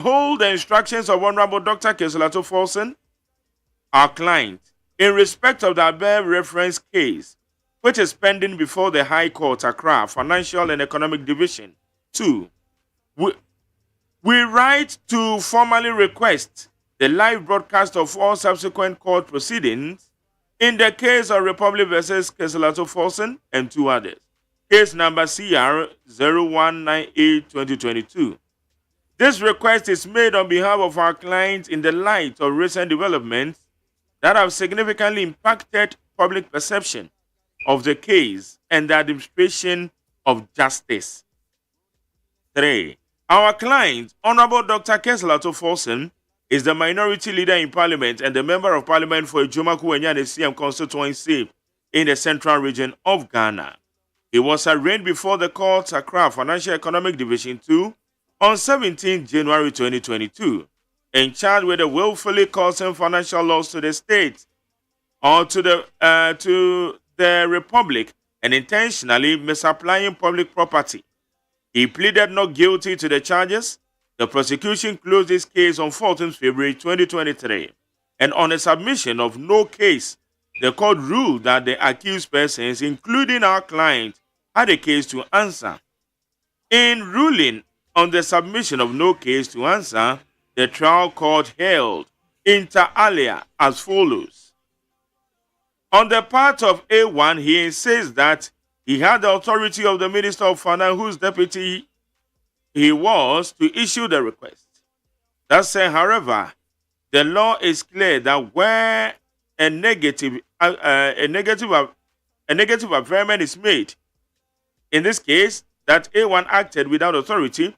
hold the instructions of Honorable Dr. Keselato Folsen, our client, in respect of the above reference case, which is pending before the High Court, Accra, Financial and Economic Division. 2. We write to formally request the live broadcast of all subsequent court proceedings in the case of Republic versus Keselato Folsen and 2 others. Case number CR 0198-2022. This request is made on behalf of our client in the light of recent developments that have significantly impacted public perception of the case and the administration of justice. 3. Our client, Honorable Dr. Keselato Folsen, is the minority leader in Parliament and the Member of Parliament for Ejumaku Enyane CM constituency in the Central Region of Ghana. He was arraigned before the court, Accra Financial Economic Division 2, on 17 January 2022, and charged with willfully causing financial loss to the state or to the Republic and intentionally misapplying public property. He pleaded not guilty to the charges. The prosecution closed this case on 14 February 2023, and on a submission of no case, the court ruled that the accused persons, including our client, had a case to answer. In ruling on the submission of no case to answer, the trial court held inter alia as follows. On the part of A1, he insists that he had the authority of the Minister of Finance, whose deputy he was, to issue the request. That said, however, the law is clear that where a negative affirmation is made, in this case, that A1 acted without authority,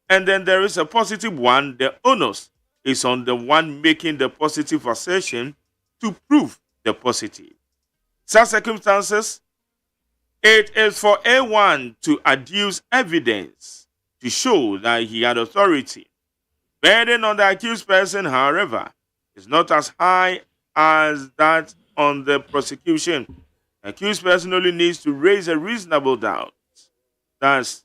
and then there is a positive one, the onus is on the one making the positive assertion to prove the positive. Such circumstances, it is for A1 to adduce evidence to show that he had authority. Burden on the accused person, however, is not as high as that on the prosecution. The accused person only needs to raise a reasonable doubt. That's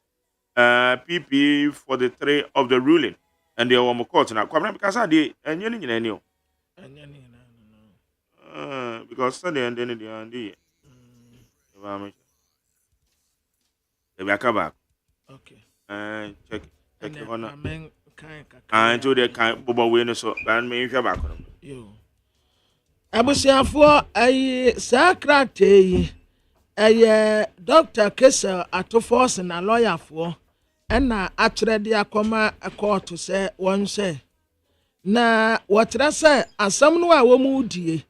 PP for the 3 of the ruling. And the one court now. Because I did, and you know, because Sunday and then the back. Okay. Check the honor. And to the kind Bobo winner so and me if you're back. Yo. Abusiafo ayi sakrate ayi Dr. Kesa Atofos na lawyer for na akyerɛ de akɔma court sɛ wɔn sɛ na wɔkyerɛ sɛ asɛm no a wɔn die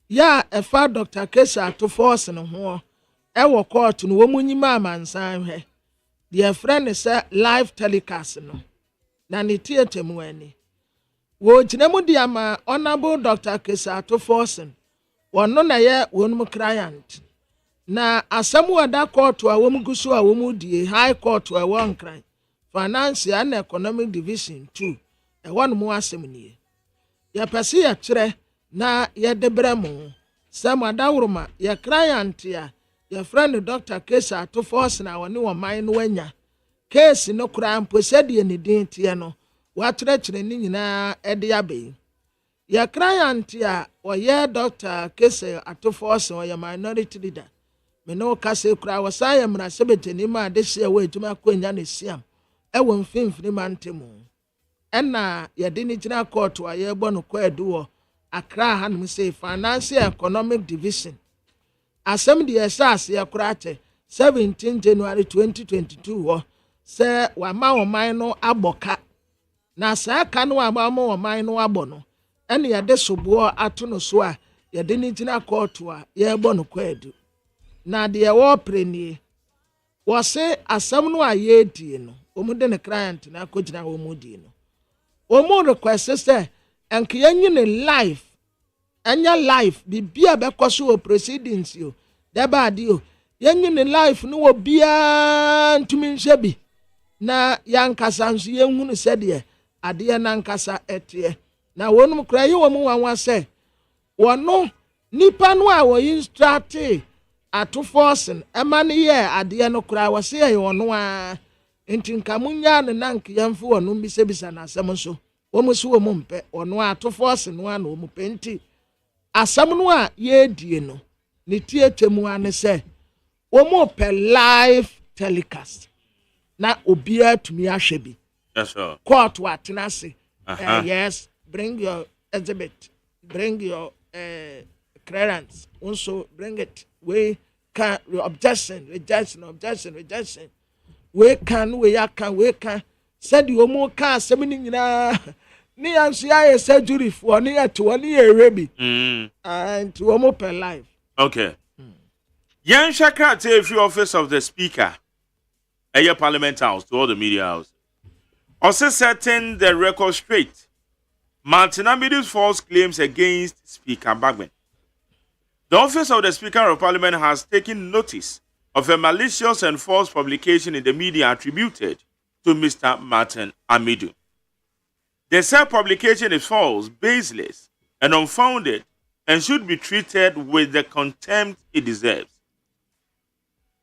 ya ɛfa Dr. Kesa Atofos no ho ɛwɔ court no wɔn nyima amansan hwɛ deɛ frɛ ne sɛ live telecast no na ne theater mu ani wo gyina mu di ama Honorable Dr. Kesa Atofos wɔn na yɛ wɔn mu client na asɛm wɔ da court a wɔn gu so a wɔn die high court a wɔn kran Financial and Economic Division 2 ɛwɔ no mu asɛm nie yɛ pɛsɛ yɛ kyerɛ na yɛ de brɛ mu sɛ madawroma yɛ client a yɛ friend Dr. Kesa Atofos na wɔne wɔ man no anya case no kura mpo sɛ de ne din tie no wɔakyerɛkyerɛ ne nyinaa ɛde abɛyi yɛ client a wɔyɛ Dr. Kesa Atofos wɔyɛ minority leader me no kase kura wɔsa yɛ mmara sɛbɛtani ma de hyɛ wɔ adwuma kɔnya ne siam ɛwɔ mfimfini mantemu ɛna yɛde ne gyina court a yɛbɔ no kwadu wɔ Accra hanom sɛ Financial Economic Division asɛm de yɛhyɛ aseɛ kora kyɛ 17 January 2022 wɔ sɛ wama ɔman no abɔka na saa ka no wama ɔman no abɔ no ɛne yɛde soboɔ ato no so a yɛde ne gyina court a yɛbɔ no kwadu na deɛ wɔpere nie wɔse asɛm no a yɛdie no wɔn de ne client na akɔgyina wɔn di no wɔn request sɛ enke yɛnyine life anya life bibia bɛkɔ so wɔ proceedings yo daba ade yo yɛnyine life no wɔ bia ntumi nhye bi na yankasa nso yɛhunu sɛ deɛ adeɛ nankasa ɛteɛ na wɔn kora yɛ wɔn wanwa sɛ wɔno nipa no a wɔyi instruct Atofos ɛma ne yɛ adeɛ no kora wɔse yɛ wɔno a nti nka munya ne nank yɛmfo wɔno bisabisa na asɛm so wɔn so wɔn mpɛ ɔno ato force no a na wɔn pɛ nti asɛm no a yɛredie no ne tie twɛmu ane sɛ wɔn pɛ live telecast na obiara tumi ahwɛ bi. Yes, sir. Court wa atena ase. Uh-huh. Yes, bring your exhibit, bring your clearance. Also bring it. We can objection. We can. Said you more can semining na ni ansi aye surgery for ni to ni rebi. And to almost per life. Okay. Yan Shaka take free office of the speaker. Your parliament house to all the media house. Also setting the record straight. Martin Amidu's false claims against Speaker Bagman. The office of the Speaker of Parliament has taken notice of a malicious and false publication in the media attributed to Mr. Martin Amidu. The said publication is false, baseless, and unfounded, and should be treated with the contempt it deserves.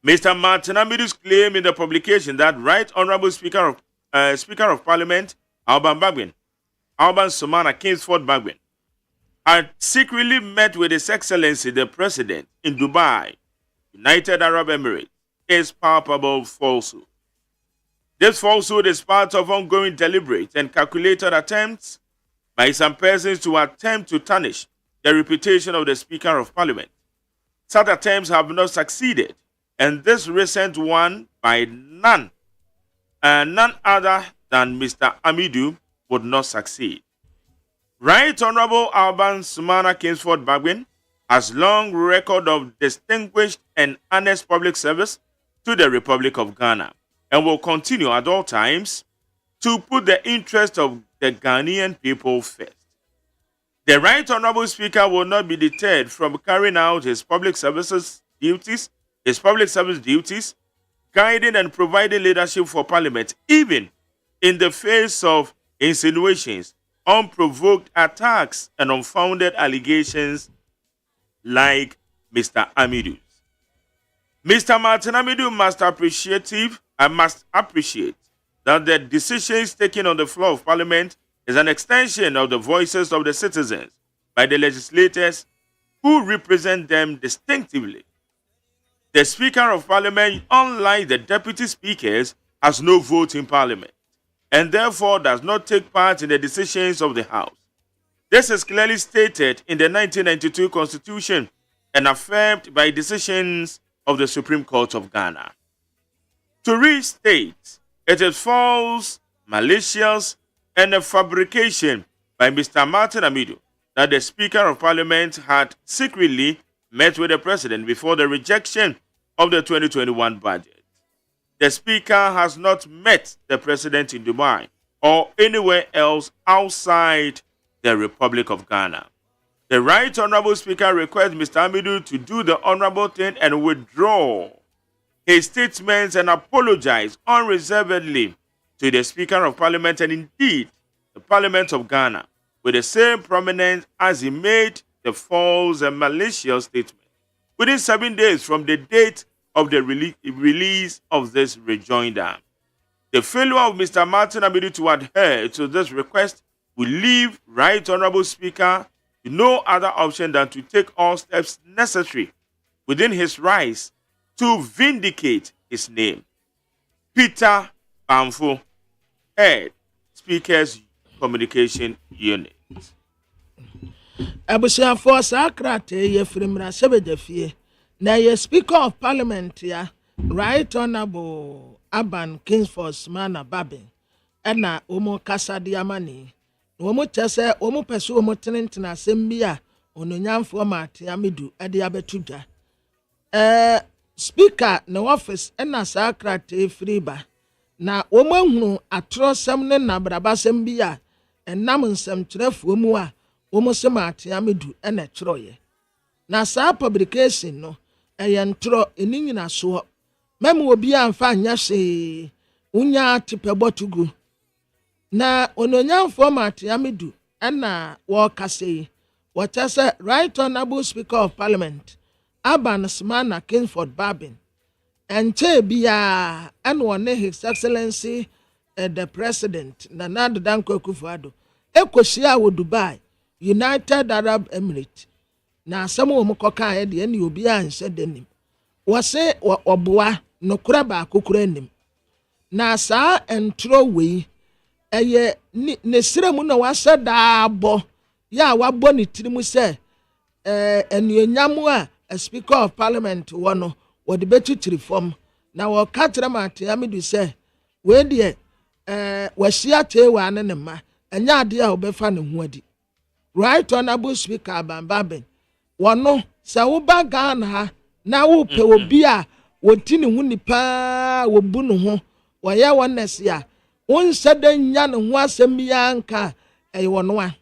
Mr. Martin Amidu's claim in the publication that Right Honourable Speaker of Parliament Alban Sumana Kingsford Bagwin had secretly met with His Excellency the President in Dubai, United Arab Emirates, is palpable falsehood. This falsehood is part of ongoing deliberate and calculated attempts by some persons to attempt to tarnish the reputation of the Speaker of Parliament. Such attempts have not succeeded, and this recent one by none other than Mr. Amidu would not succeed. Right Honorable Alban Sumana Kingsford Bagwin has long record of distinguished and honest public service to the Republic of Ghana and will continue at all times to put the interest of the Ghanaian people first. The Right Honorable Speaker will not be deterred from carrying out his public service duties, guiding and providing leadership for Parliament, even in the face of insinuations, unprovoked attacks, and unfounded allegations like Mr. Amidu's. Mr. Martin Amidu must appreciate that the decisions taken on the floor of Parliament is an extension of the voices of the citizens by the legislators who represent them distinctively. The Speaker of Parliament, unlike the deputy speakers, has no vote in Parliament and therefore does not take part in the decisions of the House. This is clearly stated in the 1992 Constitution and affirmed by decisions of the Supreme Court of Ghana. To restate, it is false, malicious, and a fabrication by Mr. Martin Amidu that the Speaker of Parliament had secretly met with the President before the rejection of the 2021 budget. The Speaker has not met the President in Dubai or anywhere else outside the Republic of Ghana. The Right Honourable Speaker requests Mr. Amidu to do the honourable thing and withdraw his statements and apologize unreservedly to the Speaker of Parliament and indeed the Parliament of Ghana with the same prominence as he made the false and malicious statement within 7 days from the date of the release of this rejoinder. The failure of Mr. Martin Amidu to adhere to this request will leave Right Honourable Speaker with no other option than to take all steps necessary within his rights to vindicate his name. Peter Bamfo, Head, Speaker's Communication Unit. Abusiafo sakrate ye frimra sebedefie na ye Speaker of Parliament ya Right Honourable Aban Kingsford Smana Babin ena omo kasa di amani omo chese omo pese omo tenentena asem a ononyamfo Martin Amidu ade abetuda Speaker na office ena sakrate friba na omo hunu atrosem ne nabrabasem a enam nsem kyerefo mu a omo se Martin Amidu ena kyroye na sa publication no ntro eni nyina so memo obi amfa anya hye unya tipebotugu na ononyamfo Martin Amidu ena wo kase wo tese Right Honourable Speaker of Parliament Aban Smana Kingsford Babin enche bia ena one His Excellency the President Nana Danko Akufo-Addo ekohyia wɔ Dubai United Arab Emirates na asɛm wɔ mu kɔkaa de ɛne obi anhyɛ danim wɔse ɔboa nokora baako kora anim na saa entro wei ɛyɛ ne sire mu na wahyɛ daabɔ ya wabɔ ne tiri mu sɛ anuonyam a Speaker of Parliament wɔ no wɔde bɛtitiri fam na wɔka kyerɛ Montie Amidu sɛ wei deɛ wɔahyia teewa ne ma ɛnyɛ adeɛ a wɔbɛfa ne ho adi. Right Honorable Speaker Abambaben wɔno sɛ woba Ghana ha na wopɛ obi a wɔti ne ho nipa wɔbu ne ho wɔyɛ wɔnɛse a wonhyɛ da nya ne ho asɛm biara nka ɛyɛ wɔno a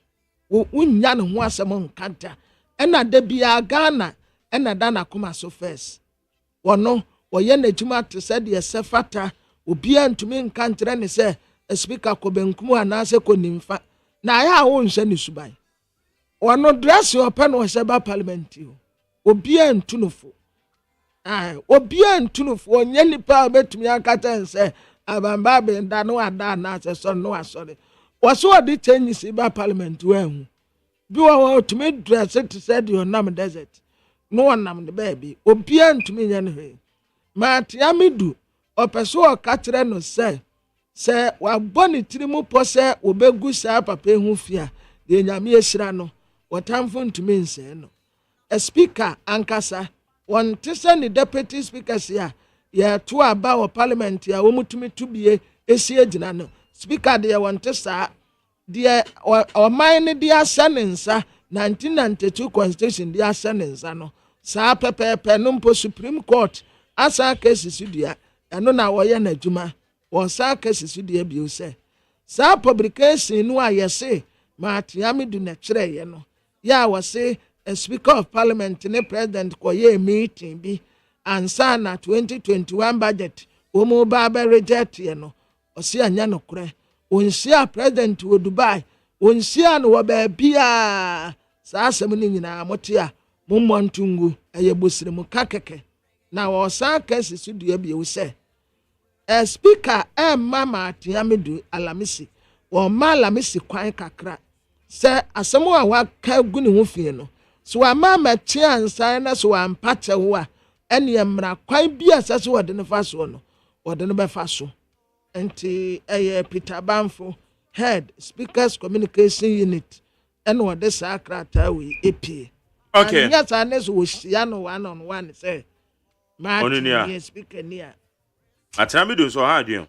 wonya ne ho asɛm nkanta ɛna da biara Ghana ɛna da n'akoma so first wɔno wɔyɛ n'adwuma te sɛ deɛ sɛ fata obiara ntumi nka nkyerɛ ne sɛ Speaker kɔ benkum anaasɛ kɔ nimfa na ayɛ a wonhyɛ ne suban wɔno dress ɔpɛ no wɔhyɛ ba parliament o obiara ntunufo obiara ntunufo ɔnyɛ nipa a bɛtumi akata nsɛ Abambaben da no ada anaasɛ sɔre no asɔre wɔso wɔde kyɛnyi si ba parliament wɔahu bi wɔ tumi dress te sɛ deɛ ɔnam desert no wɔnam ne baabi obiara ntumi nyɛ ne hwee Montie Amidu ɔpɛ so ɔka kyerɛ no sɛ wabɔ ne tiri mu pɔ sɛ wɔbɛgu saa papa ho fia deɛ nyame ahyira no wɔtamfo ntumi nsɛe no a speaker ankasa wɔnte sɛ ne deputy speaker si a yɛto aba wɔ parliament a wɔmutumi to bie esi agyina no speaker deɛ wɔnte saa deɛ ɔman ne de ahyɛ ne nsa 1992 constitution de ahyɛ ne nsa no saa pɛpɛɛpɛ no mpo Supreme Court asa cases dua ɛno na wɔyɛ n'adwuma wɔ saa cases dua bio sɛ saa publication no a yɛse Montie Amidu na kyerɛeɛ no ya wɔse a Speaker of Parliament ne President kɔyɛ meeting bi ansa na 2021 budget wɔn ba bɛ reject yɛ no ɔse anya no korɛ onhyia President wɔ Dubai onhyia no wɔ baabi a saa asɛm no nyinaa mote a mommɔ ntungu ɛyɛ bosire mu ka kɛkɛ na wɔsan cases dua bio sɛ a speaker ɛmma Montie Amidu Alamisi wɔma Alamisi kwan kakra sɛ asɛm a waka gu ne ho fie no so wama mɛkye ansan na so wampa kyɛwo a ɛne mmara kwan bi a sɛ so wɔde ne fa so no wɔde ne bɛfa so nti ɛyɛ Peter Banfo head Speakers Communication Unit ɛna wɔde saa krataa wei epie okay anya saa ne so wɔhyia no one on one sɛ Montie speaker ni a Montie Amidu so ha adwen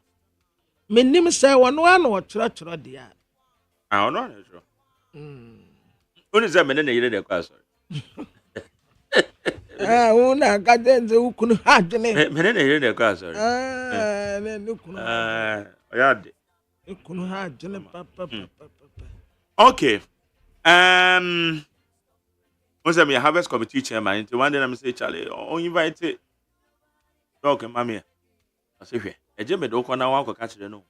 menim sɛ wɔno ano wɔkyerɛkyerɛ deɛ ɔno ano kyerɛ Oni sɛ mene na yere de kwa sorry. Una ka denze ukunu ha dwene. Mene na yere de kwa sorry. Ne ukunu. Oyade. Ukunu ha dwene papa. Okay. Once me harvest committee chairman into one day I'm say Charlie on invite dog mama. I say hwe. Eje me do kwa na wa kwa ka kire no.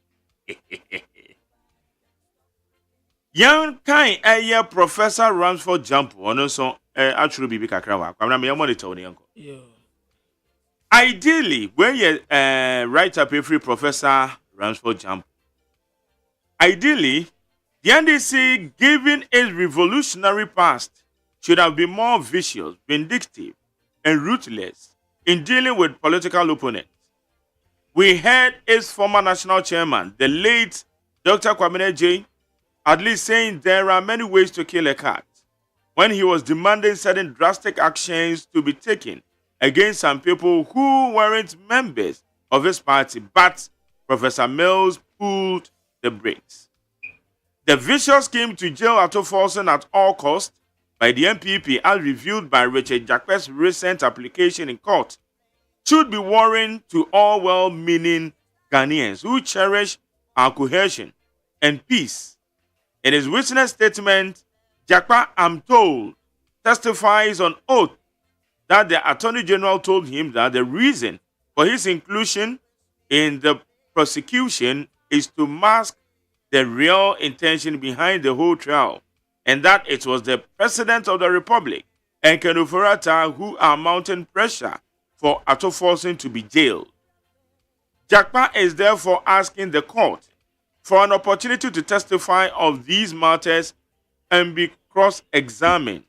Young kind Professor Ramsford Jump on so actually be kakra wa me monitor ni yanko. Ideally when you write up every Professor Ramsford Jump, ideally the NDC given its revolutionary past should have been more vicious, vindictive and ruthless in dealing with political opponents. We heard its former national chairman, the late Dr. Kwame J, at least saying there are many ways to kill a cat, when he was demanding certain drastic actions to be taken against some people who weren't members of his party, but Professor Mills pulled the brakes. The vicious scheme to jail Atto-Forson at all costs by the MPP, as reviewed by Richard Jakpe's recent application in court, should be worrying to all well-meaning Ghanaians who cherish our cohesion and peace. In his witness statement, Jakpa, I'm told, testifies on oath that the Attorney General told him that the reason for his inclusion in the prosecution is to mask the real intention behind the whole trial, and that it was the President of the Republic and Kenufurata who are mounting pressure for Atto-Forson to be jailed. Jakpa is therefore asking the court for an opportunity to testify of these matters and be cross-examined.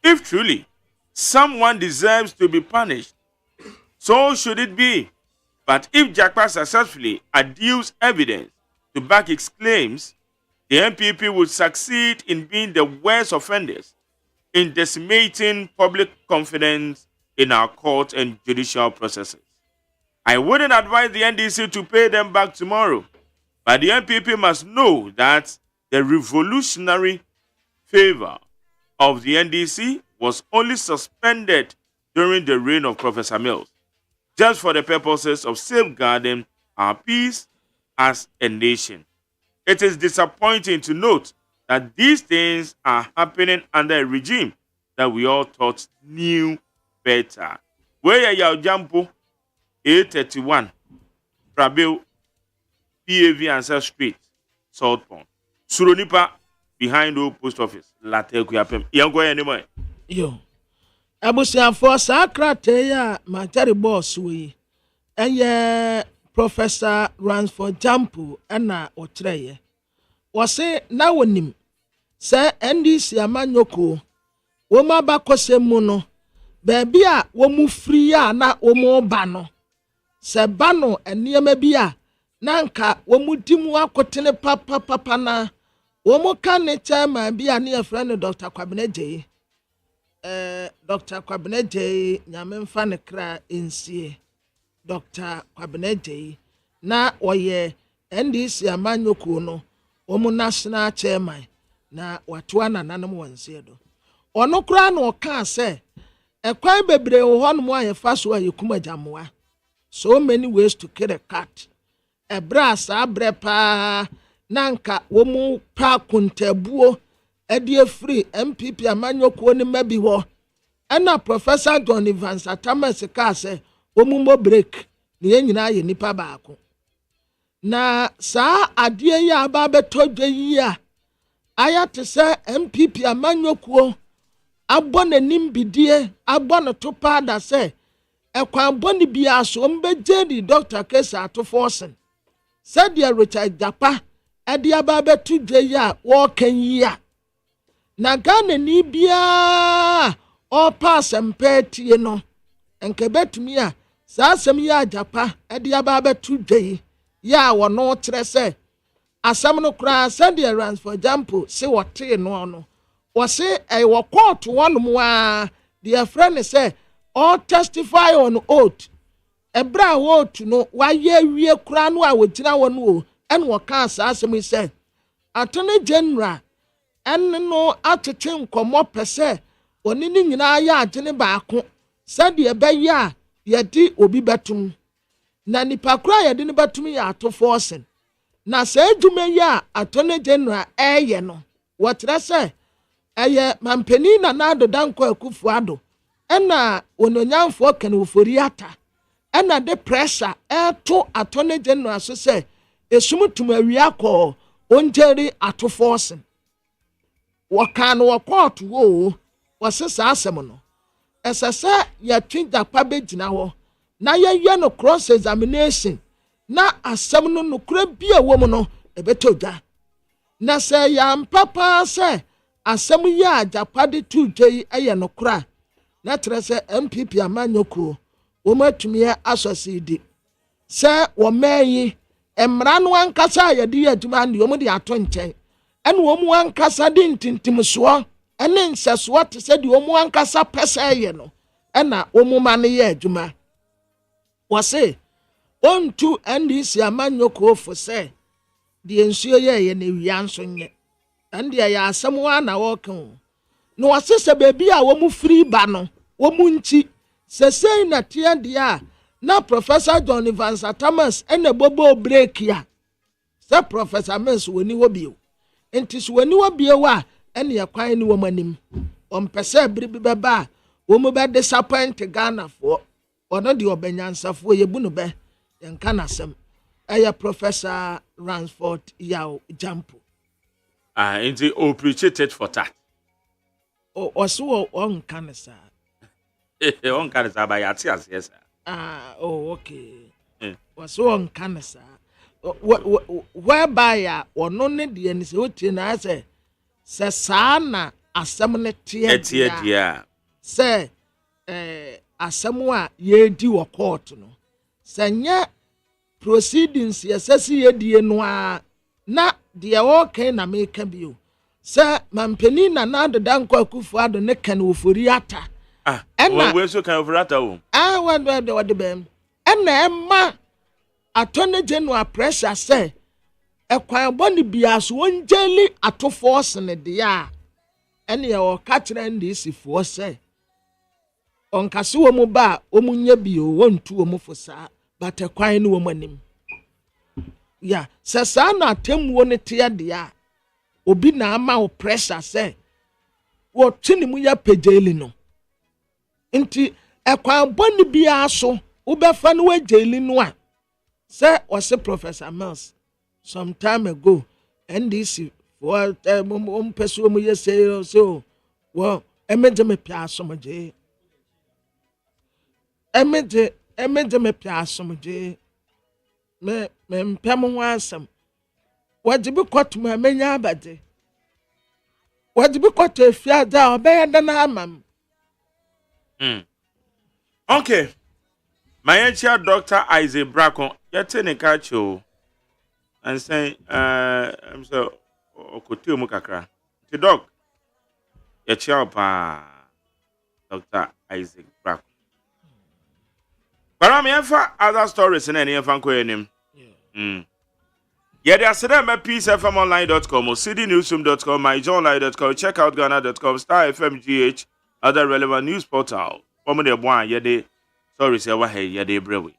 If truly someone deserves to be punished, so should it be. But if Jakpa successfully adduces evidence to back its claims, the NPP would succeed in being the worst offenders in decimating public confidence in our court and judicial processes. I wouldn't advise the NDC to pay them back tomorrow, but the NPP must know that the revolutionary favor of the NDC was only suspended during the reign of Professor Mills, just for the purposes of safeguarding our peace as a nation. It is disappointing to note that these things are happening under a regime that we all thought knew better. Where are Jampo 831 Prabil PAV Answer Street, South Pond. Suronipa behind the post office. Latte Kuyapem. Yango anymore. Yo. Abusiafo sakrate ya materi boss we. Eye Professor Ransford Jampo na otreye. Wase na wonim se NDC amanyoko woma bakose mu no baabi a womu free a na womu ba no se ba no eniyema bi a na nka womu dimu akotene papa na womu ka ne chairman bi a ne friend Dr. Kwabena Jay Dr. Kwabena Jay nyame mfa ne kra ensie Dr. Kwabena Jay na oye NDC amanyoko no womu national chairman na watoa na nanom wansie do ono kra na oka se ekwan bebre wo hono ayefa so ayekuma jamoa so many ways to kill a cat ebra sa brepa nanka womu pa kuntabuo ade free MPP amanyoko ni mabi ho ena Professor John Evans Atamas ka se womu mo break ne nyina ye nipa baako na sa ade ya aba beto dwe a aya te se MPP amanyoko abona nimbidie abona to pada se ekwan boni bia so mbeje di Dr. Kesa Atoforsen said dia Richard Japa ade aba beto dwe a wo kan yi a na Ghana ni bia o pass empati no enke betumi a sa asem ya Japa ade aba beto dwe ya wo no kire se asam no kra said dia runs for example se wote no no wase wo court one mo their friend say all testify on oath ebra oath no waye wie kra no a wogina won o en wo kan sa asem say attorney general en no atete nkomo pese oni ni nyina ya agene baako said ye be ya ye di obi betum na nipa kra ye di ne betum ya Atoforsen na sa adwuma ya attorney general eye no wotre say eye mampeni na nado danko akufuado ena ononyamfo kan oforiata ena de pressure to attorney general so say esumutum awia ko onjeri Atoforsen wakan wo court wo wasesa asem no esese ya twinjapa begina ho na ye no cross examination na asem no nokura bia wo mu no ebetodwa na se ya mpapa se asem ya Japade tudwei eye no kra na trese MPP amanyoko wo matumi asosidi se wo mayi emra no ankasa ye di adwuma ne wo de ato nchen ene wo mu ankasa de ntintim so ene nseso te se de wo mu ankasa pese ye no ena wo mu ma ne ye adwuma wose ontu NDC amanyoko fo se de ensuo ye ne wianso nye ande ya asem wa na wokan no wasese bebi a wo mu free ba no wo mu nchi sesei na tie dia na Professor John Evans Atamas ene bobo break ya se Professor Mills woni wo bio enti so woni wo bio wa ene ya kwan ni wo manim ompese bribi beba wo mu be disappoint Ghana fo ono de obanyansafo yebu no be yenka nasem aya Professor Ransford Yao Jampo Indeed, appreciated for that. Also on cancer. On cancer by Yatias, yes. Okay. Was on cancer. whereby ono ne de ni se otie na se saa na asɛm ne tie dia sɛ asɛm a yɛdi wɔ court no sɛ nyɛ proceedings yɛsɛsi yɛdie no a na deɛ wɔkan na meka bio sɛ mampani na adeda nkɔ akufo ado ne kan ofori ata ɛna we so kan ofori ata wo wɔde bɛm ɛna ɛma attorney general pressure sɛ ɛkwan bɔ ne bia so wɔngyeli atofoɔ sene deɛ a ɛne yɛwɔ ka kyerɛ ndesifoɔ sɛ ɔnkase wɔ mu ba a ɔmu nya bio wɔntu wɔ mu fo saa but ɛkwan ne wɔ mu anim ya sɛ saa na atemmuo ne teɛ deɛ a obi na ama wo pressure sɛ wɔtwe ne mu yɛ pegyeli no nti ɛkwan bɔ ne bia so wobɛfa no wagyeli no a sɛ ɔse Professor Mills some time ago NDC for person mu yɛ so well emeje me pia asomje me mpem ho asem wadi bi kwatu ma menya abade wadi bi kwatu afia da obeye da na amam okay my chair Dr. Isaac Bracon yete ne ka cho and say I'm so okote mu kakra ti doc ye chair pa Dr. Isaac Bracon but I'm here for other stories in any fan ko enim yeah, there's a peacefmonline.com or cdnewsroom.com, myjournline.com, checkoutghana.com, Star FMGH, other relevant news portal. Woman, the one, yeah, they sorry, say what hey, yeah, they brewery.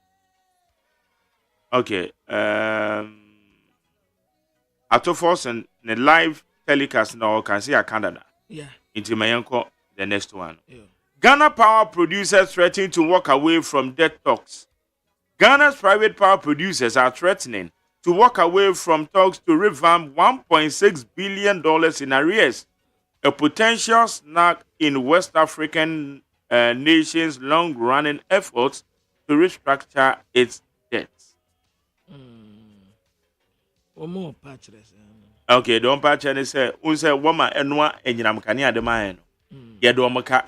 Okay, after force and the live telecast now can see a Canada. Yeah, into my uncle, the next one. Yeah. Ghana power producers threatening to walk away from debt talks. Ghana's private power producers are threatening to walk away from talks to revamp $1.6 billion in arrears, a potential snag in West African nations' long-running efforts to restructure its debts. Okay, don't patch any say, unse woman enwa enyinam kani adema no. Ye do omaka.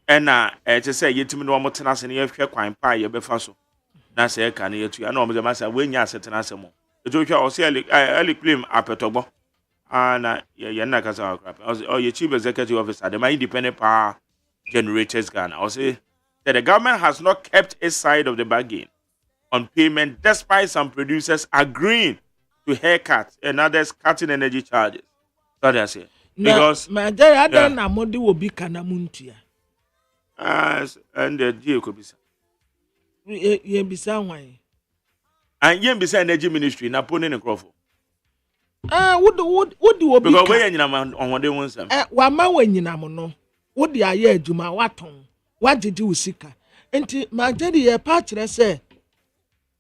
Ena to say yetimi no omotena se ne yehwe kwan pa ye befa so. Na say ka ne yetu. Na omze masa wenya asetena asemo. Eto hwa o say eli claim apetogbo. Na ye na kasa akrap. O ye chief executive officer the independent power generators Ghana. O say that the government has not kept its side of the bargain on payment despite some producers agreeing to haircut and others cutting energy charges. So that's it. Because my dear, na modi will be kanamuntia. And the deal could be so. Ye be some and ye be energy ministry, Napoleon and Crawford. Would do be because when on what they want some. Wama when you know, would the aye Juma Waton? What did you seek? And my dear, patch say,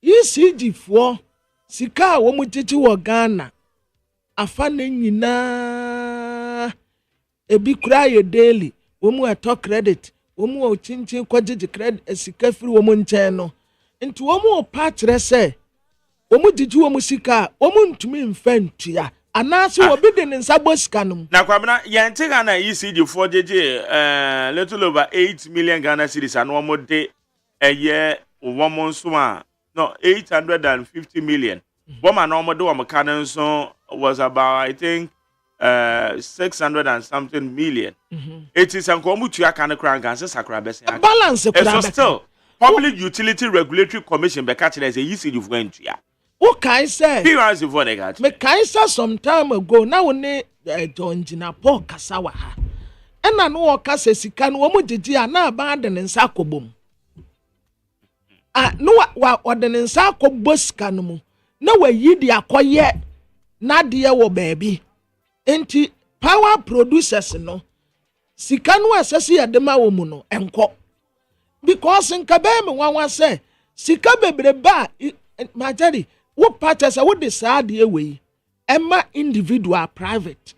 you see, G4. Sika wo mu titi wo Ghana afa na nyina ebi kura ye daily wo mu eto credit wo mu o chinchin kwagigi credit sika firi wo mu nchen no nti wo mu pa kire se wo mu digi wo mu sika wo mu ntumi mfa ntua anase wo bi de nsa bo sika no na kwabena ye nti Ghana ECD4 jeje little over 8 million Ghana cedis and wo mu de eye wo mu nso a no 850 million. Woman normal do am so was about I think 600 and something million. It is an komutua kan kran gan se sakra be se balance so still Public Utility Regulatory Commission be catch as a ECD you went ya. O kai say Period of one got. Me kai say some time ago na we ne John Gina Paul kasawa ha. E na no ka se sika no mo gigi ana ba de nsa kobom. No wa odene nsa akobbo sika no mu na wayi di akoye na de wo baabi enti power producers no sika no asese yadema wo mu no enko because nka be me wanwa say sika bebreba majari wo purchase wo de saade we ema individual private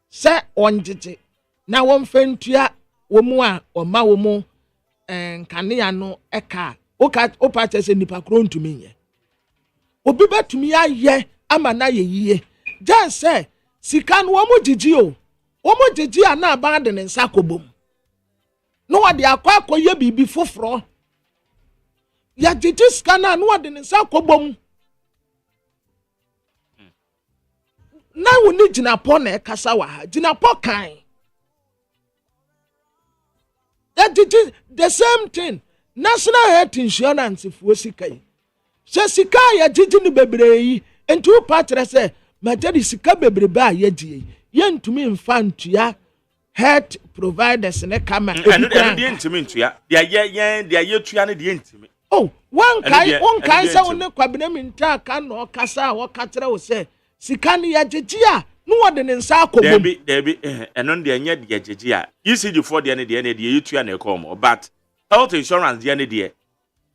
say onjije na wo mfentua wo mu a o ma wo mu nkane ya no eka o purchase nipa kro ntumi nye obi betumi ayɛ ama na yɛ yie gyan sɛ sika no wɔn gyigyi o wɔn gyigyi a na aban de ne nsa akɔbom na wɔde akɔyɛ biribi foforɔ yɛgyigyi sika no a na wɔde ne nsa akɔbom na wɔn gyina pɔ na ɛkasa wɔ ha gyina pɔ kan yɛgyigyi the same thing national health insurance fuo sika yi sɛ sika a yɛgyigyi no bebree yi nti wo pa kyerɛ sɛ magyari sika bebrebe a yɛgye yɛntumi mfa ntua health providers ne kama ɛno deɛ ntumi ntua deɛ yɛtua no deɛ ntumi wonkae sɛ wo ne kwabena minta ka na ɔkasa a wɔka kyerɛ wo sɛ sika no yɛgyegye a ne wɔde ne nsa akɔbom dabi ɛno deɛ nyɛ deɛ gyegye a ECG4 deɛ ne deɛ yɛtua na ɛkɔ mu but health insurance deɛ ne deɛ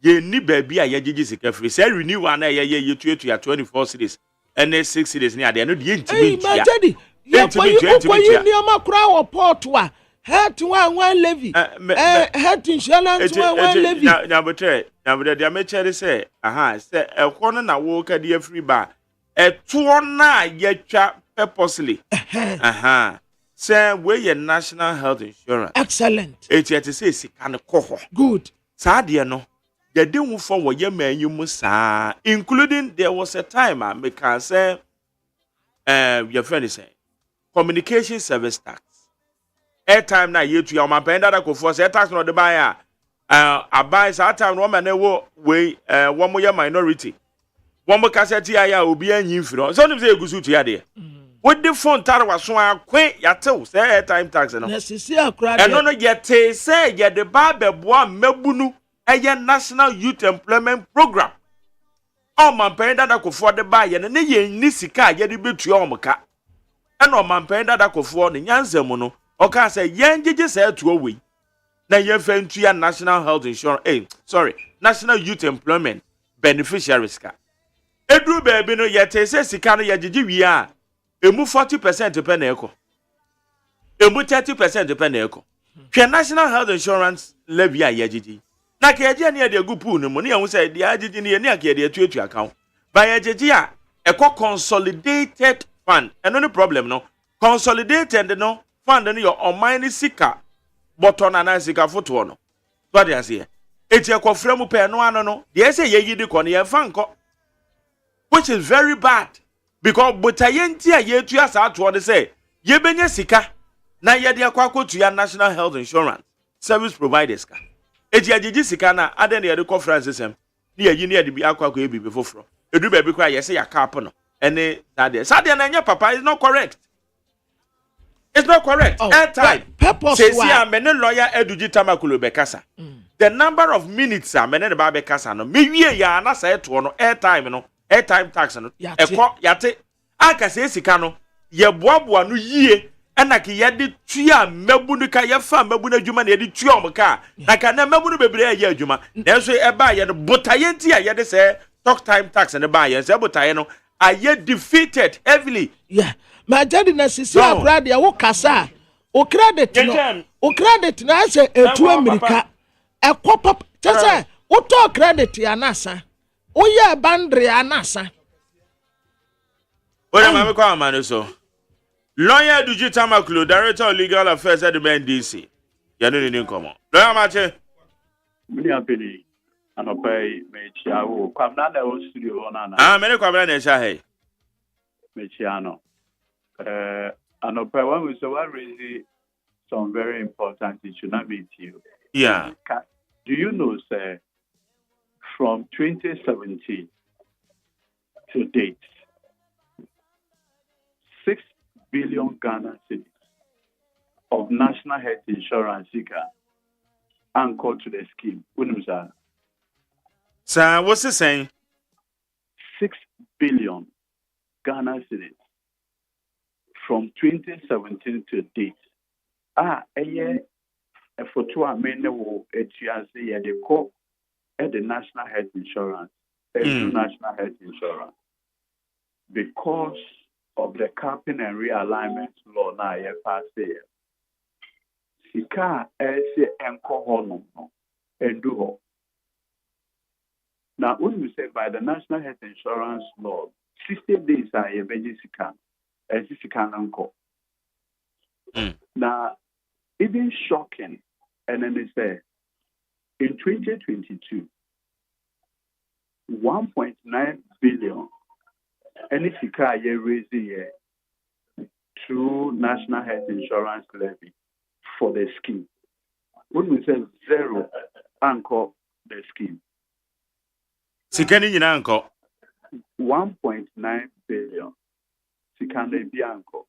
yɛnni baabi a yɛgyegye sika firi sɛ renew a na yɛtuatua 24 cities ɛne 6 cities ne adeɛ no deɛ ntumi ntua magyadi yɛkɔyi nneɛma koraa wɔ port a health one levy health insurance one levy nyabotrɛ deɛ mekyɛre sɛ sɛ ɛhɔ no na wɔka de afiri ba ɛtoɔ no a yɛtwa purposely sɛ wɔyɛ national health insurance excellent ɛti sɛ sika no kɔ hɔ good saa deɛ no yɛde wo fɔ wɔ yɛ manyi mu saa including there was a time a meka sɛ your friend is saying communication service tax airtime na yɛtua ɔmapɛn dada kɔfoɔ sɛ tax no ɔde baeɛ a aban saa time no ɔma ne wɔ wei wɔn yɛ minority wɔn ka sɛ tia yɛ a obi anyi mfiri sɛ ɔnim sɛ yɛgu so tua deɛ wode phone tare waso akwe yatew sɛ airtime tax no ɛno no yɛte sɛ yɛde ba bɛboa mmabunu ɛyɛ national youth employment program ɔmapɛn dada kɔfoɔ de baeɛ no ne yɛnni sika a yɛde bɛtua ɔmo ka ɛna ɔmapɛn dada kɔfoɔ ne nyansa mu no ɔka sɛ yɛngyegye sɛ atuo wei na yɛmfa ntua national health insurance national youth employment beneficiaries ka eduru baabi no yɛte sɛ sika no yɛgyegye wie a emu 40% pɛ na ɛkɔ emu 30% pɛ na ɛkɔ hwɛ national health insurance levy a yɛgyegye na ka yɛgye ne yɛde agu pool no mu ne yɛhu sɛ deɛ agyegye ne yɛ ne aka yɛde atuatua account ba yɛgyegye a ɛkɔ consolidated fund ɛno ne problem no consolidated no fund no yɛ ɔman ne sika bɔtɔ na na sika fotoɔ no so de aseɛ eti ɛkɔfrɛ mu pɛ no ano no deɛ sɛ yɛyi de kɔ no yɛmfa nkɔ which is very bad because botayenti a yɛtua saa toɔ de sɛ yɛbɛnya sika na yɛde akɔtua national health insurance service providers ka eti agyegye sika na adan ne yɛde kɔ France sem ne yɛyi ne yɛde bi akɔ ebi foforɔ edu baabi kɔ a yɛsɛ yɛ cap no ɛne sadeɛ na nyɛ papa is not correct. It's not correct. Airtime. Says here, many lawyer Eduji Tamakulo Bekasa. The number of minutes are many the Babekasa. No, maybe ya na say to no airtime no airtime tax no. Yate. Aka say sikano. Ye boaboa no yie. Ɛna ki yɛde tua mabunu ka yɛfa mabunu adwuma na yɛde tua ɔmka na ka na mabunu bebree yɛ adwuma na so ɛba yɛde botaye nti a yɛde sɛ talk time tax ne ba yɛ sɛ botaye no ayɛ defeated heavily. Yeah. Majadi na sisi abrade ya wo kasa o credit no ase etu America ekọ papa tese wo to credit ya nasa wo ye bandre ya nasa ora ma me kwa ma no so lawyer Duji Tamaklo director of legal affairs at the NDC ya no ni nkomo lawyer ma che mini apeli anopai me chia wo kwamna na wo studio na me ne kwamna na sha he me chia no Anopa, when we saw raise some very important issues, not with you. Yeah. Do you know, sir, from 2017 to date, 6 billion Ghana cedis of national health insurance anchored to the scheme. Sir, what's it saying? 6 billion Ghana cedis. From 2017 to date, a photo a many will etuase the co at the national health insurance, national health insurance, because of the capping and realignment law na ye pass here. Sika ese enko ho no endu ho. Now, when we say by the National Health Insurance Law, 60 days are a very sick uncle. Now, even shocking, and then they say in 2022, 1.9 billion, any sika year raised here through National Health Insurance Levy for the scheme. When we say zero, anchor the scheme. Sikani nyina anko. 1.9 billion. Sikane bianco.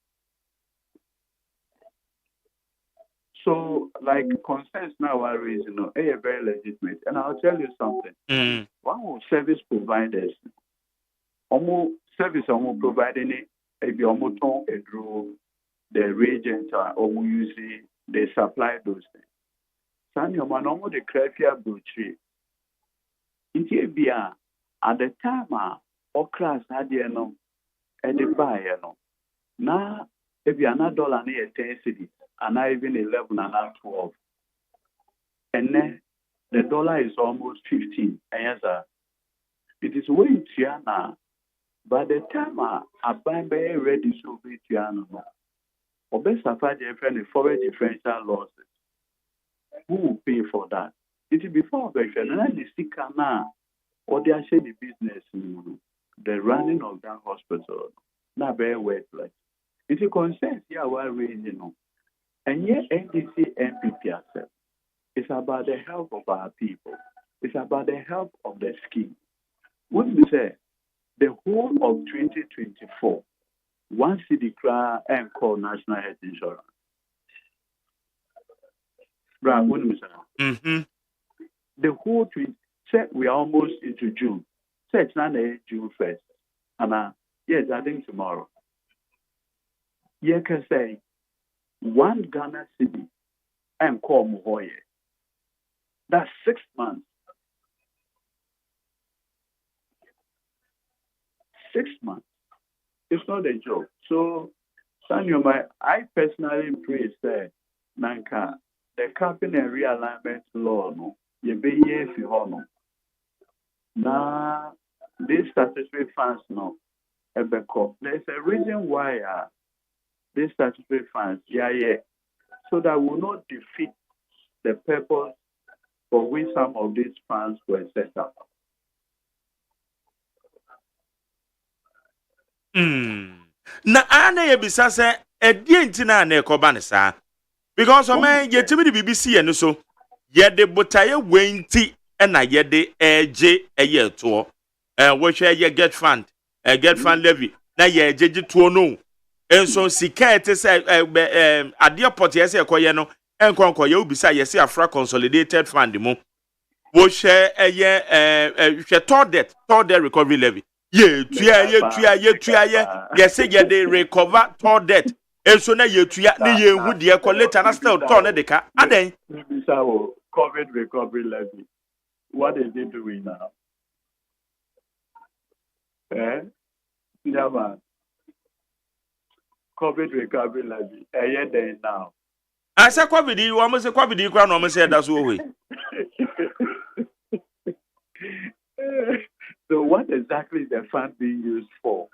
So, like concerns now are raising, very legitimate. And I'll tell you something. One of service providers, almost service almost providing it, if you almost don't draw the reagents or almost using they supply those things. Sanyo man almost the criteria brochure. It at the time or class had no and the buyer no. Now if you are not dollar near 10 cities and not even 11 and not 12. And then the dollar is almost 15. And yes, it is way to now. By the time I buy ready so be to or best of all the foreign differential losses. Who will pay for that? It is before the sticker now or they are the business, the running of that hospital. Not very worthless. It is consent here we're raising. And yet NDC MPP ourselves. It's about the health of our people. It's about the health of the scheme. When we say the whole of 2024, one city cry and call National Health Insurance. Right, when we say the whole say we are almost into June. Say it's not June 1st. And yes, I think tomorrow. You can say one Ghana city and call Muhoye. That's 6 months. 6 months. It's not a joke. So, Sanyo, I personally pray that Nanka, the cabinet and realignment law, no, you be here if you honor. Now, these statutory funds, no, there's a reason why these statutory funds, so that we will not defeat the purpose for which some of these funds were set up. Na ana ye bisa se edie ntina na ekoba ne saa because o man yetimi de BBC eno so ye de botaye wenti na ye de eje eye to wo hwe ye get fund levy na ye ejeje to no enso sika ete se ade pot ye se ekoye no enkonko ye obisa ye se afra consolidated fund mu wo hwe hwe toward debt recovery levy ye tuya yes ye dey recover toward debt enso na ye tuya na ye hu de ko later na still turn de ka aden COVID recovery levy. What is it doing now? Yeah, man. COVID recovery levy. Day now. I say COVID, you almost say COVID, you almost say that's way. So what exactly is the fund being used for?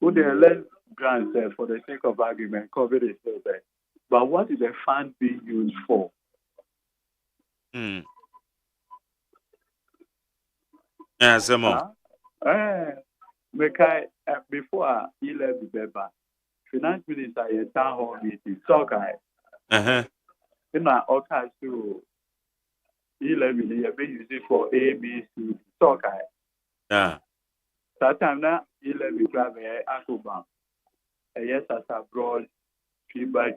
Would they lend grants for the sake of argument? COVID is still there. But what is the fund being used for? Yeah, some before he left the paper, finance minister at town hall meeting, so in my office to 11 years, we use it for ABC. So yeah. That time now, 11 grab a Uncle Bank. Yes, as abroad, feedback,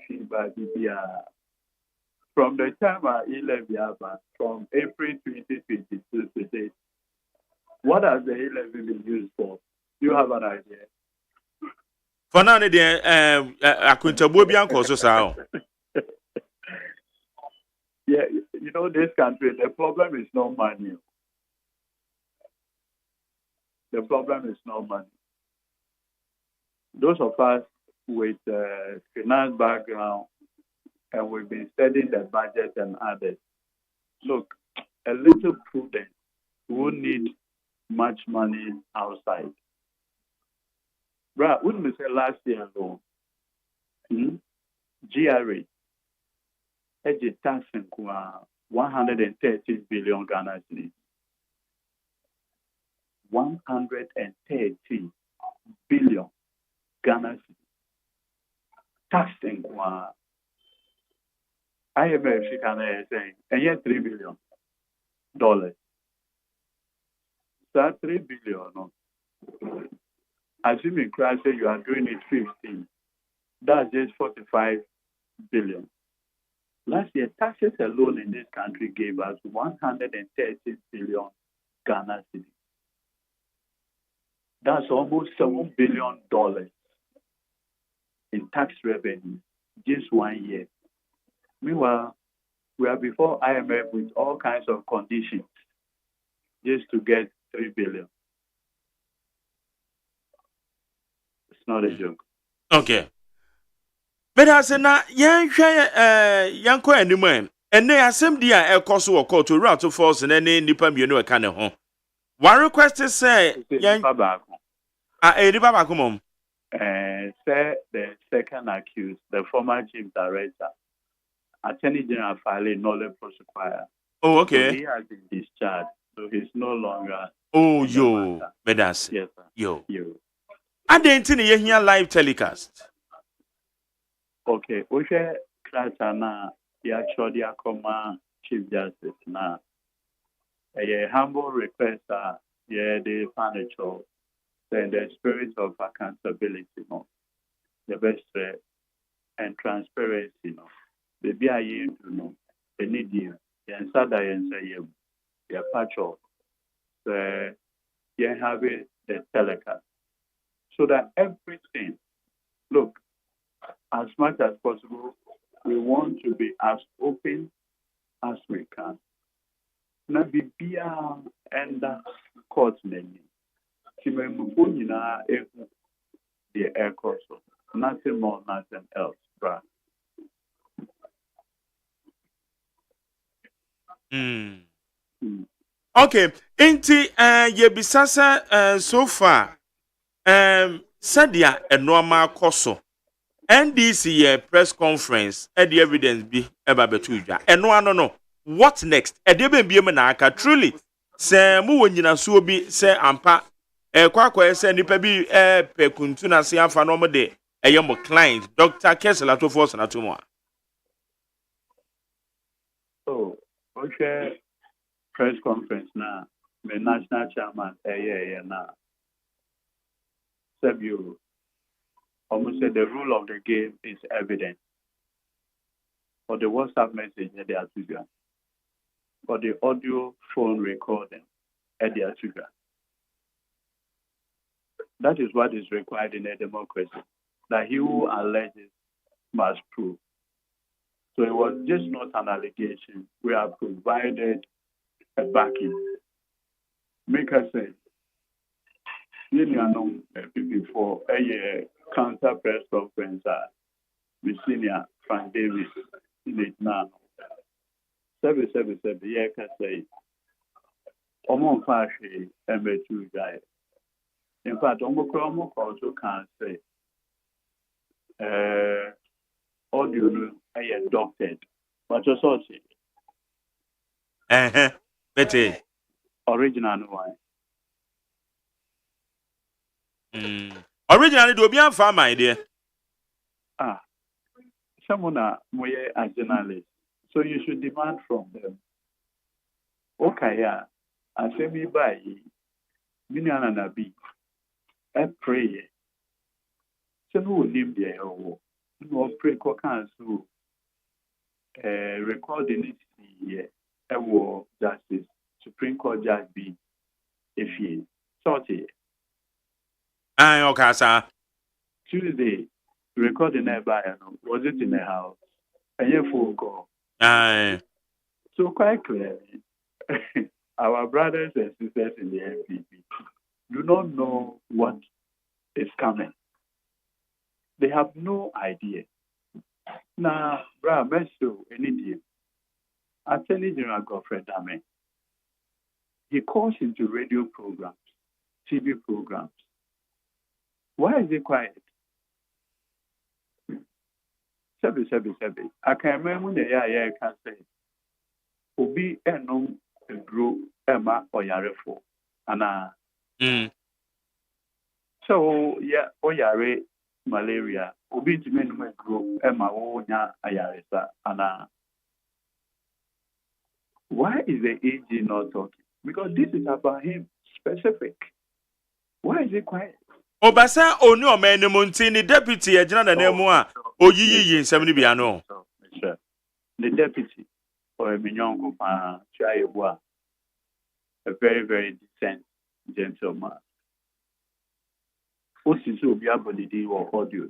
from the time I 11 from April 2022 to date, what has the 11 been used for? Do you have an idea? For now, I couldn't tell Bobianco so. Yeah, you know, this country, the problem is not money. The problem is not money. Those of us with finance background, and we've been studying the budget and others. Look, a little prudence. We won't need much money outside. Bruh, wouldn't we say last year though? GRA, edge tax in 130 billion Ghana cedis. 130 billion Ghana cedis. Tax in IMF she can saying, and yet $3 billion. That 3 billion, no. Assuming Christ say you are doing it 15, that's just 45 billion. Last year, taxes alone in this country gave us 130 billion Ghana cedis. That's almost $7 billion in tax revenue just 1 year. Meanwhile, we are before IMF with all kinds of conditions just to get 3 billion. It's not a joke. Okay. But I said, now, young anymore. And they are some dear air cost or call to route to force and any nipper you know a kind of home. One request is say, young Baba, Baba come home. Say the second accused, the former chief director, Attorney General filing knowledge prosecutor. Oh, So okay. he has been discharged, so he's no longer. Oh, in the yo, matter. Medas. Yes, sir. Yo. You. I didn't hear live telecast. Okay, Oshe Kratana, actually a Chief Justice now. A humble request, the furniture, then the spirit of accountability, no, the best and transparency, no. The BIA, you know, the need you, and Sada and say you, your patrol, you have it, the telecast, so that everything, look, as much as possible, we want to be as open as we can. Na bibia and court many. Timemufuna the air course. Nothing more, nothing else, bruh. Okay. Inti ye bisasa so far sadia a normal koso. NDC press conference the evidence be eba betuja. No. What next? Edebe bi na aka truly. Se mu wonyina so bi se ampa kwakwa se nipa bi pe kuntu na se amfa no mo de mo client Dr. Kesela to force na to mo. So, okay, press conference now. The national chairman, now. Sebio, almost said the rule of the game is evident. For the WhatsApp message, they are trigger. For the audio phone recording, they are trigger. That is what is required in a democracy. That he who alleges must prove. So it was just not an allegation. We have provided a backing. Make us say, you know, before a counter press conference, the senior Frank Davis in it now. 777, yeah, can say, almost fashion, MA2 guy. In fact, almost also can say, audio, I adopted, but also Bete. original one. Originally do be am my dear. Someone are a journalist, so you should demand from them. Okay, yeah, I say me by Miniana Nabi, a prayer. So no name there, no pray cockans who recording it here, a war justice, Supreme Court Judge B. If he sorted. Okay, sir. Tuesday, recording nearby, was it in the house? And your phone call. So quite clearly, our brothers and sisters in the NPP do not know what is coming. They have no idea. Now, bra, meso, any Attorney General Godfrey Dame, he calls into radio programs, TV programs. Why is he quiet? Sebi. I can remember the year I can say, Obi enom egro ema oyarefo. Ana. So, yeah, oyare malaria. Obi to men egro ema onya ayaresa. Ana. Why is the AG not talking? Because this is about him specific. Why is he quiet? Obasa oni omene monti ni deputy agina na nemu a oyiyi nsem ni bia no. The deputy or a minyongo pa Chayebua, a very, very decent gentleman. What is so be able to do or audio?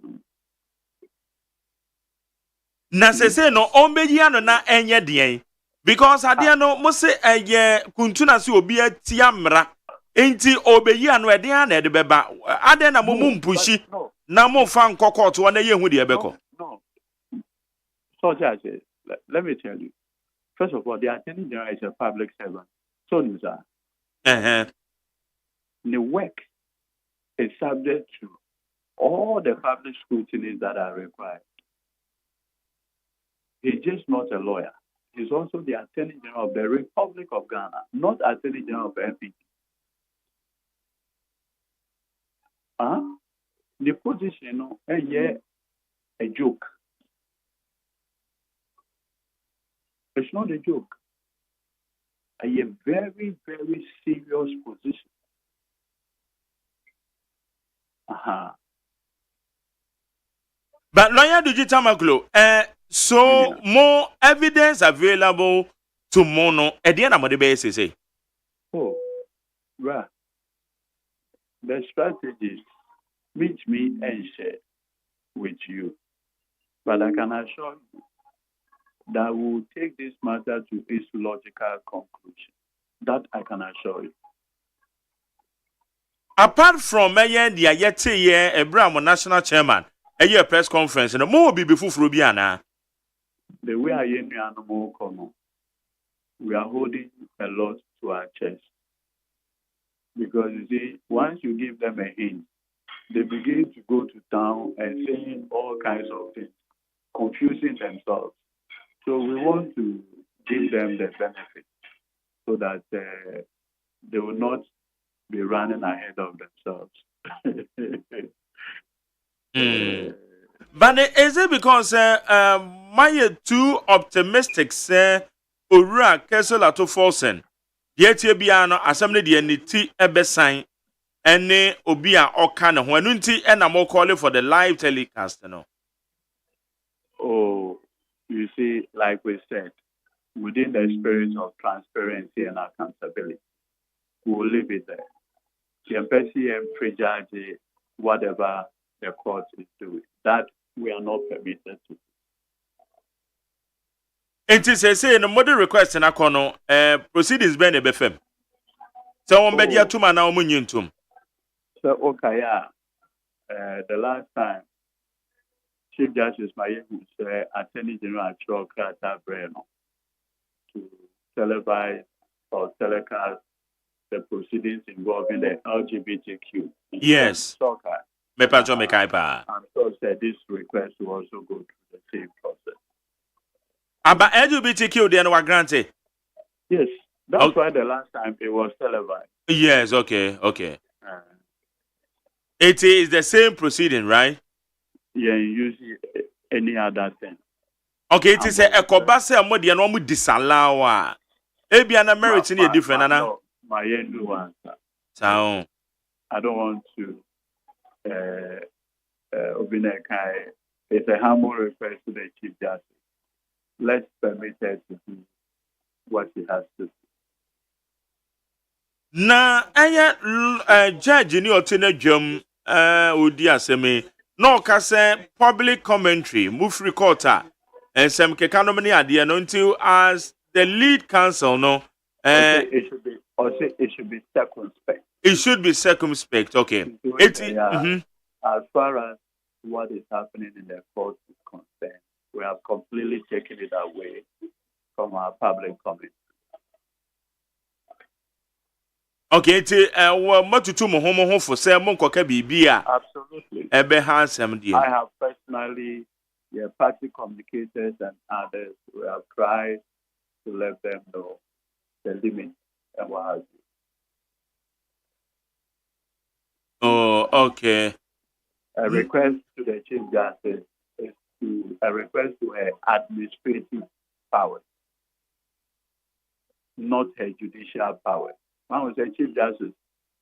Na se no ombeyi ano na enye den because ade no mo se eye kuntuna se obi atia mra enti obeyi ano ede an na ede beba ade na mo mumpushi na mo fa nkokot wo na ye hu de ebeko. No. So Judge, let me tell you. First of all, the Attorney General is a public servant. So the work is subject to all the public scrutinies that are required. He's just not a lawyer. He's also the Attorney General of the Republic of Ghana, not Attorney General of FPG. The position is a joke. It's not a joke. A very, very serious position. But lawyer digital maklo so more evidence available to mono at the end of the basis say. Oh, right. The strategies meet me and share with you. But I can assure you that we will take this matter to its logical conclusion. That I can assure you. Apart from the yete Abraham national chairman, a press conference, and more be before Frubiana. The way I am animal common, we are holding a lot to our chest. Because you see, once you give them a hint, they begin to go to town and saying all kinds of things, confusing themselves. So we want to give them the benefit so that they will not be running ahead of themselves. But is it because my too optimistic say Ura Kessel to Forsen? Yet ye biano assembly the niti ebesign ene obia okana whenunti and I'm more calling for the live telecast. No. Oh, you see, like we said, within the spirit of transparency and accountability, we will leave it there. The embassy and prejudge whatever the court is doing. That we are not permitted to. It is say no modern request in Akono, proceedings ben a befem. So on bedia tuma na omunyuntum. So okay, the last time Chief Justice Mayehu said Attorney General Chokata Breno to televise or telecast the proceedings involving the LGBTQ. Yes. I'm sure that this request will also go through the same process. About LGBTQ, then were granted. Yes, that's why the last time it was televised. Yes, okay. It is the same proceeding, right? Yeah, you use any other thing. Okay, it is a kobase amodi and one would disallow. Ebiana merit in a different anna. My end one. So I don't want to Obinekai. It's a humble request to the Chief Justice. Let's permit her to do what she has to do. Na aya judge ni otene dwam odi aseme no ka say public commentary move recorder and some kekanom ni ade no until as the lead counsel no it should be circumspect. It should be circumspect, okay. As far as what is happening in the court is concerned, we have completely taken it away from our public comment. Okay, well, matutu mo ho for say mo nkoka bibia. Absolutely. Ebe ha asem die. I have personally, party communicators and others, we have tried to let them know the limit and what have you. Oh, okay. A request to the Chief Justice is a request to her administrative power, not her judicial power. One was a Chief Justice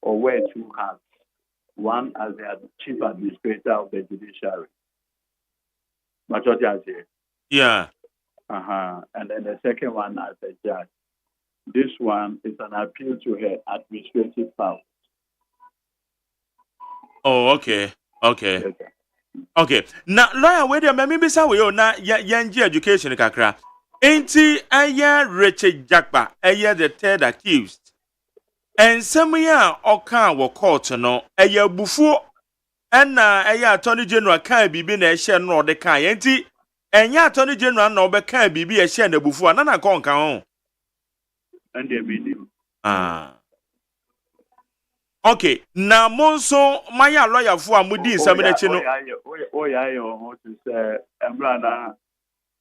or wear two hats, one as the Chief Administrator of the Judiciary. Majority as here. Yeah. And then the second one as a judge. This one is an appeal to her administrative power. Oh, okay. Okay. Yes, sir. Okay. Now, lawyer, wait a minute. Maybe say we na yanji education kakra. Enti aya Richard Jakba, aya the third accused. And some ya oka wo court no, aya bufu. And aya Attorney General kan bibi na ehye no de kan. Enti enya Attorney General na obe kan bibi ehye na bufu anana kon kan ho. And they mean okay. Na monso maya lawyer fu amudi nsam na chi no. Oh yeah, to say Emrana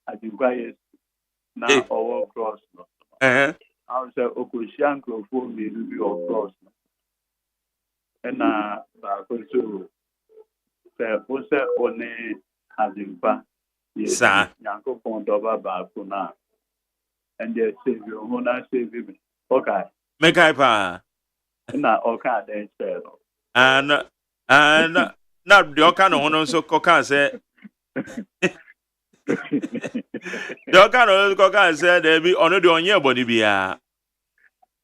Adinquire now over cross. I was a Okushanko for me to be of cross. And now, so was only Adinpa. Yes, Yanko Pondova Bakuna. And they save you, who not save me. Okay. Make I pa. Na oka den say no. And na the oka no hono so koka say. The oka no koka say there be ono de onye body bia.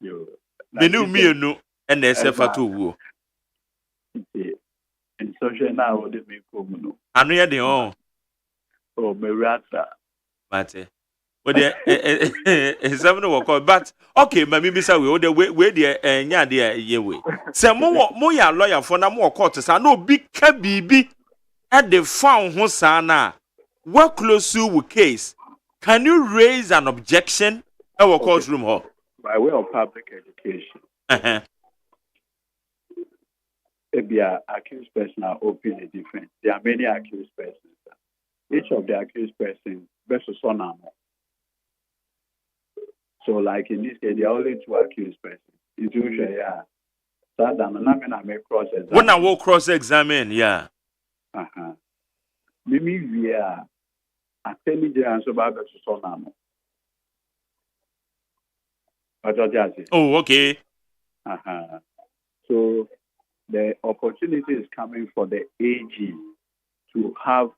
Yo. Menu mienu and na se fatu wo. In social now wo de me ko mu no. Anu ye de on. Oh, me rata. Mate. But but okay, maybe bisa we the nya de ye we. Se mo ya lawyer for na mo court sa na obi ka bibi at the found ho sa na work close with case. Can you raise an objection at our courtroom hall? By way of public education. Ebia accused person are openly different. There are many accused persons. Each of the accused persons versus son. So, like in this case, there are only two accused persons. It's usually, so I may cross examine. When I will cross examine, yeah. Maybe we are Attorney General versus Sonamo. Oh, okay. So, the opportunity is coming for the AG to have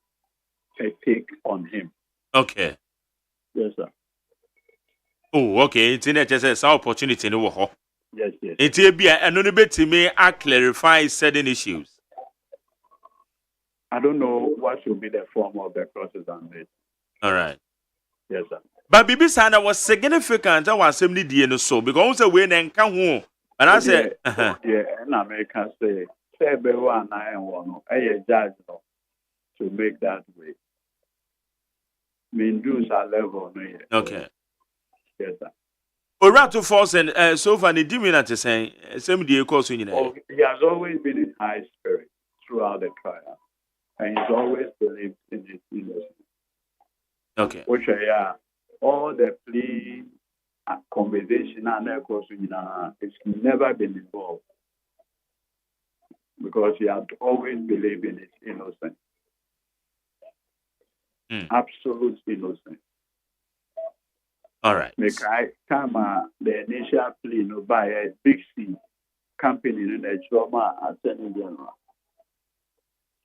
a take on him. Okay. Yes, sir. Oh, okay. It's in a just opportunity in the war. Yes, yes. It will be an bit me clarify certain issues. I don't know what should be the form of the process on this. All right. Yes, sir. But Bibi Sana was significant. I was simply the so because the way and come home. And I said, yeah, in America say one I want a judge to make that way. Mean dues are level. Okay. Yes, sir. Orato force and so far the demon to say some day course in he has always been in high spirit throughout the trial, and he's always believed in his innocence. Okay. Which all the plea conversation and course it's never been involved because he had always believed in his innocence. Absolute innocence. All right. Make I come the initial plea by a big C company in the trauma Attorney General.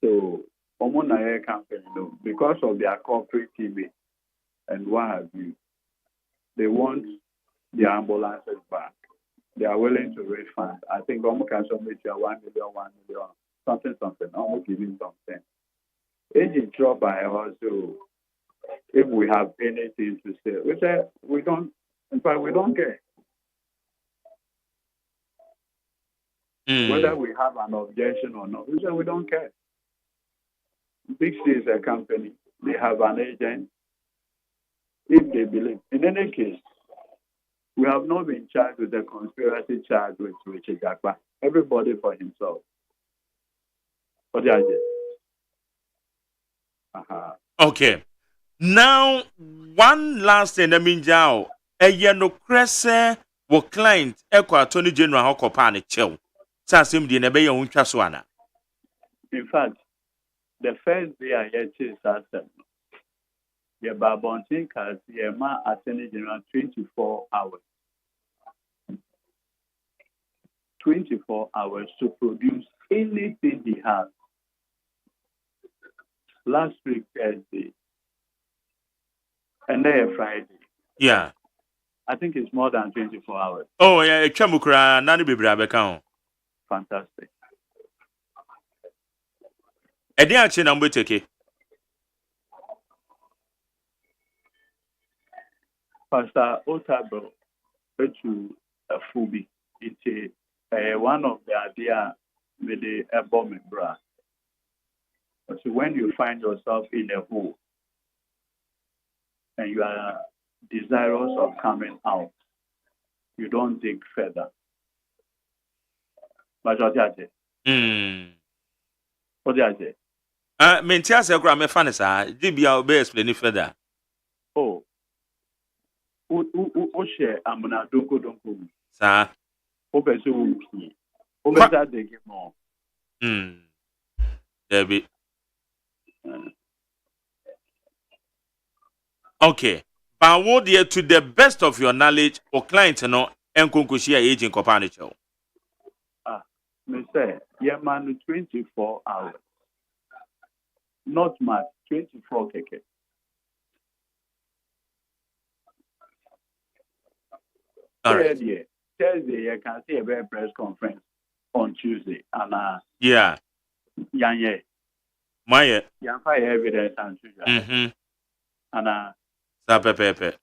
So, Omona company, because of their corporate TV and what have you, they want the ambulances back. They are willing to refund. I think almost can submit 1 million, something, almost giving something. Agent drop by also. If we have anything to say, we say we don't. In fact, we don't care whether we have an objection or not. We say we don't care. Big C is a company. They have an agent. if they believe. In any case, we have not been charged with a conspiracy charge with Richard Jakpa. Everybody for himself. What do I say? Okay. Now, one last thing, I mean, Jao, a no cresse wo client, Equa Attorney General Hokopani Chow. Sasim di nebe yon chaswana. In fact, the first day I heard this system, the Babontin has the Attorney General 24 hours. 24 hours to produce anything he has. Last week, Thursday, and then Friday. Yeah. I think it's more than 24 hours. Oh, yeah, Chamukra, Nani Bibra Becount. Fantastic. A day actually, number take. Pastor Otabo, to a Fubi, it's one of the idea with the bomb bra. So when you find yourself in a hole and you are desirous of coming out, you don't dig further. But what do I say? What do I say? Maintain a grammar fantasy, Dibia obey explain further. Oh, share Amuna Donko. Sir, Open so over that they give more. Debbie. Okay. But what dear to the best of your knowledge or client no and kunkushia agent companion. Me say, yeah, man, 24 hours. Not much, 24 keke. All right. Thursday, you can see a very press conference on Tuesday. And yeah. Yanye. Maya. Yanfa evidence and Tuesday. And Pepe.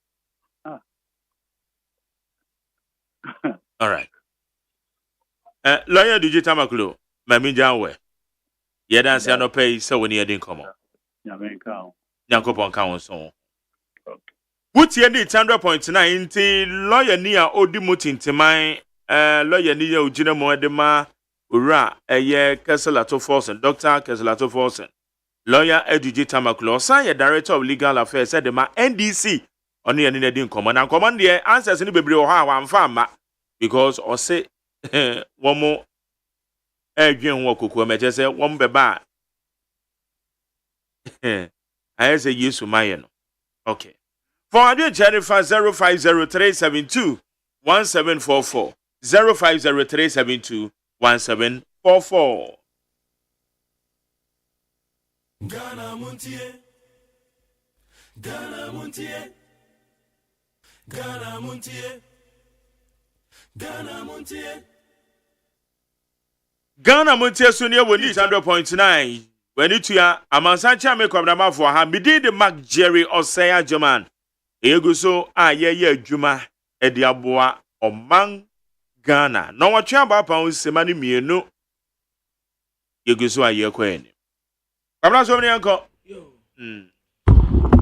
All right. Lawyer digital maklo. Mami janwe. Yedan se no pay so when you didn't come on. Yankopon count so. What's your need 100.9 lawyer near Odimutin to my lawyer near Ujina Moedema Ura a year Casalato Forsen, Dr. Casalato Forsen, lawyer Edugita Tamaklo, sign director of legal affairs said the NDC on the end didn't come and command the answers in the baby or how I'm farmer because or say one more again walk who say one beba. I say yes to my okay. For our Jennifer 050372 1744 050372 1744. Ghana Montie, Ghana Montie, Ghana Montie, Ghana Montie. Ghana Montie Sunia will need 100.9. When it ya Amansacha make up the for her, be the Mark Jerry OSEI AGYEMANG. Eguso ye juma ediaboa omang Ghana. No wa twa ba pa semani mienu. Eguso aye kwen. Kabla so mni anko.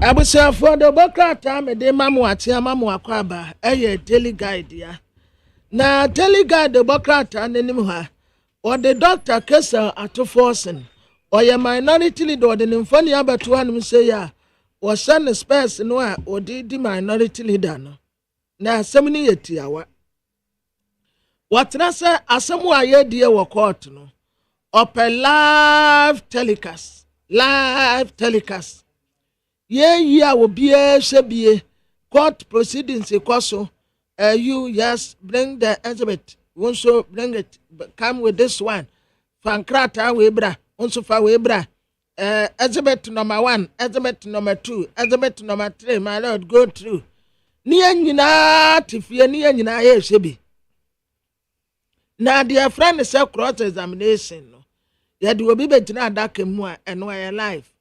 Abusia for the bokrata me de mamu ati mamu akwaba eye daily guide ya. Na daily guide the bokrata nenim ha. Or the doctor Kesa atoforsen. Or your minority leader or the nymphony abetu anum say ya. Was son space no a odi di minority leader no na asem ni yetiawa watra se asem a ye die wo court no open live telecast ye a obi e hwebie court proceedings ekoso you yes bring the exhibit also bring it come with this one fankrata we bra also fa we bra exhibit number 1, exhibit number 2, exhibit number 3, my lord, go through. Niya nyina tifie niya nyina ye hwebi. Na dear friend is a cross examination no. Ya de obi betina adaka mu a eno ya life.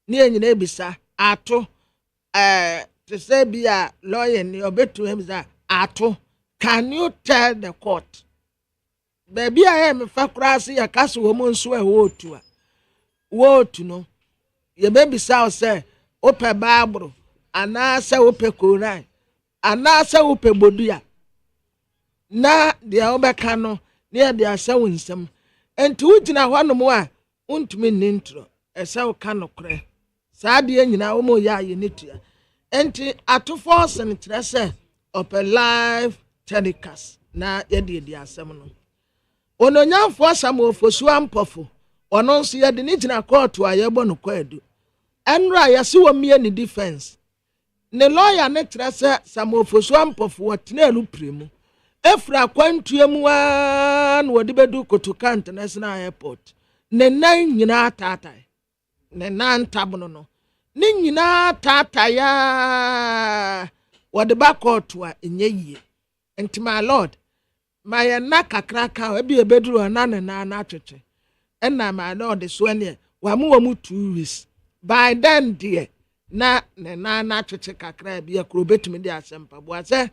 Niya nyina ebisa ato to say be a lawyer ni obetu him say ato. Can you tell the court? Baby I am fa krasi ya kaso wo mu nso e wo otu a. What no? Your baby sow say, Opa Babro, anaasɛ wopɛ koran anaasɛ wopɛ bodua na deɛ wobɛka no ne yɛde ahyɛ wo nsɛm enti wogyina hɔnom a wontumi nni ntoro ɛsɛ woka nokorɛ saa deɛ nyinaa wɔma ɔyɛ ayɛ ne tua enti atofo sen kyerɛ sɛ ɔpɛ live telecast na yɛde adi asɛm no ononyamfoɔ Samuel-Ofosu Ampɔfo ɔno nso yɛde ne gyina kɔɔto a yɛbɔ no kwaadu ɛnora yɛse wɔ mmie ne defense ne lawyer ne kyerɛ sɛ Samuel-Ofosu Ampɔfo wɔtena alupire mu efra kwantua mu a na wɔde bɛdu Kotoka International Airport ne nan nyinaa taataa ne nan tabono no ne nyinaa taataa ya wɔde ba kɔɔto a ɛnyɛ yie enti my lord ma yɛna kakraka ebi ebeduru na ne na atwetwe ɛna my lord so ne wa mu 2 weeks by then dear na ne na atwetwe kakra bi akro betumi de asempa bo ase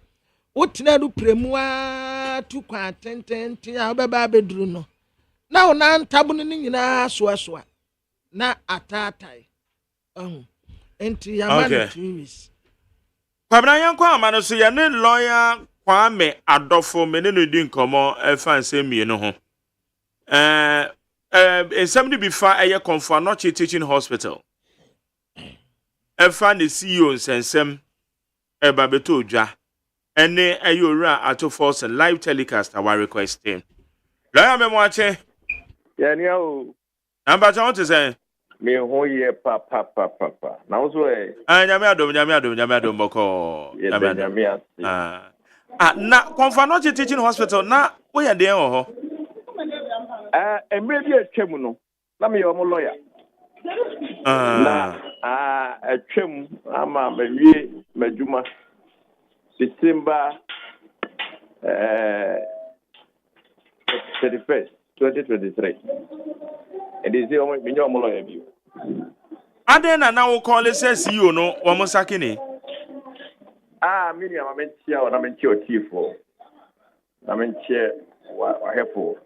wotena du premu a tu kwa tententen a obeba beduru no na wona ntabo no nyinaa soasoa na ataatai enti ya man 2 weeks Kwabena yanko amano so ye ne lawyer Kwame Adofo mene no di nkomo efa nsemi no ho ensem ni bifa eye Comfort Anoche Teaching Hospital efa ne CEO nsensem eba beto odwa ene ayora atofo se live telecast our request him lawyer me mo ache ya ni o amba cha won say me ho ye pa na wo so nyame adom boko nyame na Comfort Anoche Teaching Hospital na wo ye den ho emre bi atwam no na me yo mo lawyer na atwam ama mawie madwuma December 31st 2023 and is the only minimum lawyer view Adena na wo call say CEO no wo mo sakini Miriam amentia o na mentia otifo na mentia wa hepo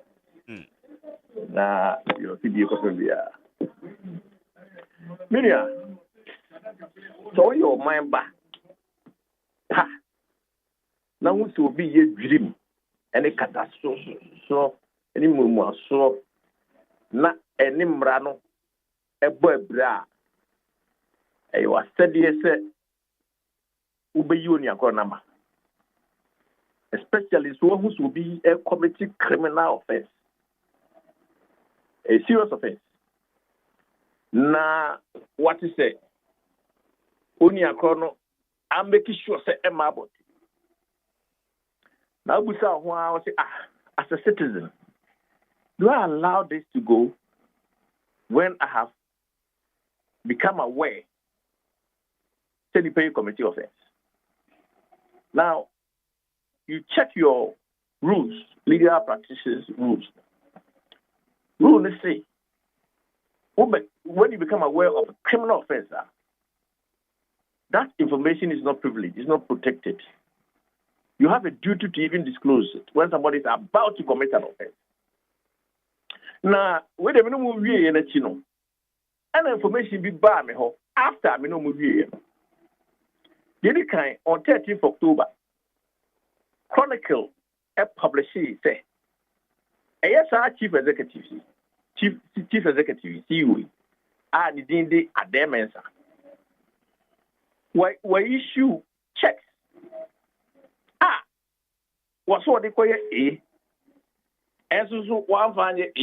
na yo fidi ko bia Miriam so your mind ba ha na wo so bi ye dwirim ene kataso so ene mumu aso na ene mra no ebo abra e wa study se ubeyi oni akọ nama especially so who so be a committed criminal offense a serious offense na what is say oni akọ no I'm making sure say Emma about now busa ho a say as a citizen do I allow this to go when I have become aware that you pay committee offense? Now, you check your rules, legal practices rules. Rule, let's say, when you become aware of a criminal offense, that information is not privileged, it's not protected. You have a duty to even disclose it when somebody is about to commit an offense. Now, when the minimum we and information be bar me after minimum we. The kind on 13th October, Chronicle published say, ASR Chief Executive, CEO, and the Ademensa. Why issue checks? What's what they call A? And so one find it,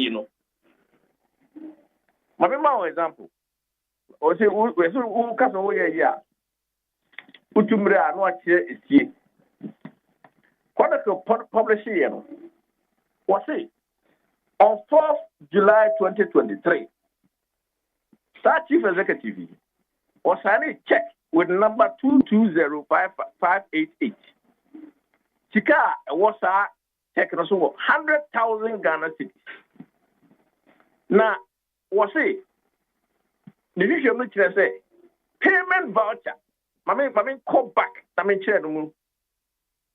My example. Or say, who comes away here? Utumre anwa che esie Chronicle publishing was say on 4th July 2023 Star Chief Executive was signed a check with number 2205588 Chika was a check no so 100,000 Ghana cedis na was say the issue no say payment voucher Mami come back.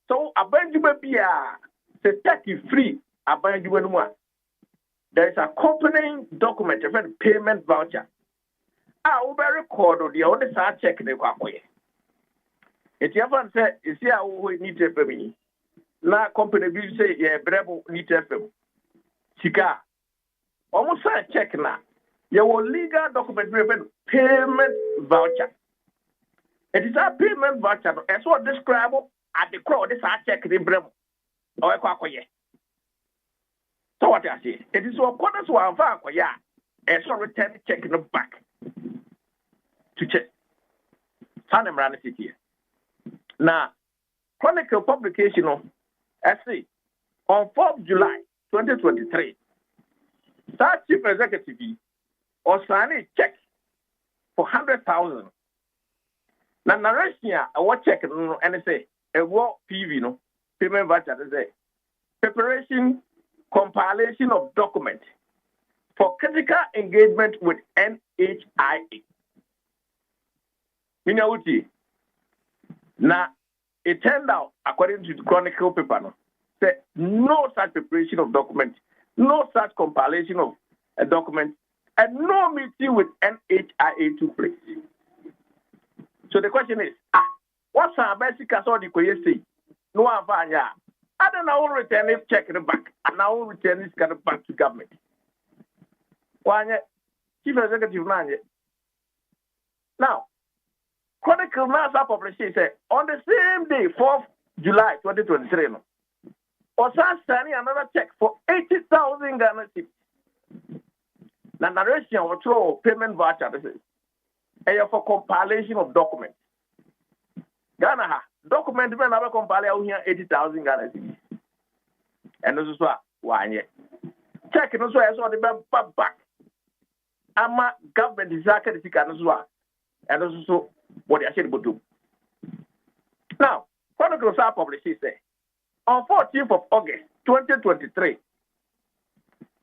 So abanjuma bia se tax free abanjuma no. There is accompanying document, a payment voucher. We record the only sa check they kwakoye. It's your fan say, it's here who need to pay me. Na company bi say, yeah, brebo need to pay. Sika. Almost a check na. Your legal document payment voucher. It is a payment voucher. As what describe at the crowd, this I check the brebo. Or a quack. So what I say, it is what quarters were vac, yeah, and so return checking them back to check. Hanem ran city. Now, Chronicle publication of SC on 4th July 2023, Star Chief Executive or signing check for 100,000. Now, narration, I was checking and say, a war PV, no, payment voucher, say, preparation. Compilation of documents for critical engagement with NHIA. Now, it turned out, according to the Chronicle paper, that no such preparation of documents, no such compilation of a document, and no meeting with NHIA took place. So the question is, what's our basic authority? No one found. I don't know, return it, check it back, and now return this kind of back to government. Why, Chief Executive man? Now, Chronicle NASA publication said on the same day, 4th July 2023, Osa signing another check for 80,000 Ghana cedis. Now, narration or throw payment voucher, this is for compilation of documents. Ghana document when I compile here 80,000 Ghana cedis. And this is why check it also as the back. Ama government is actually as well. And this is what I said do. Now, Chronicles are published say on 14th of August 2023,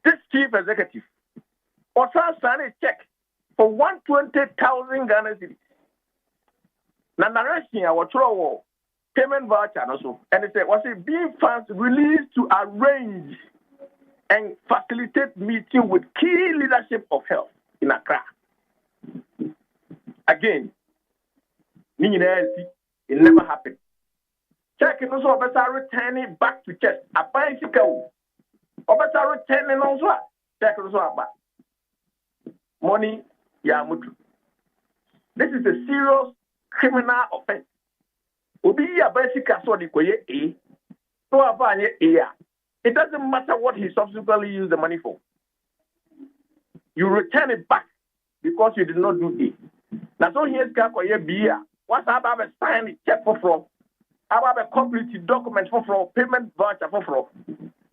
this chief executive also signed a check for 120,000 Ghana cedis. Now, narration our throw payment voucher also, and it said was it being funds released to arrange and facilitate meeting with key leadership of health in Accra. Again, it never happened. Check it also better returning back to chest. A bicycle or better returning also. Check it also about money. Yeah, this is a serious criminal offense. Obi a basic assault A. No avanye A. It doesn't matter what he subsequently used the money for. You return it back because you did not do A. Now so here's Kakoye B. Once I have a signed check for fraud, I have a complete document for fraud, payment voucher for fraud.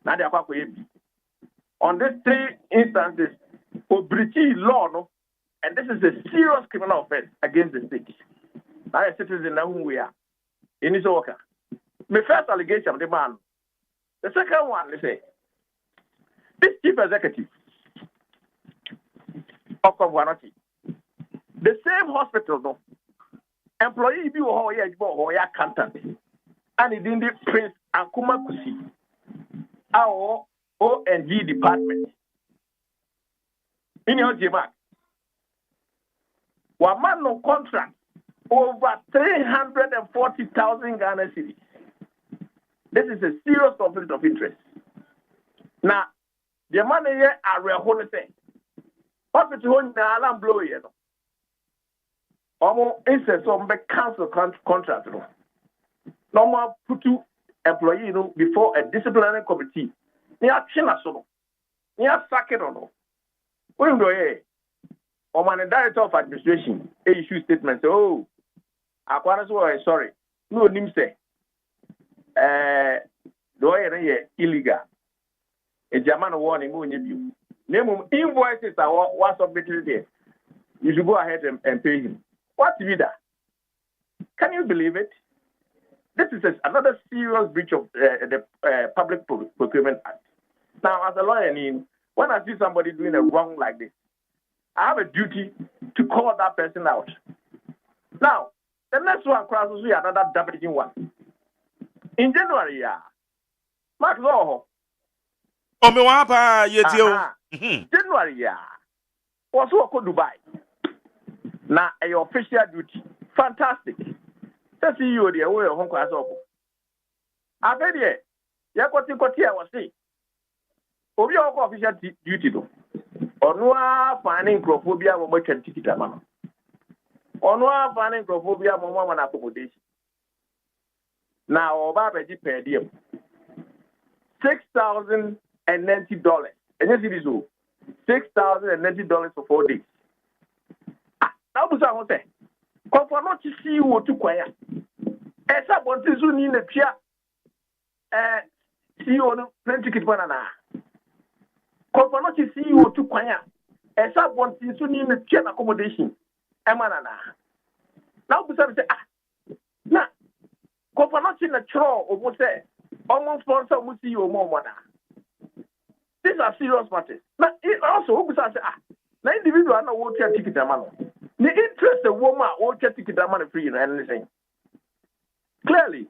Now they are Kakoye B. On these three instances, for breaching law, no, and this is a serious criminal offense against the state. Now a citizen know who we are. In his worker. My first allegation of the man. The second one, they say, this chief executive of Kwanati, the same hospital, no, employee be or accountant, and it in the Prince Ankuma Kusi, our O&G department. In your GMAC, one man no contract. Over 340,000 Ghana cedis. This is a serious conflict of interest. Now, the money here are real say. Hospital on the alarm blow here. Almost instead of cancel contract. No more put to employee before a disciplinary committee. Near Chinasono. Near Sakerono. We go here. Or the director of administration issue statement. Oh, sorry. No, name say. Lawyer illegal. A German warning won't you. Name invoices are what submitted there. You should go ahead and pay him. What did that? Can you believe it? This is another serious breach of the Public Procurement Act. Now, as a lawyer, when I see somebody doing a wrong like this, I have a duty to call that person out. Now, the next one crosses with another damaging one. In January, Mark Law. January, also Dubai. Now, a official duty. Fantastic. The CEO the way home class up. I bet ye koti I was say. Obi official duty do. Ono finding crophobia mo twa ticket ama. Ono finding crophobia mo na accommodation. Now oba be per diem. $6,090. And you see this $6,090 for 4 days. Now busa ho say. Konfa no ti see wo tu kwaya. Esa bonti zu ni na tua CEO no plane ticket banana. Konfa no ti see wo tu kwaya. Esa bonti zu ni na tua accommodation. Emanana. Now busa say na konfa no ti na chro obo say almost sponsor mu CEO mo mona. These are serious matters. Now also busa say na individual na wo tua ticket amano. The interest of woman will get to get money free and anything. Clearly,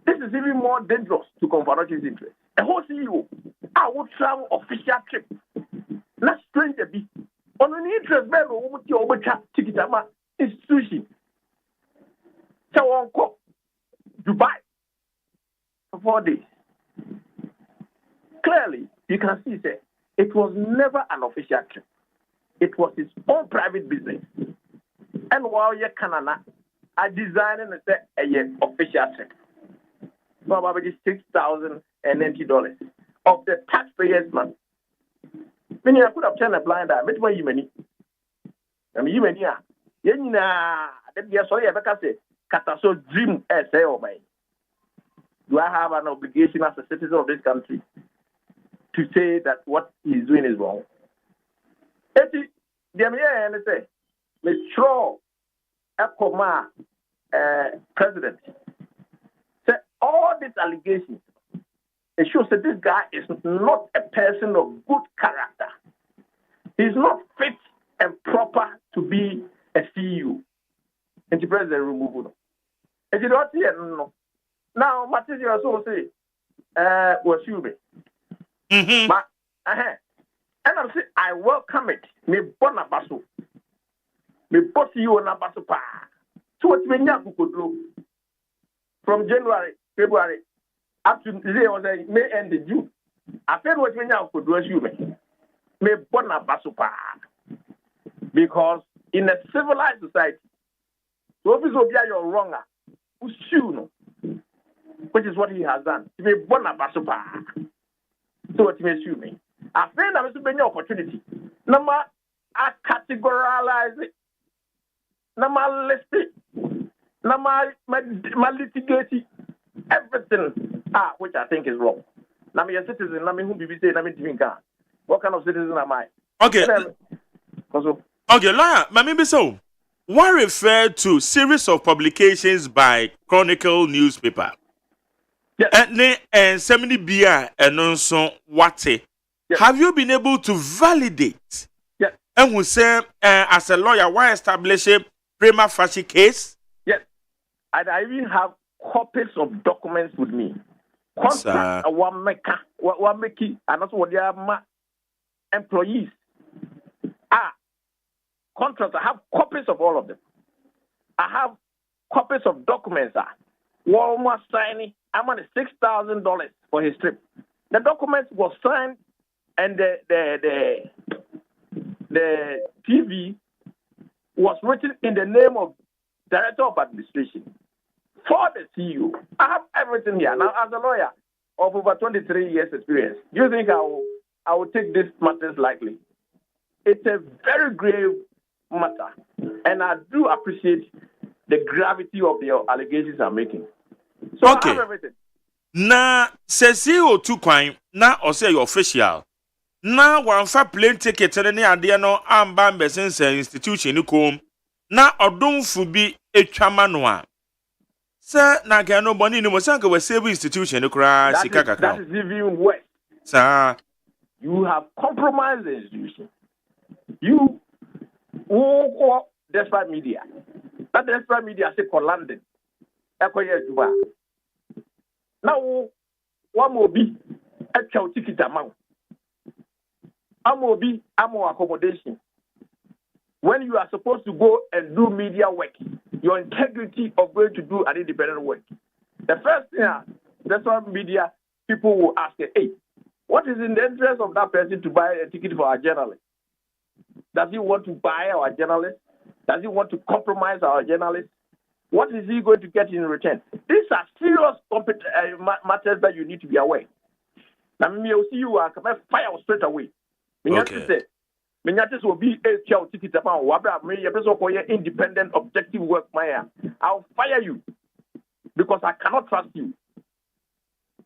this is even more dangerous to comparative interest. A whole CEO, I would travel official trip. Not stranger be. On an interest man or woman to overchat ticket institution. So on Dubai for 4 days. Clearly, you can see that it was never an official trip. It was his own private business. And while you Canada, I designed and said a official trip. So about $6,090 of the taxpayers' money. Meaning I could have turned a blind eye. But why you many? I mean, you many are. Sorry, I say, Kataso dream essay or my. Do I have an obligation as a citizen of this country to say that what he's doing is wrong? The say. Metro Ekoma president said all these allegations, it shows that this guy is not a person of good character. He's not fit and proper to be a CEO. And the president removed him. And you don't hear no. Now, Matthew also say, was you me? But, and I'm saying, I welcome it. Me bona basu. Me boss you on a basupa. So what we need from January, February, up to May end the June. I feel what we now could do as you me bona basupa. Because in a civilized society, the office will be your wronger, which is what he has done. Me bona basupa. So what you sue me. I feel that it's been an opportunity. Number I categorize it. Nama list it. Nama litigate everything. Which I think is wrong. Now me a citizen. Now me who be say. Now me drink. What kind of citizen am I? Okay. Okay, lawyer. Maybe so. What refer to series of publications by Chronicle newspaper? Yes. And so many beer and also what? Yes. Have you been able to validate? Yes. And who say as a lawyer, why establish a prima facie case? Yes. And I even have copies of documents with me. Contract one making, and also what they are employees. Contracts. I have copies of all of them. I have copies of documents. Walmart signing. I'm on $6,000 for his trip. The document was signed, and the TV was written in the name of Director of Administration for the CEO. I have everything here. Now, as a lawyer of over 23 years experience, do you think I will take this matters lightly? It's a very grave matter, and I do appreciate the gravity of the allegations I'm making. So okay. I have everything. Na sesi o tu kwan na o say official. Na wan fa plane ticket ne ade no amba mbesense institution ni kom. Na odonfu bi etwama no a. Sir na ga no boni ni mo sanka we save institution ni kra sika kakra. That is even worse. Sir, you have compromised the institution. You who despite media. That despite media say for London. Ekoye Juba. Now, one more be a chow ticket amount. Amobi, amo accommodation. When you are supposed to go and do media work, your integrity of going to do an independent work. The first thing that's why media people will ask, hey, what is in the interest of that person to buy a ticket for our journalist? Does he want to buy our journalist? Does he want to compromise our journalist? What is he going to get in return? These are serious matters that you need to be aware. Now, me will see you fire straight away. Okay. Minyatis will be a child ticket about Wabra, me, independent, objective work, Maya. I'll fire you because I cannot trust you.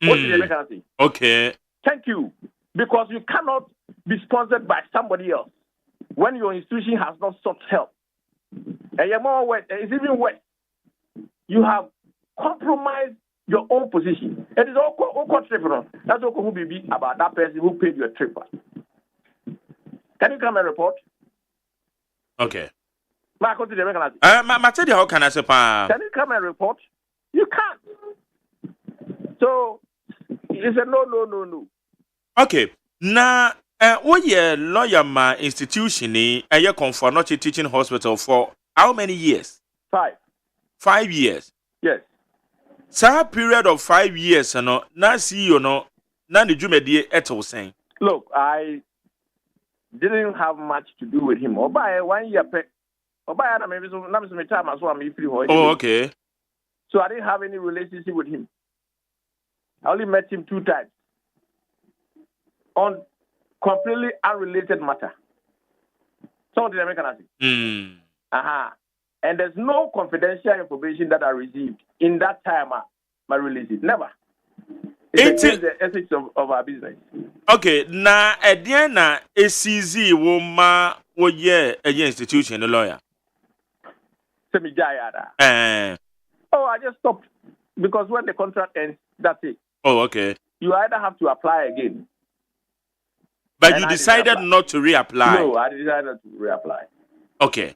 What do you say? Okay. Thank you. Because you cannot be sponsored by somebody else when your institution has not sought help. And you're more worse. It's even worse. You have compromised your own position. It is all trip. That's all who be about that person who paid your trip. Can you come and report? Okay. How can I say, can you come and report? You can't. So it's a no. Okay. Now, what year lawyer ma institution ni a confer not teaching hospital for how many years? 5. 5 years. Yes. So period of 5 years, no, na see you no, na the jumedi eto saying. Look, I didn't have much to do with him. Oba 1 year pay. Oba na maybe so na me time as well me free. Oh, okay. So I didn't have any relationship with him. I only met him 2 times on completely unrelated matter. So did American say? And there's no confidential information that I received in that time. My release it never. It's against the ethics of our business. Okay, na ediana ACZ wo ma wo ye a institution lawyer. Semi Jayada. Oh, I just stopped because when the contract ends, that's it. Oh, okay. You either have to apply again. But you decided not to reapply. No, I decided to reapply. Okay.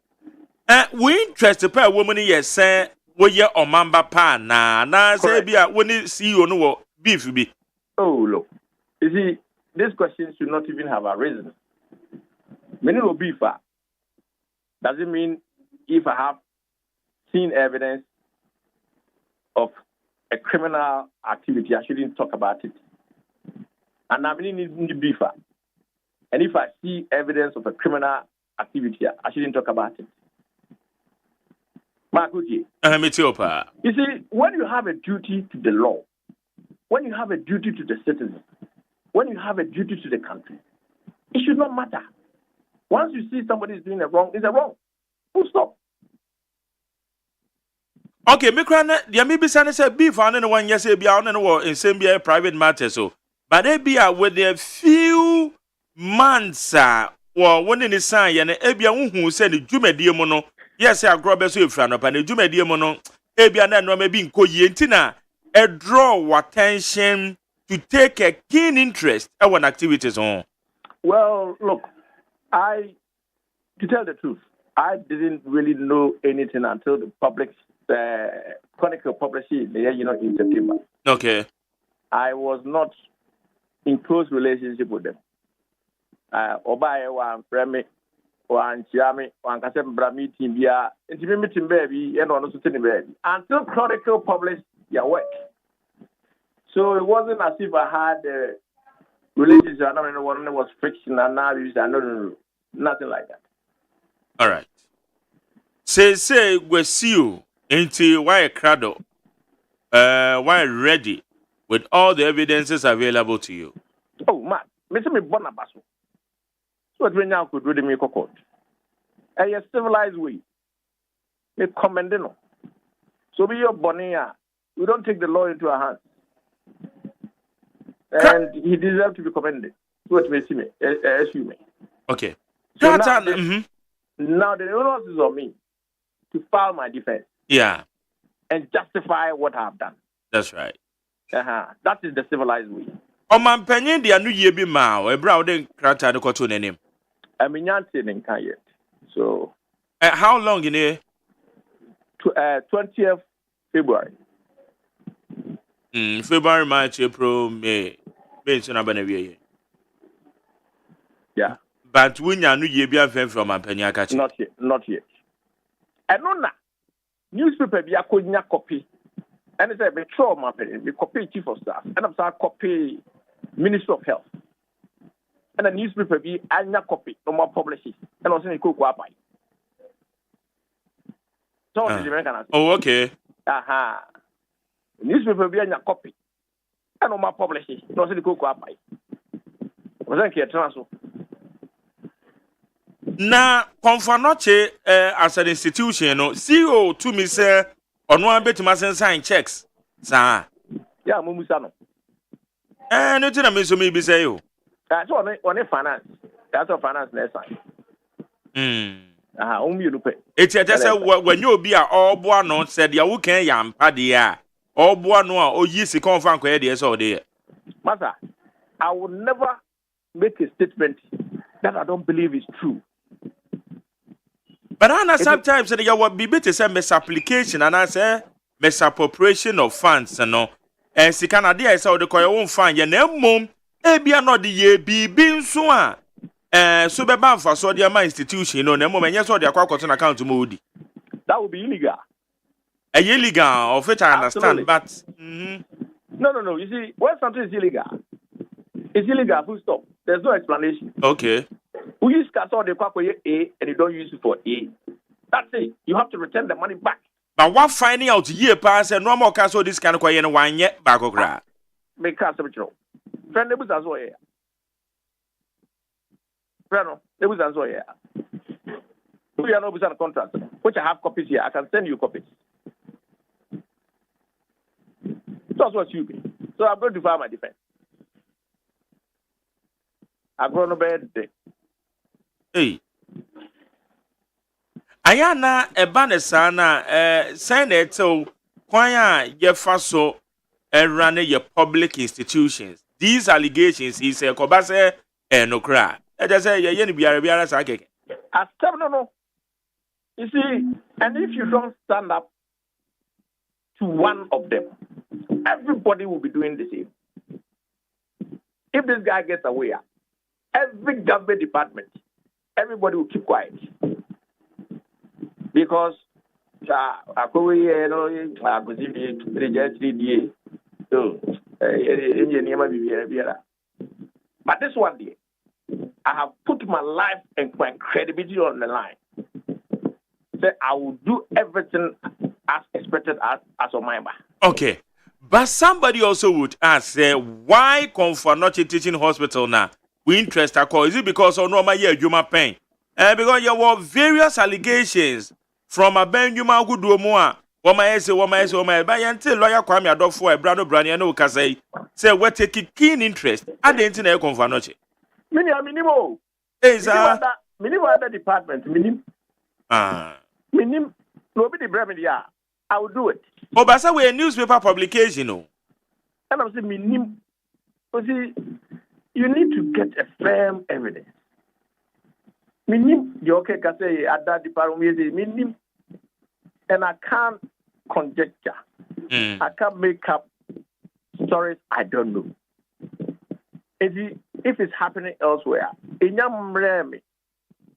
We interested per woman yes say we ye omamba pa na say bia when CEO no beef be. Oh, look. You see, this question should not even have arisen. Many will beef. Does it mean if I have seen evidence of a criminal activity, I shouldn't talk about it? And I really need beef. And if I see evidence of a criminal activity, I shouldn't talk about it. You see, when you have a duty to the law, when you have a duty to the citizen, when you have a duty to the country, it should not matter. Once you see somebody is doing a wrong, it's a wrong. Full stop. Okay, Mikrana, the maybe son said beef on one yes, be on and war in same be private matter so. But they be with a few months or one in the sign and Ebia who said the Jume Diemono. Yes, I grow beso frano pa ne Jume Diemono. Ebia na no me be nko yentina a draw attention to take a keen interest in activities on. Well, look, to tell the truth, I didn't really know anything until the public Chronicle published it, in September. Okay. I was not in close relationship with them. Obaye wan frame wan chiame wan kasem bra meeting bia intimi meeting baby and on so tini baby until Chronicle published their work. So it wasn't as if I had a relationship. I don't know what was friction and now no, nothing like that. All right. Say we see you into why crowd why ready with all the evidences available to you. Oh man, me say me born abaso. So what we now could do the me court. A civilized way. Me commend no. So be your bonia. We don't take the law into our hands. And he deserves to be commended. So what we see me, assume me. Okay. So now the onus is on me to file my defense. Yeah. And justify what I have done. That's right. That is the civilized way. Man penny the anu ye bi ma e bra den krata ne koto nanim. I mean yanti nen kan yet. So how long in here? 20th February. February, March, April, May. Yeah. But when you knew you be from a penny, not yet. And no, newspaper be a konya copy. And it's a betrayal mapping, the copy chief of staff, and I'm sorry, copy Minister of Health. And a newspaper be a copy, no more publishing, and also in cook wapai. So the American. Oh, okay. Aha. Newspaper be a copy, and no more publishing, no also in cook wapai. Was I here transfer? Na Confanoche as an institution, no CEO to me say on one bit must sign checks. Sir. Yeah, Mumusano. No thing I mean so maybe say you. That's on a finance. That's a finance next time. You look at It's just when you be all born on said ya can yam padia. All born or yeasy confan queries all day. Master, I will never make a statement that I don't believe is true. But I know sometimes you will be better say misapplication and I say misappropriation of funds and no. And si Canada is how the coy won't find your name mum. Ebia no the ye be being so so be ban for so the institution no name and yes or the cotton account to Moody. That would be illegal. A illegal of it I understand, but no. You see, when something is illegal, it's illegal, full stop. There's no explanation. Okay. We use castle the quack A and you don't use it for A. That's it. You have to return the money back. But what finding out year pass and no more castle this kind of quiet and wine yet back of gra. Make castle control. Friend, there was as well here. Friend, there was as well here. We are no business contract, which I have copies here. I can send you copies. That's what you be. So I'm going to file my defense. I'm going to bed. Hey. Ayana ebanesana Senate so kwanya ye faso run your public institutions. These allegations is a kobase no cry. I just say ye ni biara sa keke. No. You see, and if you don't stand up to one of them, everybody will be doing the same. If this guy gets away, every government department, everybody will keep quiet. Because but this one day, I have put my life and my credibility on the line. Say I will do everything as expected as on my mind. Okay. But somebody also would ask, why Confanoche Teaching Hospital now? We interest a call. Is it because of normal year you ma pain? Because there were various allegations from a ben you ma good do more. Wama ese, but until lawyer Kwame Adolfo a brand brand and no say we take keen interest at the internet Confanoche. Minimo. Is minimo other department. Minim nobody brand me I will do it. Oh, but we a newspaper publication, no. And I'm saying minim. You need to get a firm evidence. Minim, you okay? Can say at that department, minim, and I can't conjecture. I can't make up stories I don't know. If it's happening elsewhere, in Yamremi,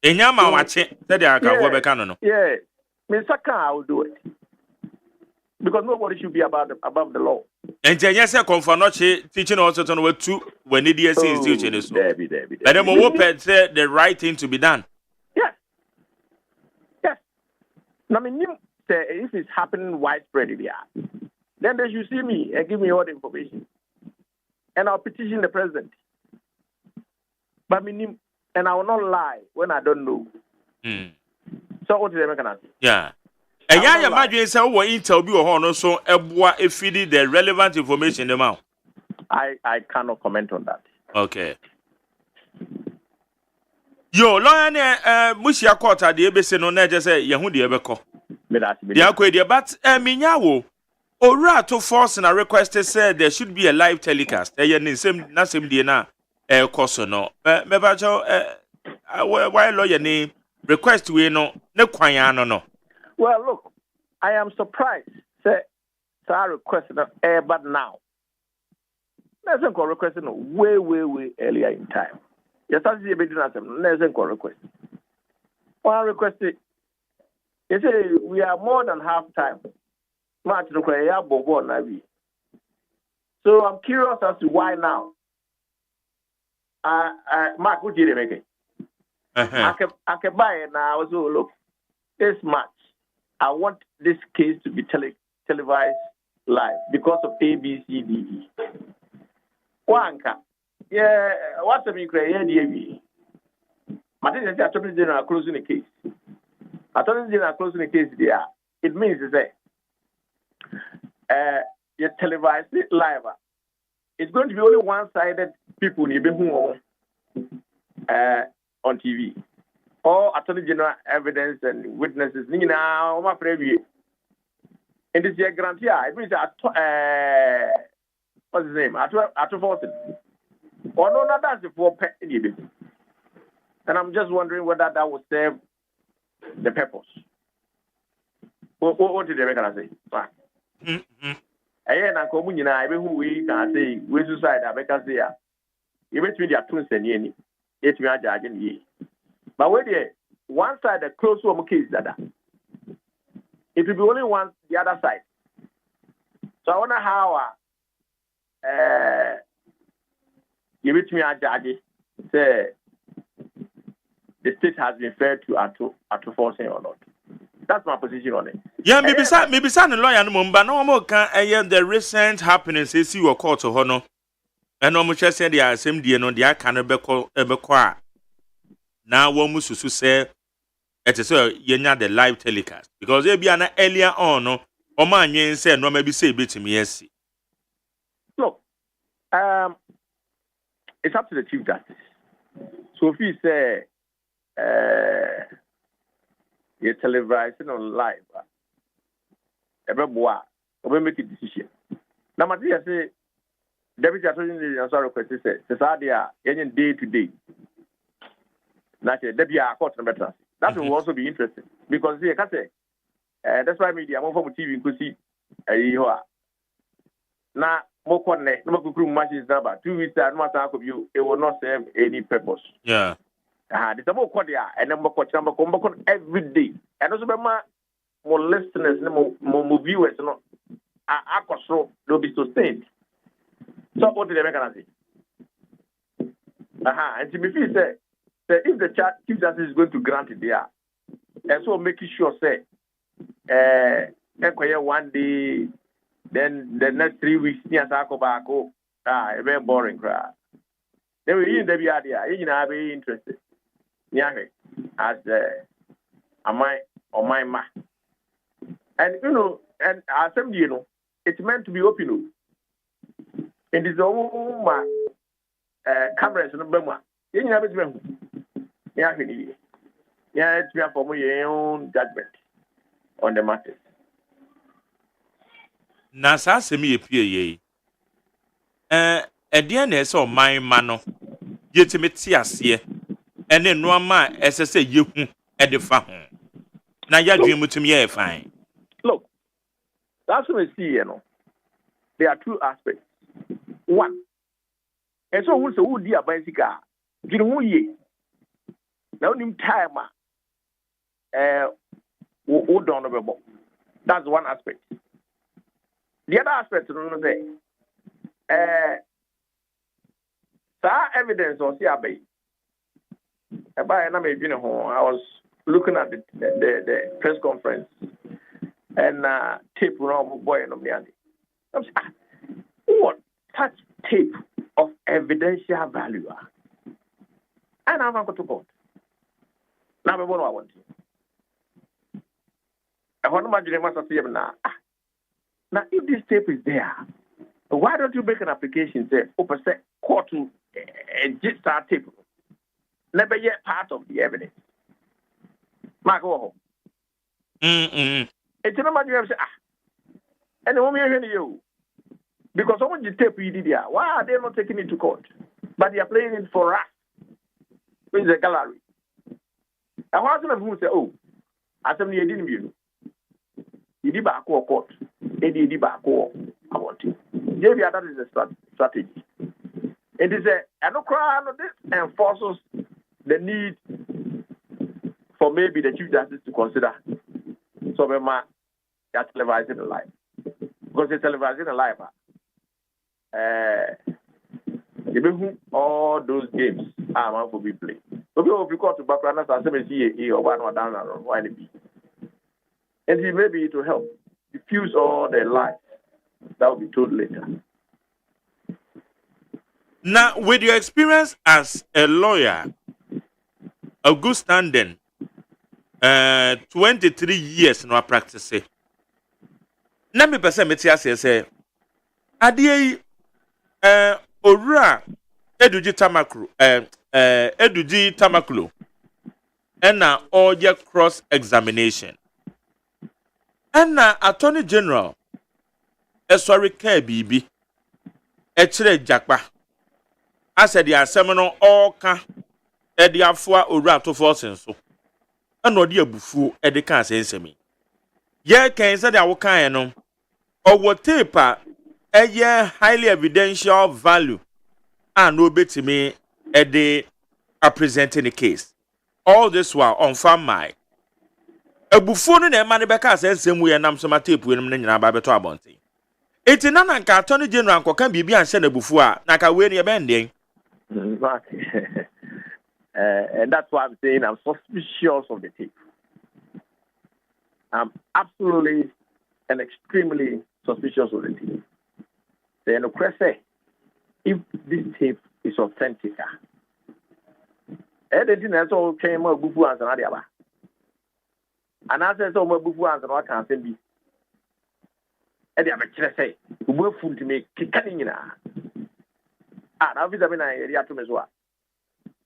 in Yamawache, that I can go back on. Yeah, Mr. Khan, I will do it because nobody should be above the law. And yes, Confanoche Teaching Hospital were two when the DSC institution. Debbie. But then we said the right thing to be done. Yes. Now, if it's happening widespread, then they should see me and give me all the information, and I'll petition the president. But and I will not lie when I don't know. So what is the American? Yeah. And yeah, imagine say we interview or so if the relevant information them out. I cannot comment on that. Okay. Yo, lawyer Mushia court at the ABC no na just say yehu de ebeko. They are quite but minyawo ora to force and a request said there should be a live telecast. Same day na course no. Mebajo why lawyer name request we no ne kwan no. Well, look, I am surprised. Say, I request but now. Let's go request way earlier in time. Yes, I see a bit of them. Let's go request. Well, I requested They say we are more than half time. Match no cry ya bobo na bi. So I'm curious as to why now. Mark, what did you make? I can buy it now. So look, this match, I want this case to be televised live because of A, B, C, D, E. Wanka, yeah, what's the big cray? Yeah, DB. Martin, Attorney General closing the case. Attorney General closing the case there. It means to say, you televise it live. It's going to be only one-sided people on TV. All Attorney General evidence and witnesses. Now, my preview. And this year, guarantee. It means what's his name? Atto Fortin. Or no, that's the four penny. And I'm just wondering whether that will serve the purpose. What did they make us say? And I'm coming in. I who we can say we suicide. I make us say, you bet me their twins and ye. It's me judging ye. But wait there, one side the close home case that it will be only one the other side. So I wonder how you bet me a judge say the state has been fair to Atto Fortin or not. That's my position on it. Yeah, maybe the lawyer no mumba no more can the recent happenings is you court to honor. And no much said the same day no the can ebekwa. Now one must say it is the live telecast because there be an earlier on no or man yen say no maybe say bit to me yes. Look, it's up to the Chief Justice. So if he say you're televising on live, everyone will make a decision. Now, my dear say, Deputy Attorney General request says, Cesadia, any day to day. Naturally, Deputy Court number. That will also be interesting because they can say, that's why media, more from TV, could see now, more connect, no more matches number 2 weeks, and one time of you, it will not serve any purpose. Yeah. The double cordia and then more number come every day. And also, more listeners, more viewers, no, they'll be sustained. So, what did they make us say? And to be fair, say, if the Chief Justice is going to grant it there, and so making sure, say, one day, then the next 3 weeks, near Sako Bako, a very boring crowd. Then we in the idea, you know, very interested. Yeah, as my ma. And you know, and assembly, you know, it's meant to be open. And it's all cameras and Burma. You have it. Yeah, it's me for my own judgment on the matter. Nasa semi ye. Ediane so my mano. Yetimetias and then no man as I say you at the farm. Now you dream to me fine. Look, that's what I see, you know. There are two aspects. One, and so who's a wood dear bicycle? You know, ye. Now, in time, that's one aspect. The other aspect, evidence or CRB. I was looking at the press conference and tape around boy and Omniani. What such tape of evidential value? And I'm going to court. Now, I want you. I want to imagine myself now. Now, if this tape is there, why don't you make an application say, court to register tape? Never yet part of the evidence. Mark, go home. It's not much you have to say, and the woman hearing you. Because someone just tape you did here. Why are they not taking it to court? But they are playing it for us. With the gallery. And one of them who say, oh, I said, you didn't view. You did back court. You did back court. I want to. Maybe that is a strategy. It is a no crime of this enforces the need for maybe the Chief Justice to consider So they're televising the life. Because they're televising the life. All those games are man for be played. So if you call to background as I say or one or down or why be. And maybe it will help diffuse all the lies that will be told later. Now, with your experience as a lawyer, a good standing, 23 years no practice. Na me pese meti ase say ade owura eduji tamakro eduji tamaklo na oje cross examination na attorney general sorry ka bibi kire jakpa ase the asem no oka e de afoa owura to force so na odi abufuo e de kan sensemi ye kan se de awokan no owo tape a highly evidential value and no betimi e de presenting the case all this while on farm my abufuo no na ema ne beka sensemu ye nam so ma tape we no nyina ba beto abonten eti na nka attorney general nkoka bibi anhye na abufuo a na ka we ne be ndien. And that's why I'm saying I'm suspicious of the tape. I'm absolutely and extremely suspicious of the tape. Then the question say, if this tape is authentic, anything else all came up before answer the other. And I said so before answer what can say be. And I'm say, we will fool to make kicking in. Now visa me na area to me so.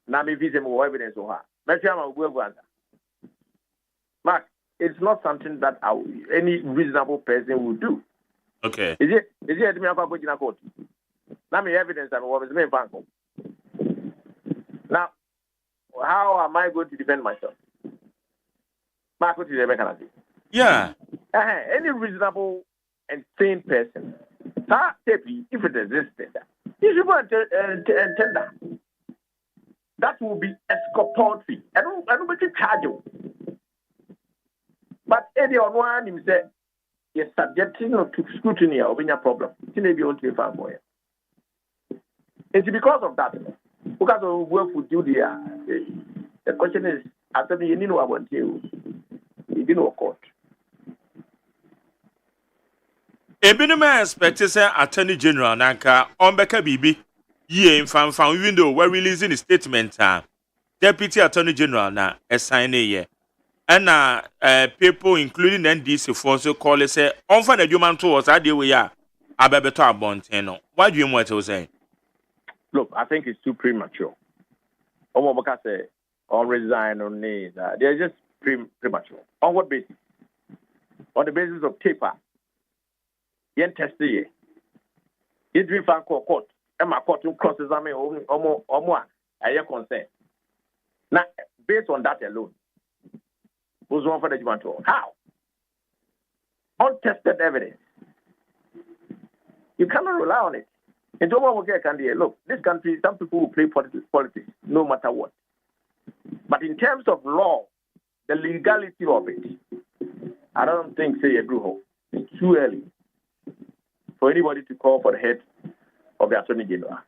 Na me visa me evidence so ha. But you am go answer. Mark, it's not something that any reasonable person would do. Okay. Is it me go to court? Na me evidence and what is me bank. Now, how am I going to defend myself? Mark, what is the mechanism? Yeah. Any reasonable and sane person, that tape, if it existed, you should go and tender. That will be exculpatory. I don't make it charge you. But any on one him say, you're subjecting to scrutiny or any problem. It may be on to a boy. It's because of that. Because of work with you there. The question is, after you know about you, you didn't know court. Ebinuma expect say attorney general nanka ombeka bibi ye in fan even though we're releasing a statement deputy attorney general na assign ye and people including NDC for so call it say on fan adwuma to us ade we ya abebeto abonten no what do you want to say? Look, I think it's too premature. Omoboka say on resign on need they're just premature. On what basis? On the basis of taper. Yen test ye. You dream fan court. Emma court to cross examine omo aye consent. Now, based on that alone, who's one for the judgment? How? Untested evidence. You cannot rely on it. And look, this country, some people will play politics no matter what. But in terms of law, the legality of it, I don't think say a group. It's too early for anybody to call for the head of the attorney general.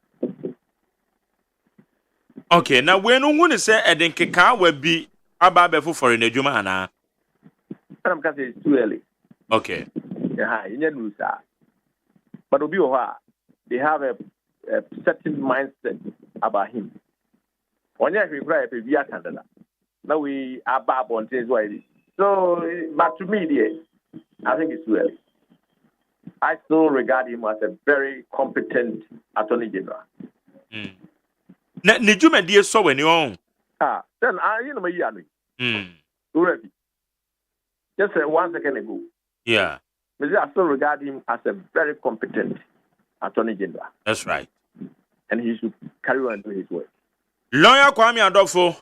Okay, now when you say Eden Keka will be about for an Ejuma, I'm going to say it's too early. okay. Yeah, in your news, but they have a certain mindset about him. When you reply, we are Canada. Now we are bad on things why it is. So, but to me, I think it's too early. I still regard him as a very competent attorney general. Did you make dear so when you own? Then you know me, already. Just 1 second ago. Yeah. I still regard him as a very competent attorney general. That's right. And he should carry on doing his work. Lawyer Kwame Adolfo,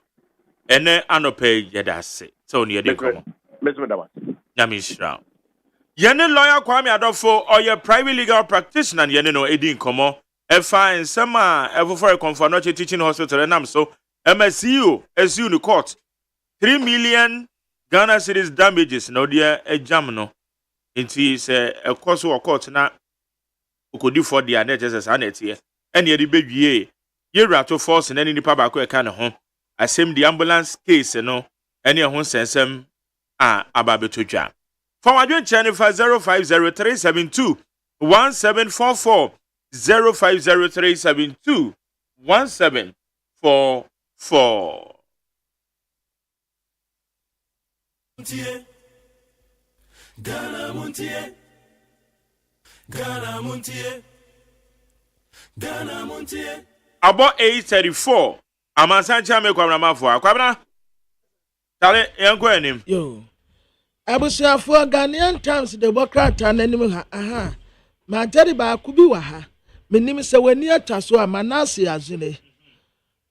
and then Anope Yedase. So near the common. Mr. Damas. Yamishra. Yene lawyer Kwame Adolfo or your private legal practitioner, Yene no Edin Como, a fine summer, ever for a conformity teaching hospital and so MSU, as you in the court. $3 million Ghana cedis damages na odia ejam no nti se ekoso court na okodi for dia na just sa na etie ene de bedwie yewura to force na nipa ba ko eka ne ho asem the ambulance case no ene ho sensem a ababetodwa for wadwen channel 050372 1744 050372 1744 Montie, Ghana Montie, Ghana Montie, Ghana Montie. About 8:34 amansancha me kwamramafo akwabna tale yanko enim yo abusuafo Ghanaian Times Democrat ananim ha aha ma jari ba ku bi wa ha menim se wani atwaso amanase azune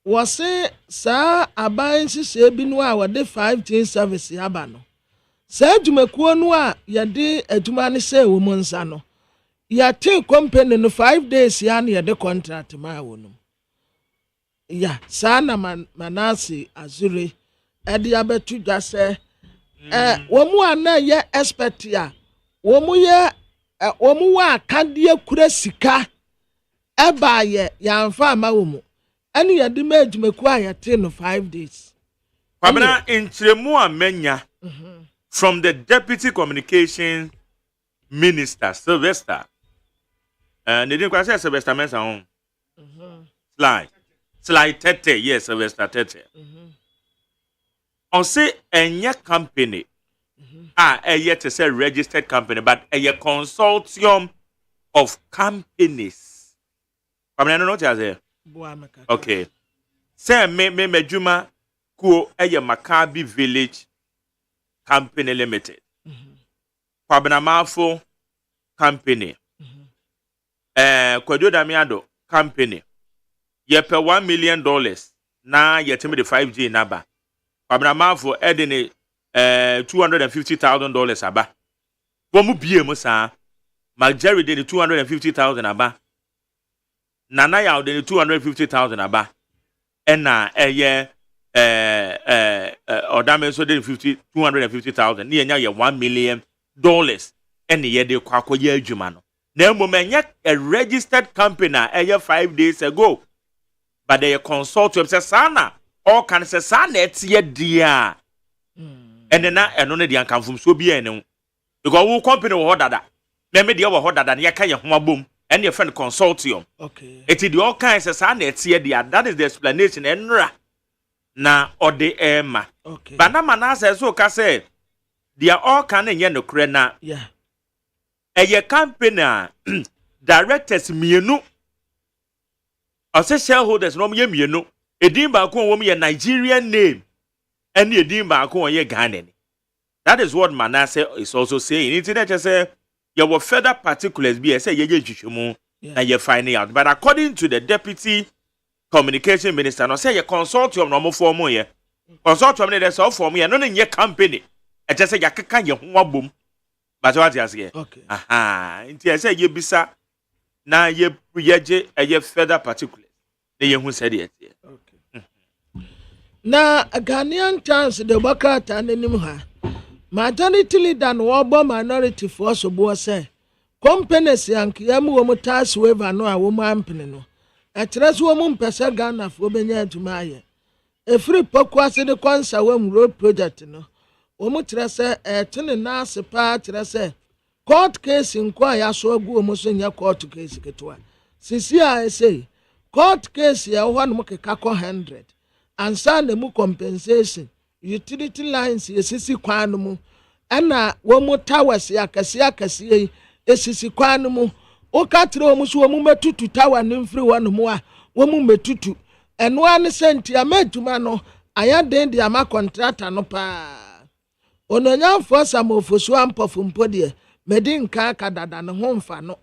wose sa aban sise bi no a wode 5G service yaba no sa adwumakuo no a yede adwuma ne se wo monsa no ya te company no 5 days ya na yede contract ma wonum ya sa na manase azure edi abetu dwa se womu ana ye expert ya womu ye womu wa kade kura sika eba ye yamfa ma womu ene ye de majumaku ayete no 5 days kwabna intremu amenya from the deputy communication minister Sylvester ne din kwa Sylvester Mensa on slide 30 yes Sylvester 30 on say enye company yet to say registered company but a consortium of companies kwabna no what you say okay say me medjuma ko Makabi Village Company Limited kwabna mafo company Kwajo Damiado company yepe $1 million na yetime the 5G naba kwabna mafo edene $250,000 aba bomu bie mu sa Jerry de $250,000 aba Nana ya de $250,000 aba ena odame so de $250,000 ni enya ye $1 million ene ye de kwakoye adwuma no na emomenya a registered company 5 days ago but they consortium say sana all can say sana etie dia ene na eno ne dia kanfum so bia ene because wo company wo dada me de wo dada ne yaka ye ho abom ene ye friend consortium okay eti the all kind say sana etie dia that is the explanation enra na ode ema okay bana manase so ka say they all can enye no kre na yeah eye company directors mienu ose shareholders no me mienu edin ba ko wo me Nigerian name and edin ba ko ye Ghana ni that is what Manasseh is also saying internet say you were further particulars be say ye hwehwemu na ye finding out but according to the deputy communication minister no say ye consortium no mo form ye consortium ne dey so form ye no nye company e just say yakeka ye ho abom but what you say okay aha nti say ye bisa na ye ye further particulars na ye hu say dey okay na Ghanaian Times Democrat ananim ha majority leader no obo minority force bo say companies yankiyam wo mu tax waiver no a wo mu ampene no etres wo mu mpese Ghana fo benya adwuma aye efiri pokwase de konsa wam road project no wo mu trese etene na sepa trese court case nko ya so agu wo mu so nya court case ketwa sisi a say court case ya ho no keka ko 100 ansa na mu compensation utility lines yesisi kwan mu ana wo mu towers yakase esisi kwan mu o katre wo mu so wo mu metutu tower ne mfiri wo no mu a wo mu metutu eno an senti amaduma no aya den de ama contractor no pa ononya force amofosu ampofo mpode medin ka kadada ne ho mfa no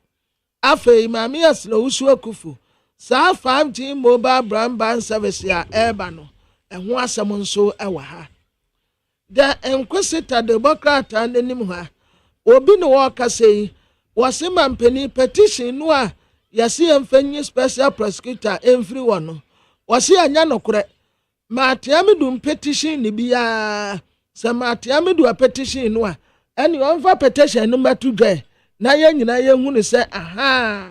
afei mami aslo usu akufu sa 5G mobile broadband service ya eba no eho asem nso ewa ha the inquisitor Democrat ananim ha obi no waka sei wase mampani petition no a yase emfanyi special prosecutor emfiri wono wase anya nokore ma tiamidum petition ni bia Samatia me do a petition no a any on for petition no matter dwe na ye nyina ye hu ne se aha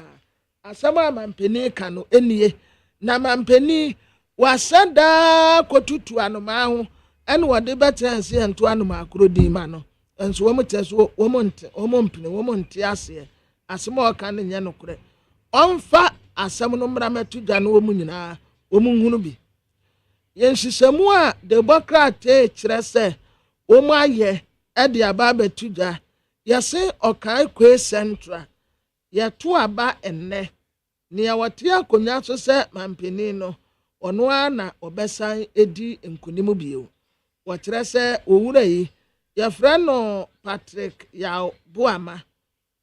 asama mampeni ka no enie na mampeni wasada kotutu anoma ho ene wode betense ento anoma akrodin ma no enso wo mteso wo monte ase asema oka ne nye no kure onfa asam no mra metu dwa no wo mu nyina wo mu hunu bi yenhyehyɛmu a demokrate kyerɛ sɛ wɔn ayɛ de aba abɛto dwa yɛse ɔkae kwe central yɛto aba nnɛ nea wɔte akonnwa so sɛ mampanin no ɔno ara na ɔbɛsan edi nkonim bio wɔkyerɛ sɛ owura yi yɛfrɛ no Patrick Yaboama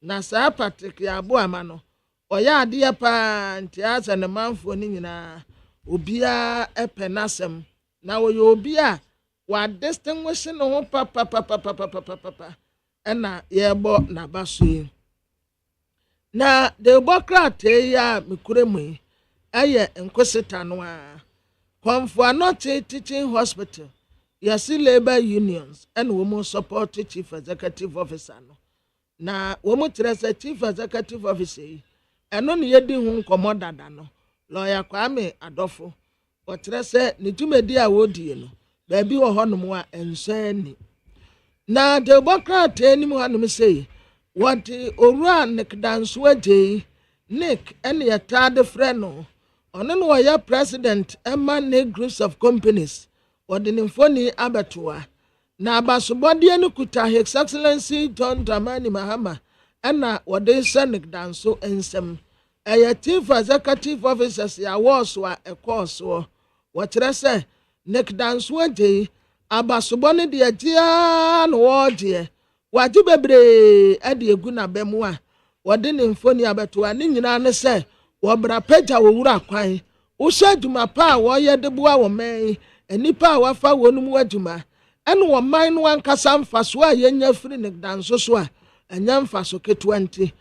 na saa Patrick Yaboama no ɔyɛ adeɛ paa nti asɛ ne manfoɔ no nyinaa obia epe nasem na wo yo obia wa distinguish no ho papa ena yebo na baso yi na demokrate ya mikuremu eye nkosita no a Kwamfo Anọte Teaching Hospital yasi labor unions and women support chief executive officer no na women trese chief executive officer eno ne yedi hu nkomo dada no lawyer Kwame Adofo wotre se ne tumedi a wodie no ba bi wo honom a ensani na demokrate ni mu hanom sei what owura Nick Danso agye Nick ene yatade frɛ no ono no ya president Emma groups of companies ordinimfoni abetoa na abasobode no kuta His Excellency John Dramani Mahama ena wode se Nick Danso ensem chief executive officers ya woso a ekoso wokyerɛ sɛ Nick Danso agye abasobone de agya no wodie wagye bebre ade egu na bemu a wode ne mfoni abetoa ne nyina ne sɛ wobra pagya wowura kwan wo hye adwuma pa a woyɛ de boa wo man anipa a wafa wonum wadwuma ɛne wo man no ankasa mfaso a yenya firi Nick Danso so a anya mfaso ketewa nti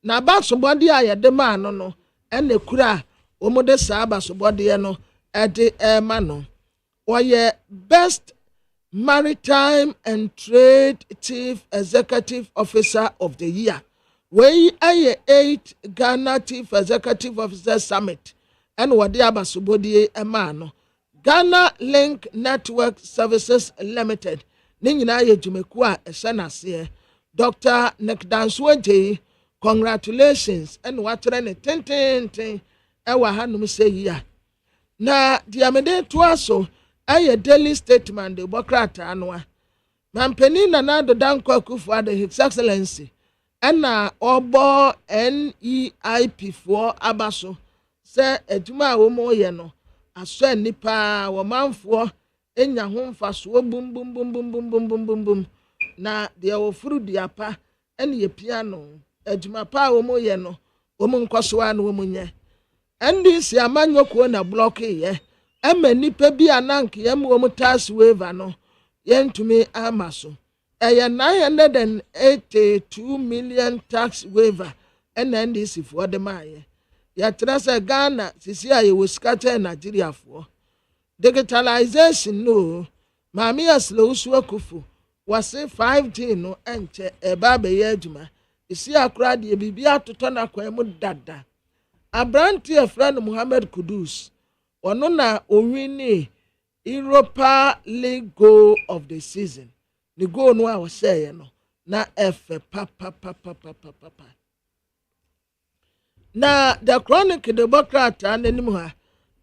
na basobode a yɛde ma no no ɛne kura wo mo de saa basobode no ɛde ɛma no woyɛ best maritime and trade chief executive officer of the year we aye 8 Ghana chief executive officer summit and wode abasobode ɛma no Ghana Link Network Services Limited ne nyina yɛ dwumaku a ɛhyɛ n'aseɛ Dr. Nick Danso agye congratulations and watere ne tententen ɛwɔ hanom sɛ yi a na diamede to aso aye daily statement de bokrata anoa mampani na na dodan kwakufu ade His Excellency ɛna ɔbɔ NEIP for abaso sɛ adwuma a wo mo yɛ no asɔ nipa wo manfo enya ho mfaso bum bum bum bum bum bum bum bum bum na de wo furu diapa ɛne ye piano adwuma pa wo mo yɛ no wo mo nkoso a no wo mo nyɛ NDC amanyoko na block ye ema nipa bi ananke ye mo mo tax waiver no yentumi amaso eye 982 million tax waiver ena NDC for the maye ya trasa Ghana sisi aye wo skate Nigeria for digitalization no maami aslo usu akufu wase 5G no enche eba be ye adwuma isi akra de bibi atoto na kwan mu dada Abranti friend Muhammad Kudus ono na owini Europa League goal of the season the goal no a say no na efe papa na the chronic democrat anenim ha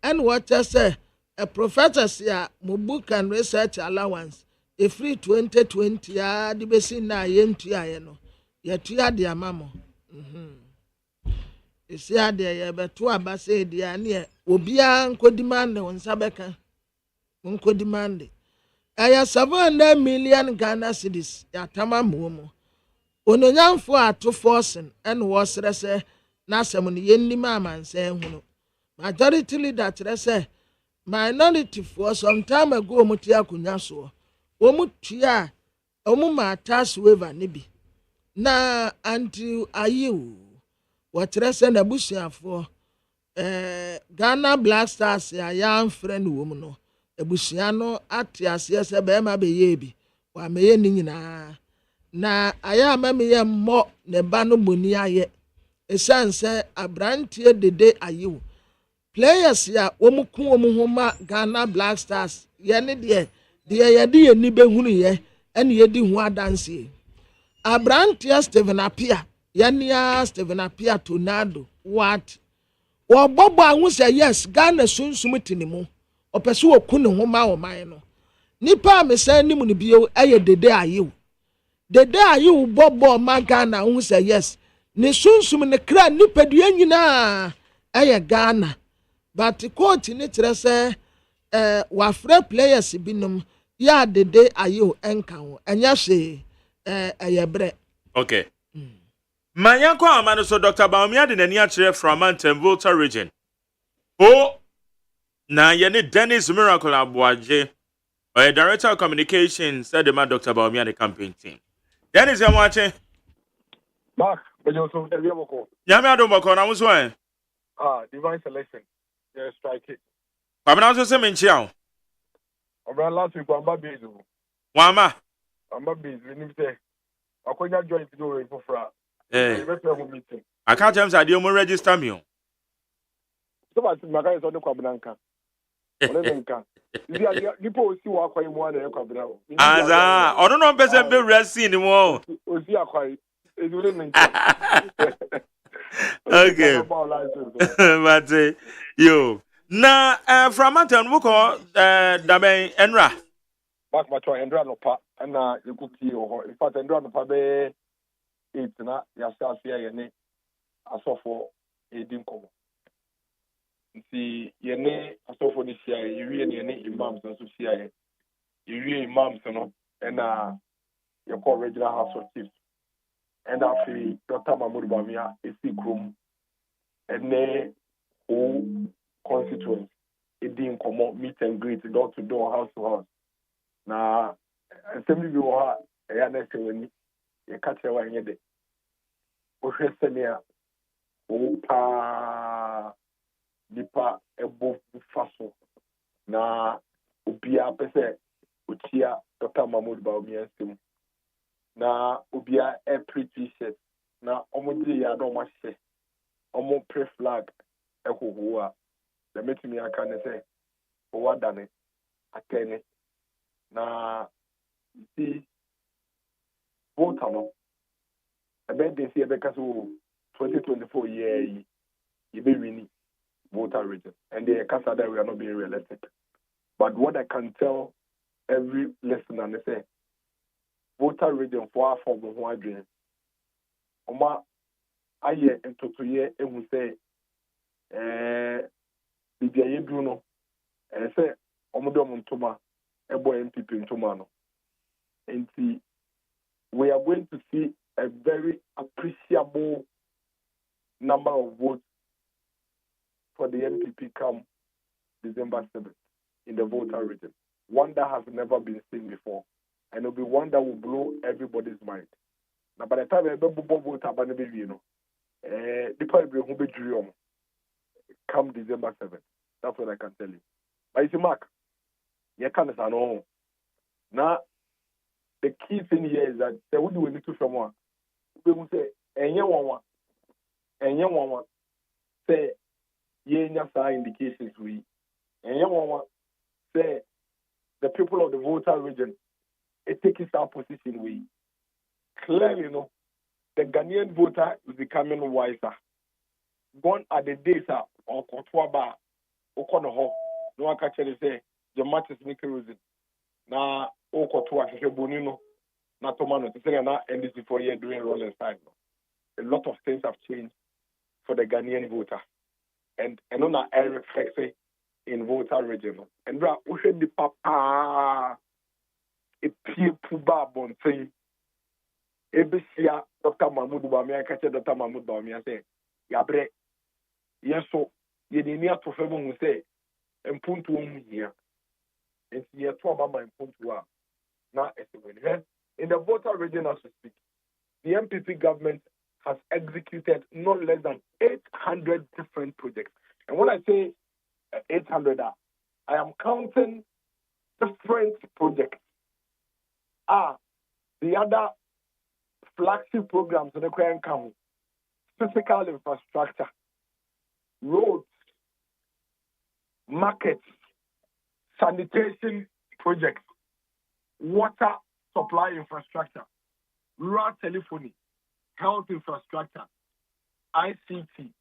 and what say a professor say mo book and research allowance a free 2020 ya di besi na yentu aye no yetu ade amamo isi ade ye beto abase dia ne obia nkodimande wonsa beka nkodimande aya 700 million Ghana cedis ya tamamo mo ononyamfo ato forcing and was rese na asem no yennim amanse hunu majority leader trese minority for some time ago mutia akunya so omutua omuma tax waiver ne bi na anti ayewu watrese na busuafo Ghana Black Stars ya friend wo mu no ebusua no ate ase se be ma be ye bi wa meyɛ ne nyinaa na ayɛ ama meyɛ mmɔ ne ba no muni ayɛ ɛsiane sɛ aberanteɛ dede ayew players ya wɔn ku wɔn ho ma Ghana Black Stars yɛne deɛ yɛde yɛn ni bɛhunu yɛ ɛne yɛdi ho adanseɛ aberanteɛ Stephen Apia yɛnea Stephen Apia Tornado what wɔbɔbɔ ahu sɛ yes Ghana sunsum te ne mu ɔpɛ sɛ wɔku ne ho ma ɔman no nipa a mesan nim no bio ɛyɛ dede ayew bɔbɔ ma Ghana ahu sɛ yes ne sunsum ne kra nipadua nyinaa ɛyɛ Ghana but coach ni kyerɛ sɛ wafrɛ players binom yɛ dede ayew ɛnka ho ɛnyɛ hwee ɛyɛ brɛ okay manyanko amano so Dr. Baumia de n'ani akyerɛ from Mountain Volta region na yɛne Dennis Miracle Aboagye ɔyɛ director of communications said the man Dr. Baumia the campaign team Dennis yamuache Mark Bejoso Ebiamoko nyame adomoko na muso divine selection yeah strike it kwabena so se menchia o last week amba base wama amba base ni say akonya joint no we for meeting aka tell me say dey mo register me so but maka so de kwabena nka ole nka nipo osi wa akwai mu ana kwabena aza ono no pese be resi ni mo osi akwai ezure nka okay but yo na from Mountain wuko daben enra back macho enra no pa na yekuti ho in fact enra no pa be 8 na ya sa sia ye ne asofo edin komo nti ye ne asofo ni sia ye wie ne ne imams so sia ye wie imams no na ye call regional house of chiefs and afi Dr. Mahmoud Bawumia esi krom ene o constituents edin komo meet and greet door to door house to house na assembly bi wo ha ya na sewani ye ka kire wa nyede o hwesenia o pa dipa ebo faso na obia pese otia Dr. Mahmoud Bawumia sim na obia a pretty shirt na omudi ya do ma hye omo pre flag ekoho a the metimi aka ne say o wadane akene na si vote no ebe dey see ebe kaso 2024 year you be winning voter region and the kasa that we are not being reelected but what I can tell every listener they say voter region for ho adwen oma aye entotoye ehu say bibia yedru no say omodo montoma ebo MPP ntoma no and we are going to see a very appreciable number of votes for the MPP come December 7th in the voter region. One that has never been seen before. And it'll be one that will blow everybody's mind. Now, by the time I vote about the baby, the people who be dream come December 7th. That's what I can tell you. But it's a mark. You can't say no. Now, the key thing here is that they would do it to someone. They will say, and you want say, yeah, indications we, and you want say, the people of the voter region, it takes our position we. Clearly, the Ghanaian voter is becoming wiser. Gone are the days of Kotwaba, Okonoho, no one can say, the matters make a reason. Now, Okotwa, Bonino, Natomano, and this before you're doing rolling time. A lot of things have changed for the Ghanaian voter. And on a reflects in voter region. And we should be papa a people bonte. Ebesia Dr. Mahmoud Bawumia catch Dr. Mahmoud Bawumia say, Yabre, yes, so you need to favor who say, and punto here. And here to about my puntua. Now, in the voter region as we speak, the MPP government has executed no less than 800 different projects. And when I say 800, I am counting different projects. the other flagship programs in the current count, physical infrastructure, roads, markets, sanitation projects, water supply infrastructure, rural telephony, health infrastructure, ICT,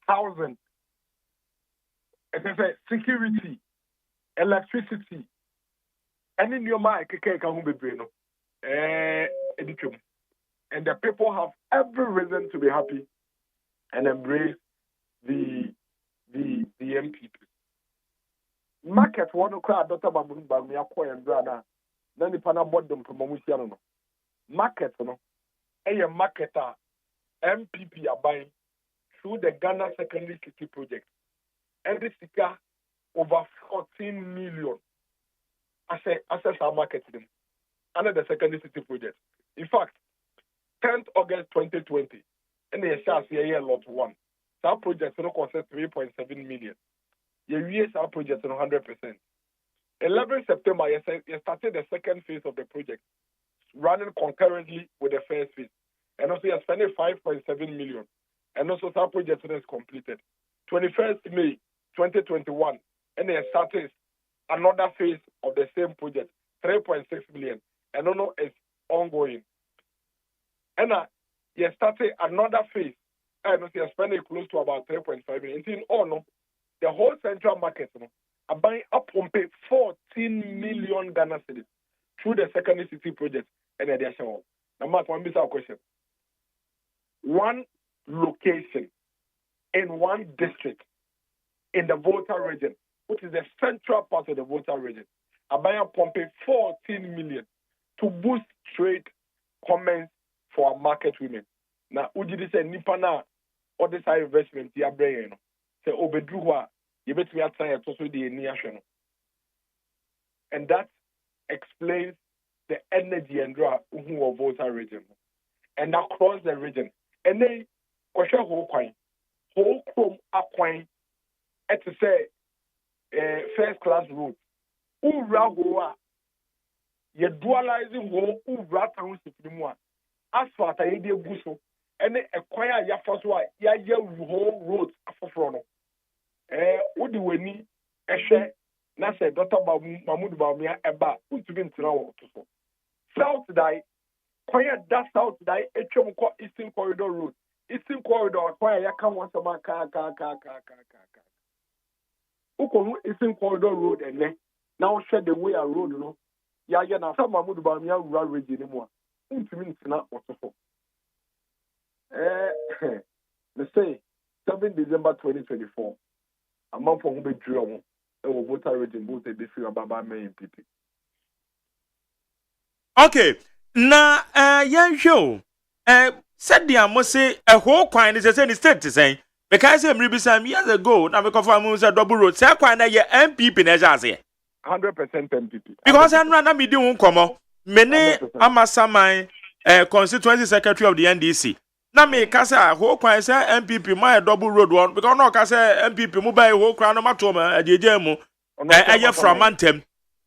housing, security, electricity, any new mark and the people have every reason to be happy and embrace the MPP. Market one crowd Dr. Babu Bamiako and Brana, then the Pana Bodum Promotion. Market no a marketer MPP are buying through the Ghana Secondary City Project. And this is over 14 million. Assets are marketed them under the Secondary City Project. In fact, 10th August 2020, and the SHAS year lot 1. That project will cost 3.7 million. Yes, our project is 100%. 11 September, you started the second phase of the project, running concurrently with the first phase. And also, you're spending 5.7 million. And also, that project is completed. 21st May 2021, and they started another phase of the same project, 3.6 million. And no, it's ongoing. And you started another phase, and you're spending close to about 3.5 million. In all, no, the whole central market are buying up on 14 million Ghana cedis through the Secondary City Project and the additional. Now, Mark, one bizarre question. One location in one district in the Volta region, which is the central part of the Volta region, are buying up on 14 million to boost trade commerce for our market women. Now, Ujidi said, Nipana, all this high investment, you are bringing. Say, Obedruwa, you bet me outside, also the nation. And that explains the energy and draw who are Volta region. And across the region. And then, question whole chrome aquine, and to say, first class road. Ura hoa, you dualizing wo, ura town sipimua. Asphalt, I did buso, and acquire ya first one, ya whole roads for front. What do we need? A share, Nasa, Dr. Mahmoud Bamia, Eba, who to be in South die, quiet that south die, a chum Eastern Corridor Road. Eastern Corridor, quiet, ya come once a man, car. Who Eastern Corridor Road and then now shed the way a road, you know. Ya, now some Mahmoud Bamia rural region anymore. Not what's let's say 7 December 2024. A month for whom be drill and voter region both be free about main people. Okay. Na yan show. Said the must say a whole coin is a state to say because I'm some years ago now because I'm a double road. Say coin na MPP na jase. 100% MPP. Because I'm not me doing come many amasamai constituency secretary of the NDC. Na me kasa whole coin say MPP my double road one because no kasa MPP mobile whole crown no matter ma ajejemu from Mantem.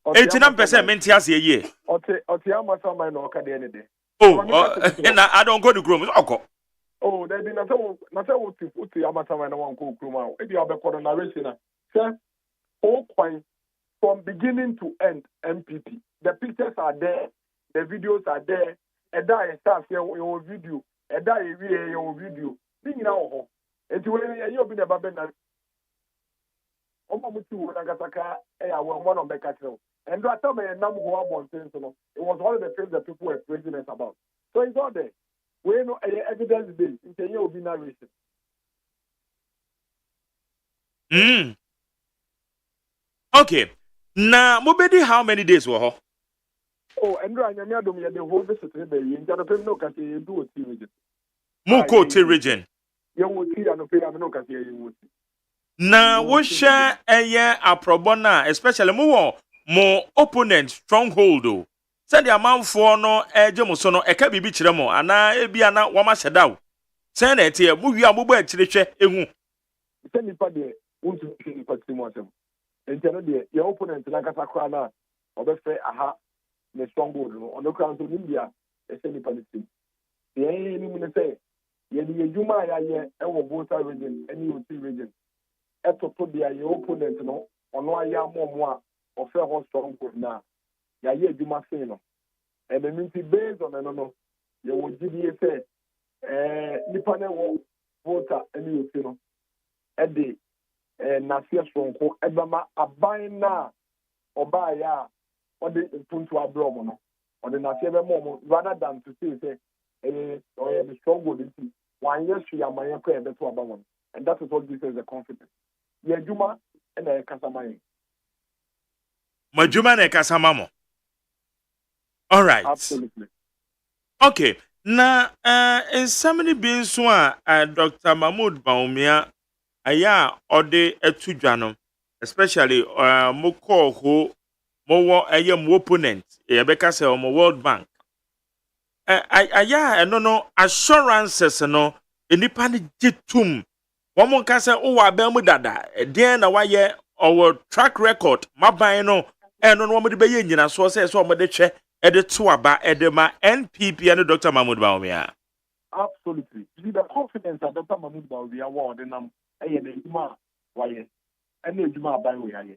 89% mentias ye. Ote amasamai no ka de ne. Oh, and I don't go to Chrome. Oh, there be not what amasamai no one go Chrome. If you have a corner narration, say whole coin from beginning to end MPP. The pictures are there, the videos are there. And that is stuff your video. And that is your video. Being now, and to when you've been about that. Almost two Nagasaka, one of the cattle. And that time a number of things, it was all the things that people were praising us about. So it's all there. We know evidence based. It's a year of narration. Okay. Now, Mobedi, how many days were? Oh, and I am the whole visit to the no can do a region. Muko T region. You will see and pay no can you. Now, we share a year a probona, especially more opponent stronghold. Said the amount for no Jamosono, a cabi bichiramo, and I be an wama shadao. Send it here, move your mobile to the chair. Send me for the want to see Patimotum. And tell your opponent like a crana or the fair aha. the stronghold no on the ground in India any policy the any mun say ye the juma ya ye e wo both region any OT region eto to dia your opponent no ono aya momo a of a stronghold na ya ye juma say no and the means based on no you will give you say nipa na wo voter any OT no e de na fear stronghold e ba ma aban na oba ya or the punto abroad no or the national moment rather than to say or the stronghold into 1 year she am my better about one. And that is what this is the confidence. Yeah, Juma and a Casamay. Majuma ne kasamamo. All right. Absolutely. Okay. Na in somebody being swa Dr. Mahmoud Baumia aya ode etudwano especially moko ho mo ayem opponent e be ka say omo World Bank aya no assurances no enipa ne gitum womo ka say o wa ba mu dada den na waye our track record maban no eno no mo de be ye nyina so say so mo de hwe e de to aba e de ma NPP and Dr. Mahmoud Baumia. Absolutely. You see the confidence that Dr. Mahmoud Baumia wa de nam aye ne juma waye ene juma ban we aye.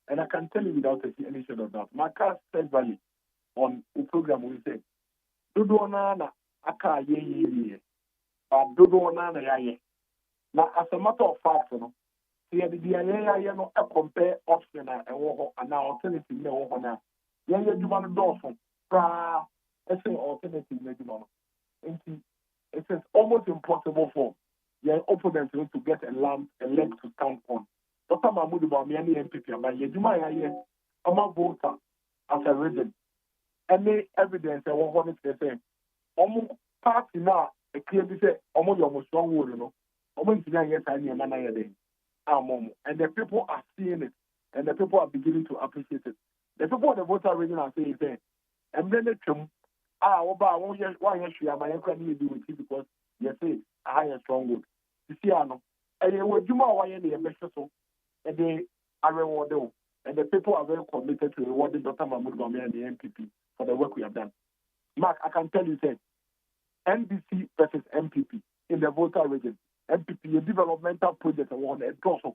And I can tell you without any shadow of doubt, my car said value on the program we say, Dodo na aka ye, but Dodo na ye. Now, as a matter of fact, no, here the ye no compare option and alternative no na. Ye you want to do from alternative no. It is almost impossible for your opponent to get a leg to stand on. Dr. Mahmoud Baumia ni MPP but ye juma ya ye ama voter as a region any evidence e wo ho ne say omo party na e clear be say omo yo mo stronghold no omo ntinya ye say na na ye dey amom and the people are seeing it and the people are beginning to appreciate it. The people of the voter region are saying and then it twum oba won ye hwia ma ye kwa ni do with it because you say I have a stronghold you see ano e wo juma wa ye ne be so and they are rewarded. And the people are very committed to rewarding Dr. Mahmoud Baumia and the MPP for the work we have done. Mark, I can tell you that NBC versus MPP in the voter region, MPP, a developmental project award, a draw of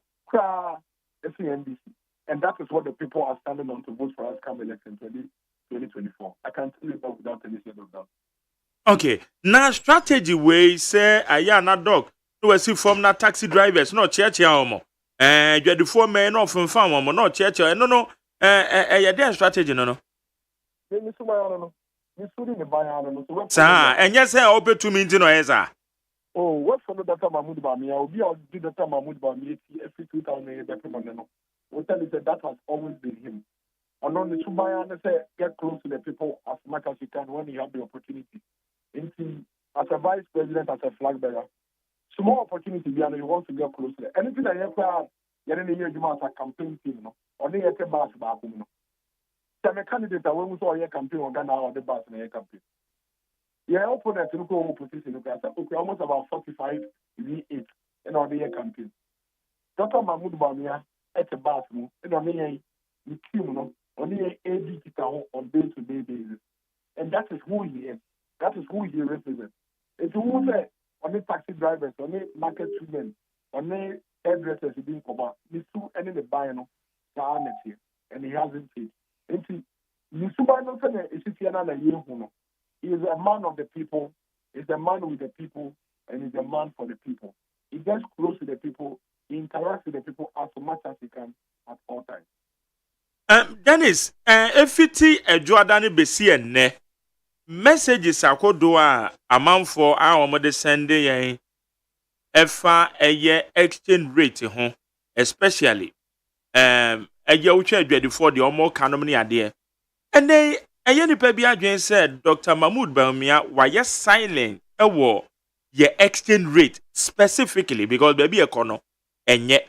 NBC. And that is what the people are standing on to vote for us come election 2024. I can tell you that without any shadow of doubt. Okay. Now strategy way say na dog. No see from na taxi drivers, no church omo. The 4 men of farm no church no strategy no. Sir, and yes, I open to me no esa. Oh, what for the Dr. Mahmoud Baumia? Will be our Dr. Mahmoud Baumia every 2000 no. We tell you that has always been him. And on the Subaya say get close to the people as much as you can when you have the opportunity. As a vice president, as a flag bearer. Small opportunity beyond you want to get close to it. Anything that you have getting a year you must a campaign team, no, or they get a bus back home. No. So a candidate when we saw your campaign or Ghana or the bus in your campaign. Your opponent to go opposition, okay, almost about 45 V8 in our year campaign. Dr. Mahmoud Baumia at a bus, no, and on the team, no, only AD on day-to-day basis. And that is who he is. That is who he represents. It's who say on the taxi drivers, on the market women, on the hairdressers being covered. These two and the buyer no here, and he hasn't paid. And see, Misuba is another year. He is a man of the people, he's a man with the people, and he's a man for the people. He gets close to the people, he interacts with the people as much as he can at all times. Dennis, if a Jordan Bessie and ne messages are called a amount for our mother Sunday. Efa eye exchange rate ho especially eye uche adwade for the omo economy ade and then eye nipa bi adwen said Dr. Mahmoud Baumia why silent ewo ye exchange rate specifically because baby ekono enye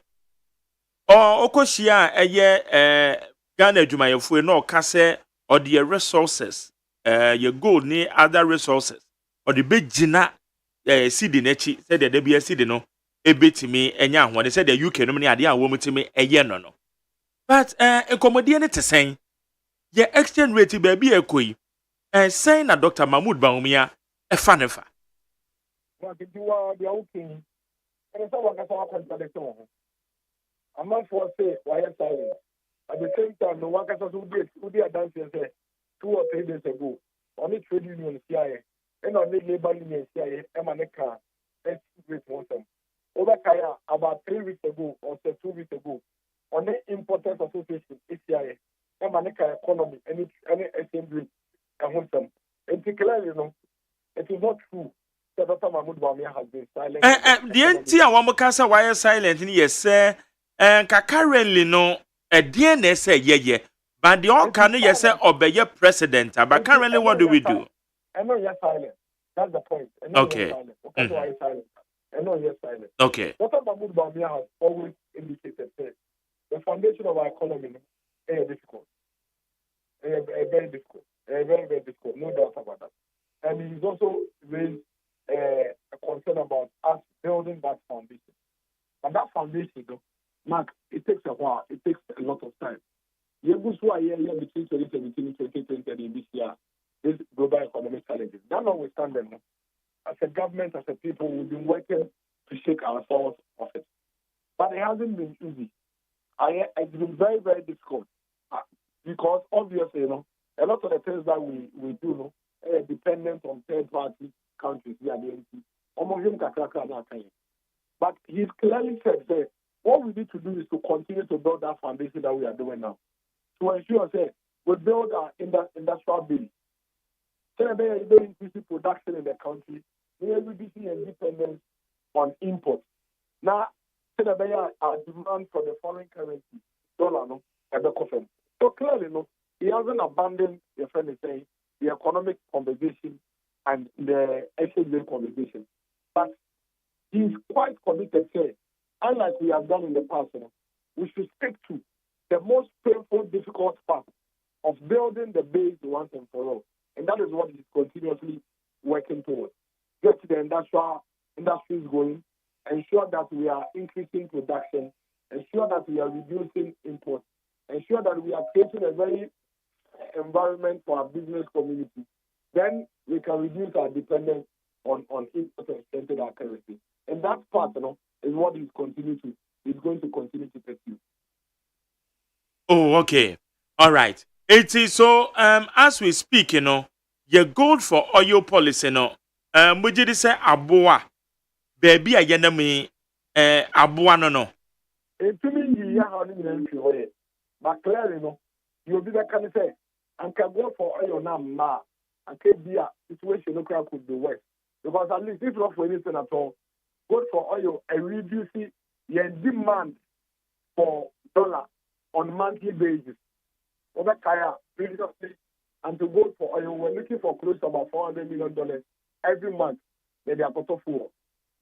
okoshia eye Ghana adwumayefo no ka se or the resources ye gold ni other resources or the bejina CD nechi said the be CD no ebetimi enya ho they said the UK no me ade a wo mutimi eye no but enkomodie ne tesen Ye exchange rate baby ekoi. Saying na Dr. Mahmoud Baumia e fanefa. But if you are the okay, and someone can talk contradiction. A man for say why silent. At the same time, no one can who did dance and say 2 or 3 days ago. Only trade union CIA and only labor union CIA, Emaneka, let's wait one time. Over Kaya about 3 weeks ago or say 2 weeks ago, only Importers Association, ACIA, Emaneka economy, any assembly, and one time. And clearly, it is not true that Dr. Mahmoud Bawumia has been silent. The entity and one kasa why silent in yes, sir. And currently no a DNA say yeah. But the all can yes say obey president. But currently what do we do? I know you're silent. That's the point. I know Okay. you're silent. Okay, why you're silent? I know you're silent. Okay. Dr. Mahmoud Bawumia has always indicated that the foundation of our economy is difficult. Very difficult. Very, very difficult. No doubt about that. And he's also raised a concern about us building that foundation. But that foundation, though, Mark, it takes a while. It takes a lot of time. You go through a year between 2017 and 2020 in this year, these global economic challenges. That notwithstanding, as a government, as a people, we've been working to shake ourselves off it. But it hasn't been easy. It's been very, very difficult. Because obviously, a lot of the things that we do, are dependent on third-party countries. But he's clearly said that what we need to do is to continue to build that foundation that we are doing now. To ensure that we build our industrial base. So that we increase production in the country, we are reducing dependence on imports. Now, so that our demand for the foreign currency, dollar, so clearly, he hasn't abandoned, your friend is saying, the economic conversation and the exchange rate conversation. But he's quite committed, say, unlike we have done in the past, we should stick to the most painful, difficult part of building the base once and for all. And that is what he's continuously working towards. Get the industries going, ensure that we are increasing production, ensure that we are reducing imports, ensure that we are creating a very environment for our business community. Then we can reduce our dependence on imports and strengthen our currency. And that part, is what he's going to continue to pursue. Oh, okay. All right. It is so as we speak, your goal for oil policy, we did say abua. Baby, I me abua no. It to me, you have to but clearly, you'll be the kind of say, and can go for oil now, and can be a situation could be worse. Because at least if not for anything at all, go for oil and reduce your demand for dollar on monthly basis. Over Kaya, previously, and to go for oil, we're looking for close to about $400 million every month. They are cut off for.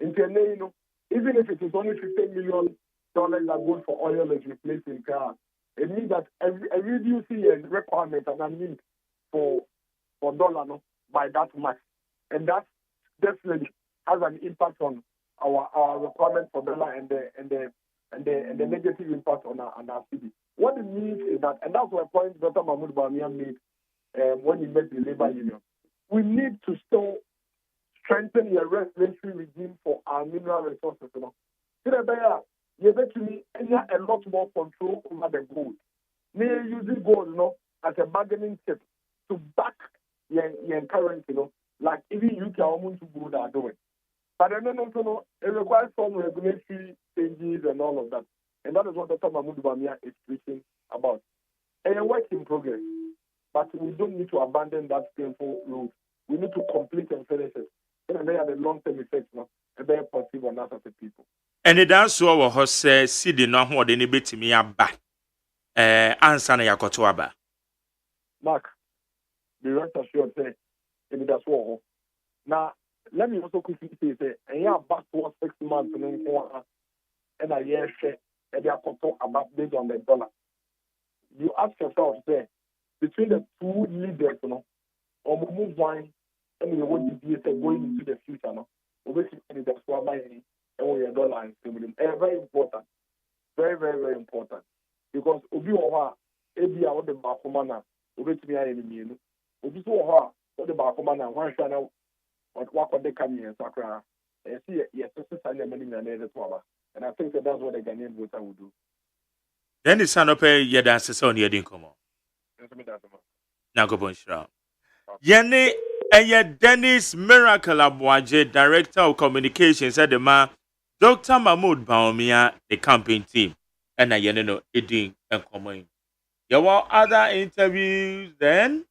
Even if it is only $15 million that goes for oil is replacing car, it means that every reducing a requirement and a need for dollar by that much, and that definitely has an impact on our requirement for dollar and the negative impact on our city. What it means is that, and that's the point Dr. Mahmoud Bawumia made when he met the labor union. We need to still strengthen the regulatory regime for our mineral resources. You eventually have a lot more control over the gold. They are using gold, as a bargaining chip to back your currency, like even UK almost gold are doing. But then it requires some regulatory changes and all of that. And that is what Dr. Mahmoud Bawumia is preaching about. And a work in progress. But we don't need to abandon that painful road. We need to complete and finish it. And they have the long-term effects, and very positive on us as a people. And it does so our horse says, see the no more than a bit to me about answer na yakoto aba. Mark, be rest assured, say, if that's war. Now, let me also quickly say, and you are back towards 6 months and a year share, and they are talking about based on the dollar. You ask yourself, say, between the two leaders, or move one, and you want to be going into the future, obviously, that's why buying your dollar and stimulus. Very important. Very, very, very important. Because Obi Owa, Ebi Awo the Bakumana, obetumi ayɛ no mmienu obi so wɔ hɔ a wɔde baako ma na wanhwɛ na wakɔde ka mmiɛnsa koraa ɛsi yɛsese saa nneɛma no nyinaa na yɛde to aba and I think that that's what the Ghanaian voter would do. Then it's an open yeda sesa on yedin komo. Na go bon shira. Yene eye Dennis Miracle Abuaje, Director of Communications at the Dr. Mahmoud Baumia, the campaign team. And I no edin and common. There were other interviews then.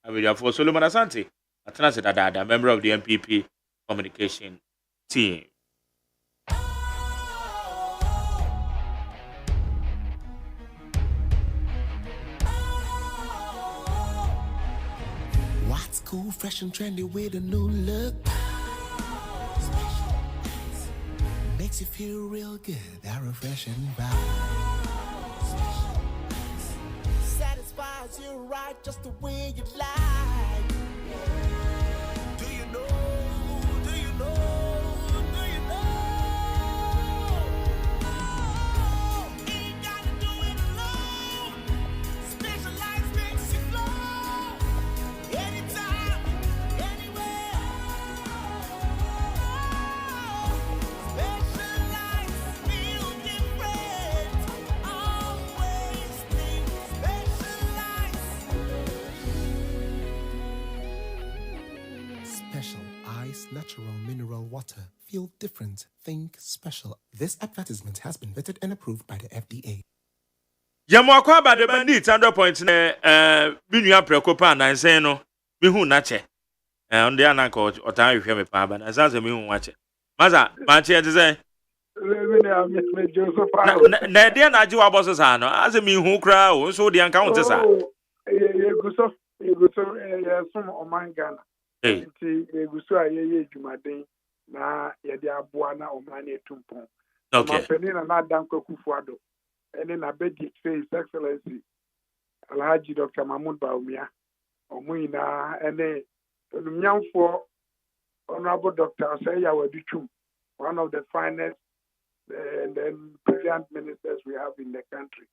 I mean, for Solomon Asante, a transit member of the MPP communication team. What's cool, fresh and trendy with a new look? Makes you feel real good, that refreshing vibe. Satisfies you right just the way you like. Do you know? Do you know? Do you know? Ain't gotta do it alone. Specialized makes you flow. Anytime, anywhere. Specialized feel different. Always think specialized. Special ice, natural mineral water. Feel different. Think special. This advertisement has been vetted and approved by the FDA. Yamwakwa ba de bandit 100 point ne binua prekopa na nsen no mihu na che on dey ananka otan hwehwe me pa ba na sanse mihu wa che maza ma che de say na de na ji wa boss sa no ase mihu kra o so de anka won sa yeguso yesum omangana nti yeguso ayeye adwumaden na yede aboa na omane etumpon okay mapeni na dan kwakufu ado ene na bedi His Excellency Alhaji Dr. Mahmoud Baumia omuyina ene nyamfo Honorable Dr. OSEI Wadutwum, one of the finest and then brilliant ministers we have in the country.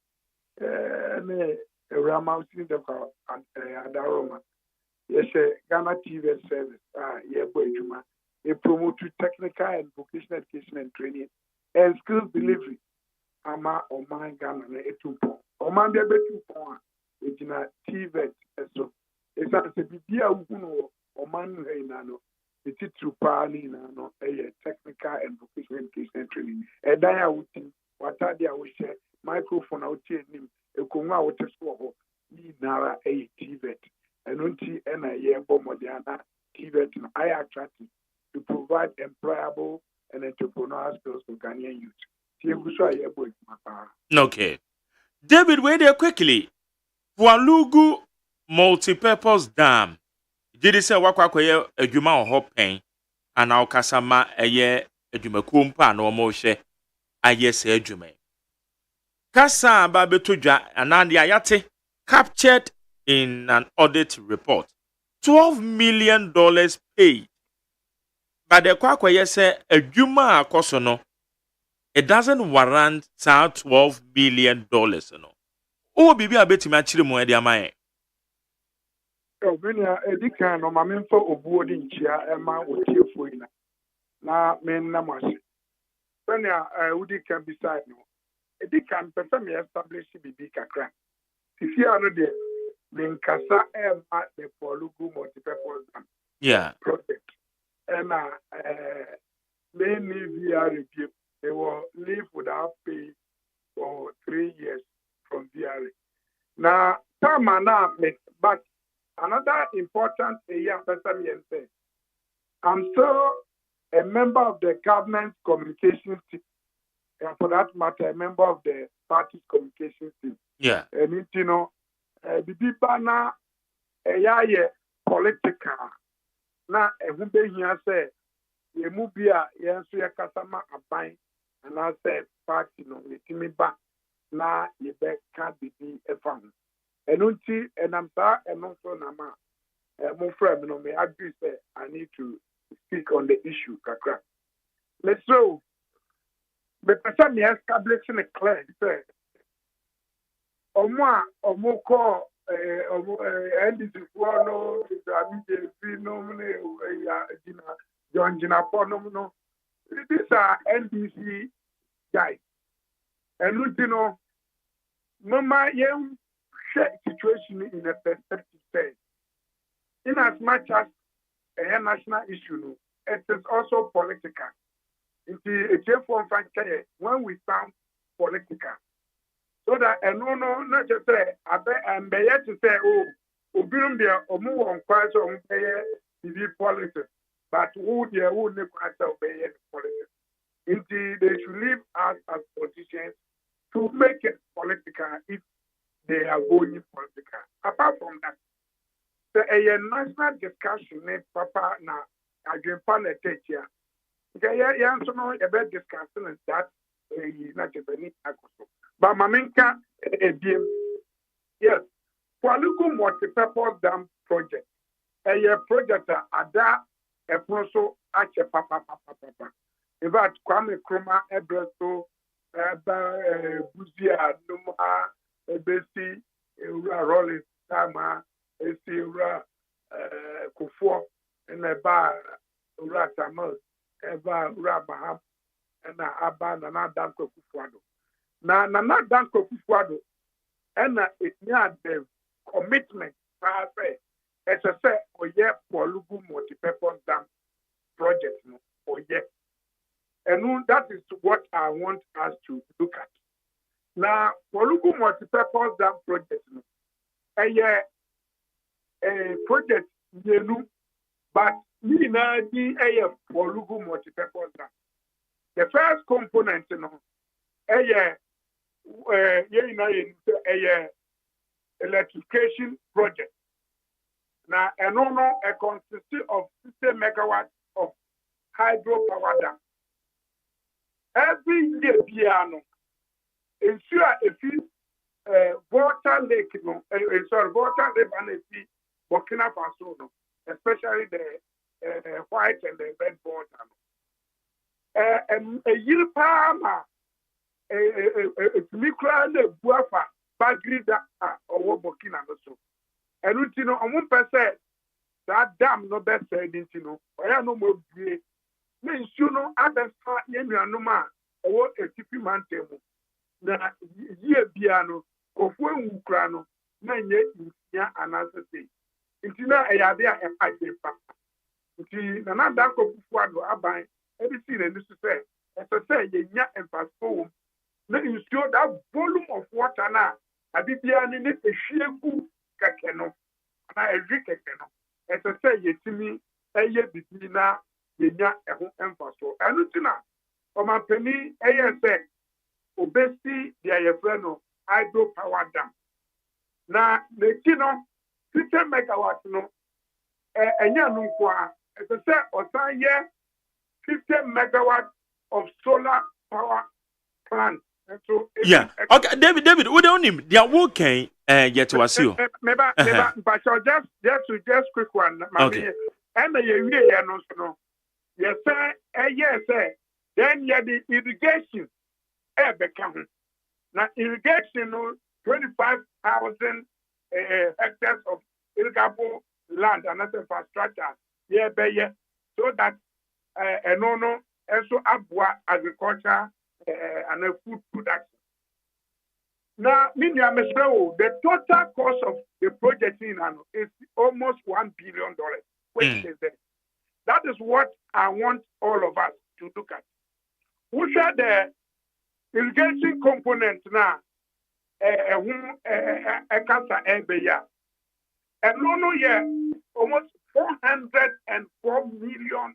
Rama Dr. Adaroma. Yes, Ghana TV service. They promote technical and vocational education and training and skills delivery. Ama Oman Ghana etumpo. Oman bia betumpo a ejina TVET eso. Esa se bibia uhuno Oman no. The titru pali no technical and vocational education and training. Edaya wuti watadi a woshe microphone out nim ekonwa wote so ho ni nara TVET. Enunti ena yebo modiana TVET no I attractive to provide employable and entrepreneurial skills for Ghanaian youth. Okay. David, wait there quickly. Walugu multi-purpose dam. Did it say wakwakoye adwuma o hopen and our kasama eye adwuma kumpa no mo hwe aye se adwuma. Kasa ba betodwa anande ayate captured in an audit report. $12 million paid. But the kwakwaye say adwuma akoso no it doesn't warrant $12 million. No. Oh, bibi abetimi achire mu ede amaye. Obenia edikan no mamemfa obuodi nchia ema otiefo ina. Na men na mase. Sanya udi kan beside no. Edikan pese me establish bibi kakra. Sisi ano de menkasa ema the Polugu multi-purpose dam. Yeah. Project. Ena many VR review. They will live without pay for 3 years from VRA. Now, but another important area, I'm still a member of the government communications team, and for that matter, a member of the party's communications team. Yeah. And you know, the people now, political. Now, everybody here say, the movie, yes, we are customer buying. And I said, party no, me back na you bet can't be a fan. And until and I'm sorry, and also Nama, my friend, no, me agree say I need to speak on the issue, Kakra. Let's go. But I said, me establishing a clear say, Omo call NDC for no, John Jinapono, no. These are NDC guys. And you know, Mama, you share situation in a perspective say, in as much as a national issue, it is also political. It's a form when we sound political. So that no, not just say, I bet and be yet to say, oh, Obirum there, or move on quite on TV politics, but who there who never obey politics. Indeed, they should leave us as politicians to make it political if they are going political. Apart from that, a national discussion, Papa, now, I can find a teacher. Okay, yeah, so no, about discussing that is not a very active. But Maminka, yes, Kwaluku multi-purpose dam project. A project ada a proso ache papa. In fact, Kwame Kroma, Ebresto, Buzia, Numa, Ebesi, Rolling Tama, Esi, Kufo, and a bar, Ratamal, Eva, Rabaham, and Aban, and Adanko Kufuado. Now, Danko Kufuado, and it had the commitment, I say, as I say, or yeah, for Lugu multi-purpose dam project, or yeah. And that is what I want us to look at. Now, for Lugu multi-purpose dam project, a project, but we now need a for Lugu multi-purpose dam. The first component, electrification project. Now, a consists of 60 megawatts of hydropower dam. Every year, piano, ensure if you water lake, water river, Burkina Faso, especially the white and the red water. A year palma. Mikra Buafa, Bagrida, or Burkina Faso. And you know, on 1%, that dam no best said, you know, or I no more great. Means you know, other start Yemianuma, or a tipi man table. Na year piano, of when Ukrano, man yet, and answer say. It's not a idea and I say, it's another dank of Fuado, Abai, everything and this is say, as I say, ye and fast home. Then you show that volume of water now. I did the end a sheer good cacano. And I drink cacano. As I say, you see me, a year between now, you not a home emphasis. And it's not. For my penny, ASA, obesity, the Ayafreno, hydropower dam. Now, the Kino, 50 megawatts, no, and Yanukwa, as I said, or 50 megawatts of solar power plant. So Yeah. Okay, David, we don't need. They are working. Yet to assume. Maybe, but just quick one. Okay. And the no. Yes, sir. Yes, sir. Then the irrigation. Become now irrigation. 25,000 hectares of irrigable land and other infrastructure. Yeah, so that and so abua agriculture. And a food production. Now, the total cost of the project is almost $1 billion. Which is there. That is what I want all of us to look at. Which are the irrigation components now? A cancer every year. And almost $404 million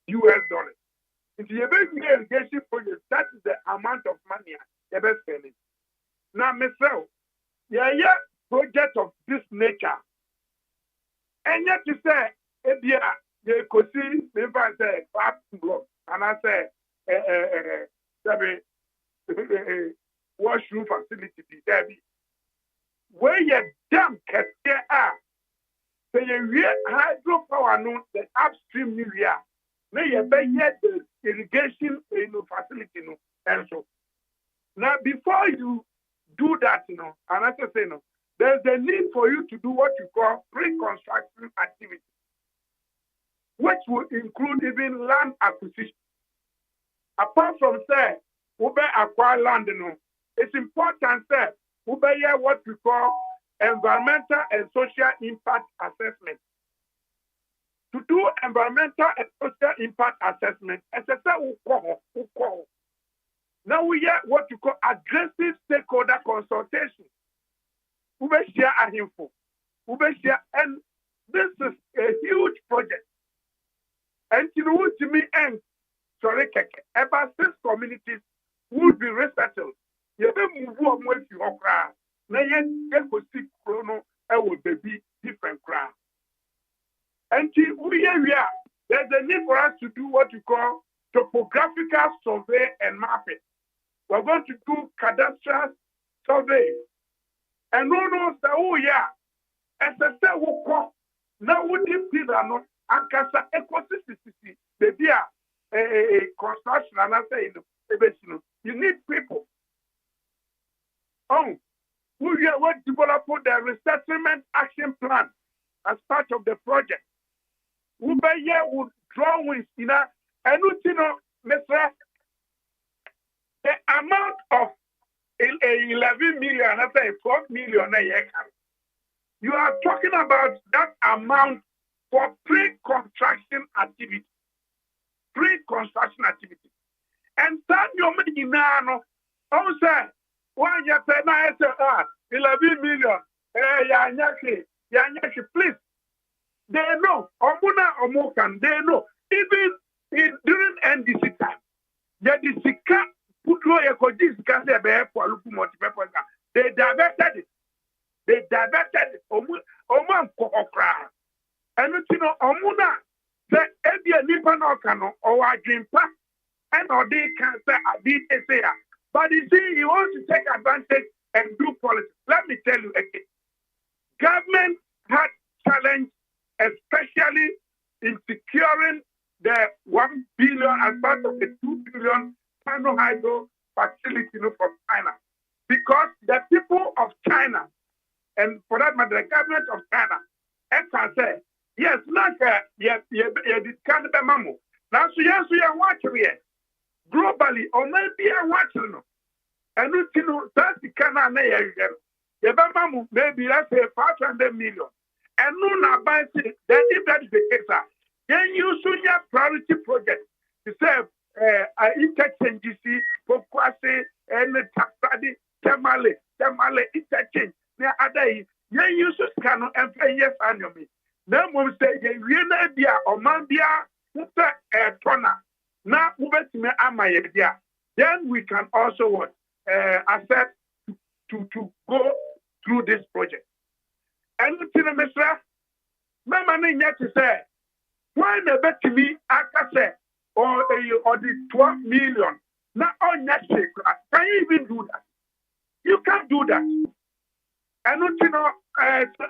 US. If you have a irrigation project, that is the amount of money you are spending. Now, myself, project of this nature. And yet you say, you could see, if I say, block, and I say, washroom facility, where you damn cat are. So you hydropower, no, the upstream area. May you the irrigation facility, and so. Now, before you do that, and as I say, there's a need for you to do what you call pre-construction activity, which will include even land acquisition. Apart from say, we acquire land, it's important that we hear what we call environmental and social impact assessment. To do environmental and social impact assessment, now we hear what you call aggressive stakeholder consultation. We share our info. We share, and this is a huge project. And you know what to me, and sorry, about 6 communities would be resettled. You move on with your cry. Now, you go see chrono, and will be different cry. And we are, there's a need for us to do what you call topographical survey and mapping. We're going to do cadastral survey. And no, oh yeah, as I said, we call now we did not ankasa ecosystem. Maybe a construction and I say you need people. Oh, we are develop the resettlement action plan as part of the project. We would drawings and you know, Mr. The amount of 11 million, I say 12 million a year. You are talking about that amount for pre-construction activity. Pre-construction activity. And some you may know, also, when you say 11 million, please. They know, they know. Even during NDC time, the DCK put they diverted it. They diverted it. And you know, Omuna, the Ebia Nipano Kano, or a dream pack, and or they can say, I did say, but you see, you want to take advantage and do politics. Let me tell you again. Government had challenge, especially in securing the 1 billion as part of the 2 billion Pano Hydro facility from China. Because the people of China, and for that matter, the government of China, can say, yes, not this kind of mamu. Now, so yes, we are watching here. Globally, or maybe I'm watching. And you know, that's the kind of mamu, maybe let's say 500 million. And no, now, by saying that if that is the case, then you should have priority project to say, interchange, for Kwasi, and Tafadi, Tamale, interchange. Now, other, you should scan and pay yes annually. Then we say, you be or Mambia, a toner. Now, then we can also accept to go through this project. And to the Mr. Mama yet to say, why the bet to me, I can say, or the 12 million. Now, on that can you even do that? You can't do that. And you know,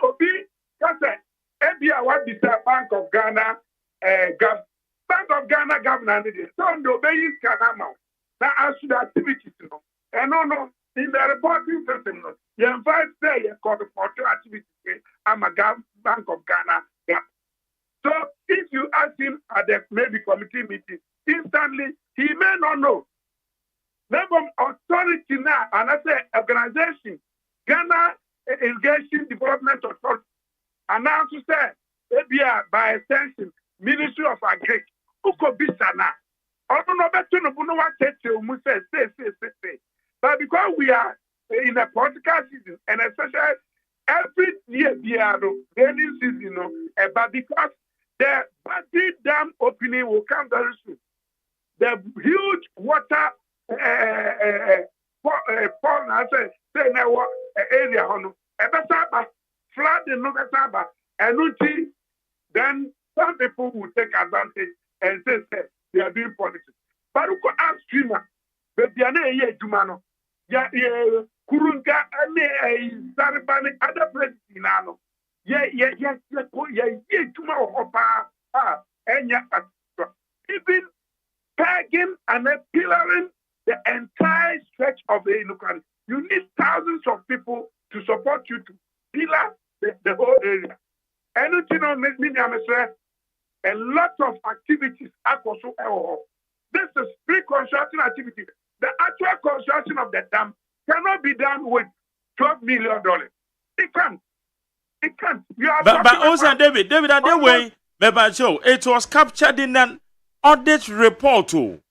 Obi, that's it. Ebia, what is the Bank of Ghana, Bank of Ghana governor, so the obeying can amount. Now, as to the activities, you know, and no, in the reporting system, you invite there, you call the photo activity, I'm a Bank of Ghana. Yeah. So if you ask him at the maybe committee meeting, instantly, he may not know. Member authority now, and I say organization, Ghana Irrigation Development Authority, announced to say, maybe by extension, Ministry of Agriculture, Uko Bisana. But because we are in a political season, and especially every year, rainy season, but because the Bati Dam opening will come very soon, the huge water area, flooding, and then some people will take advantage and say they are doing politics. But who could ask streamer, but they are not here, Jumano. Ya Kurunga, and Sarabani, other places in Ano. Even pegging and pillaring the entire stretch of the Inukwari. You need thousands of people to support you to pillar the whole area. Anything on me, a lot of activities are also. This is pre-construction activity. The actual construction of the dam cannot be done with $12 million. It can't. It can't. You are but also David, at the way, it was captured in an audit report too.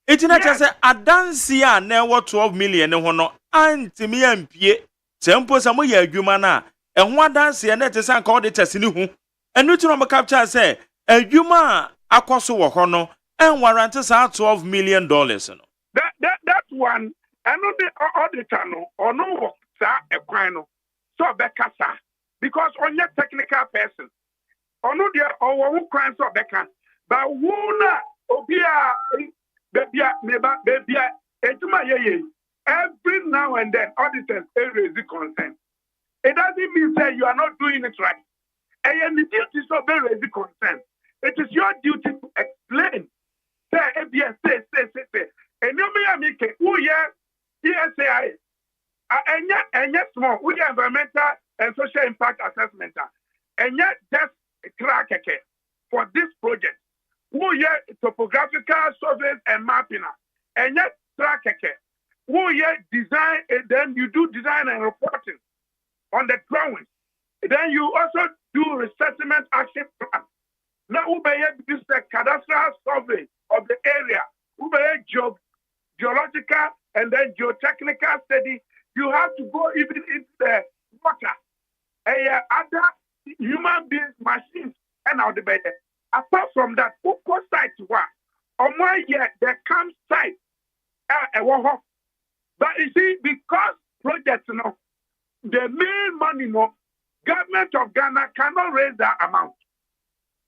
It's not just a adansia never 12 million no anti-me MP. Tempo some way agumana and one dance and net is called it as in who and you know capture say a yuma akoso hono and warranties are $12 million. That one, I know the auditor no or no sir a quino so bekasa because on your technical person or no there or who crimes of bekan but who na obia baby every now and then auditors raise the concern. It doesn't mean that you are not doing it right. And the duty is not raise the concern. It is your duty to explain. Say. And you may make it. Oh yeah, ESAI. And yet small. We have environmental and social impact assessment. And yet just crack for this project. Oh yeah, topographical surveys and mapping. And yet track who yet design, then you do design and reporting on the drawings. Then you also do resettlement action plan. Now, who may this the cadastral survey of the area, who may geological and then geotechnical study. You have to go even into the water, other human beings, machines, and all the better. Apart from that, who go site one or more yet there comes site. But you see, because projects, the main money, government of Ghana cannot raise that amount.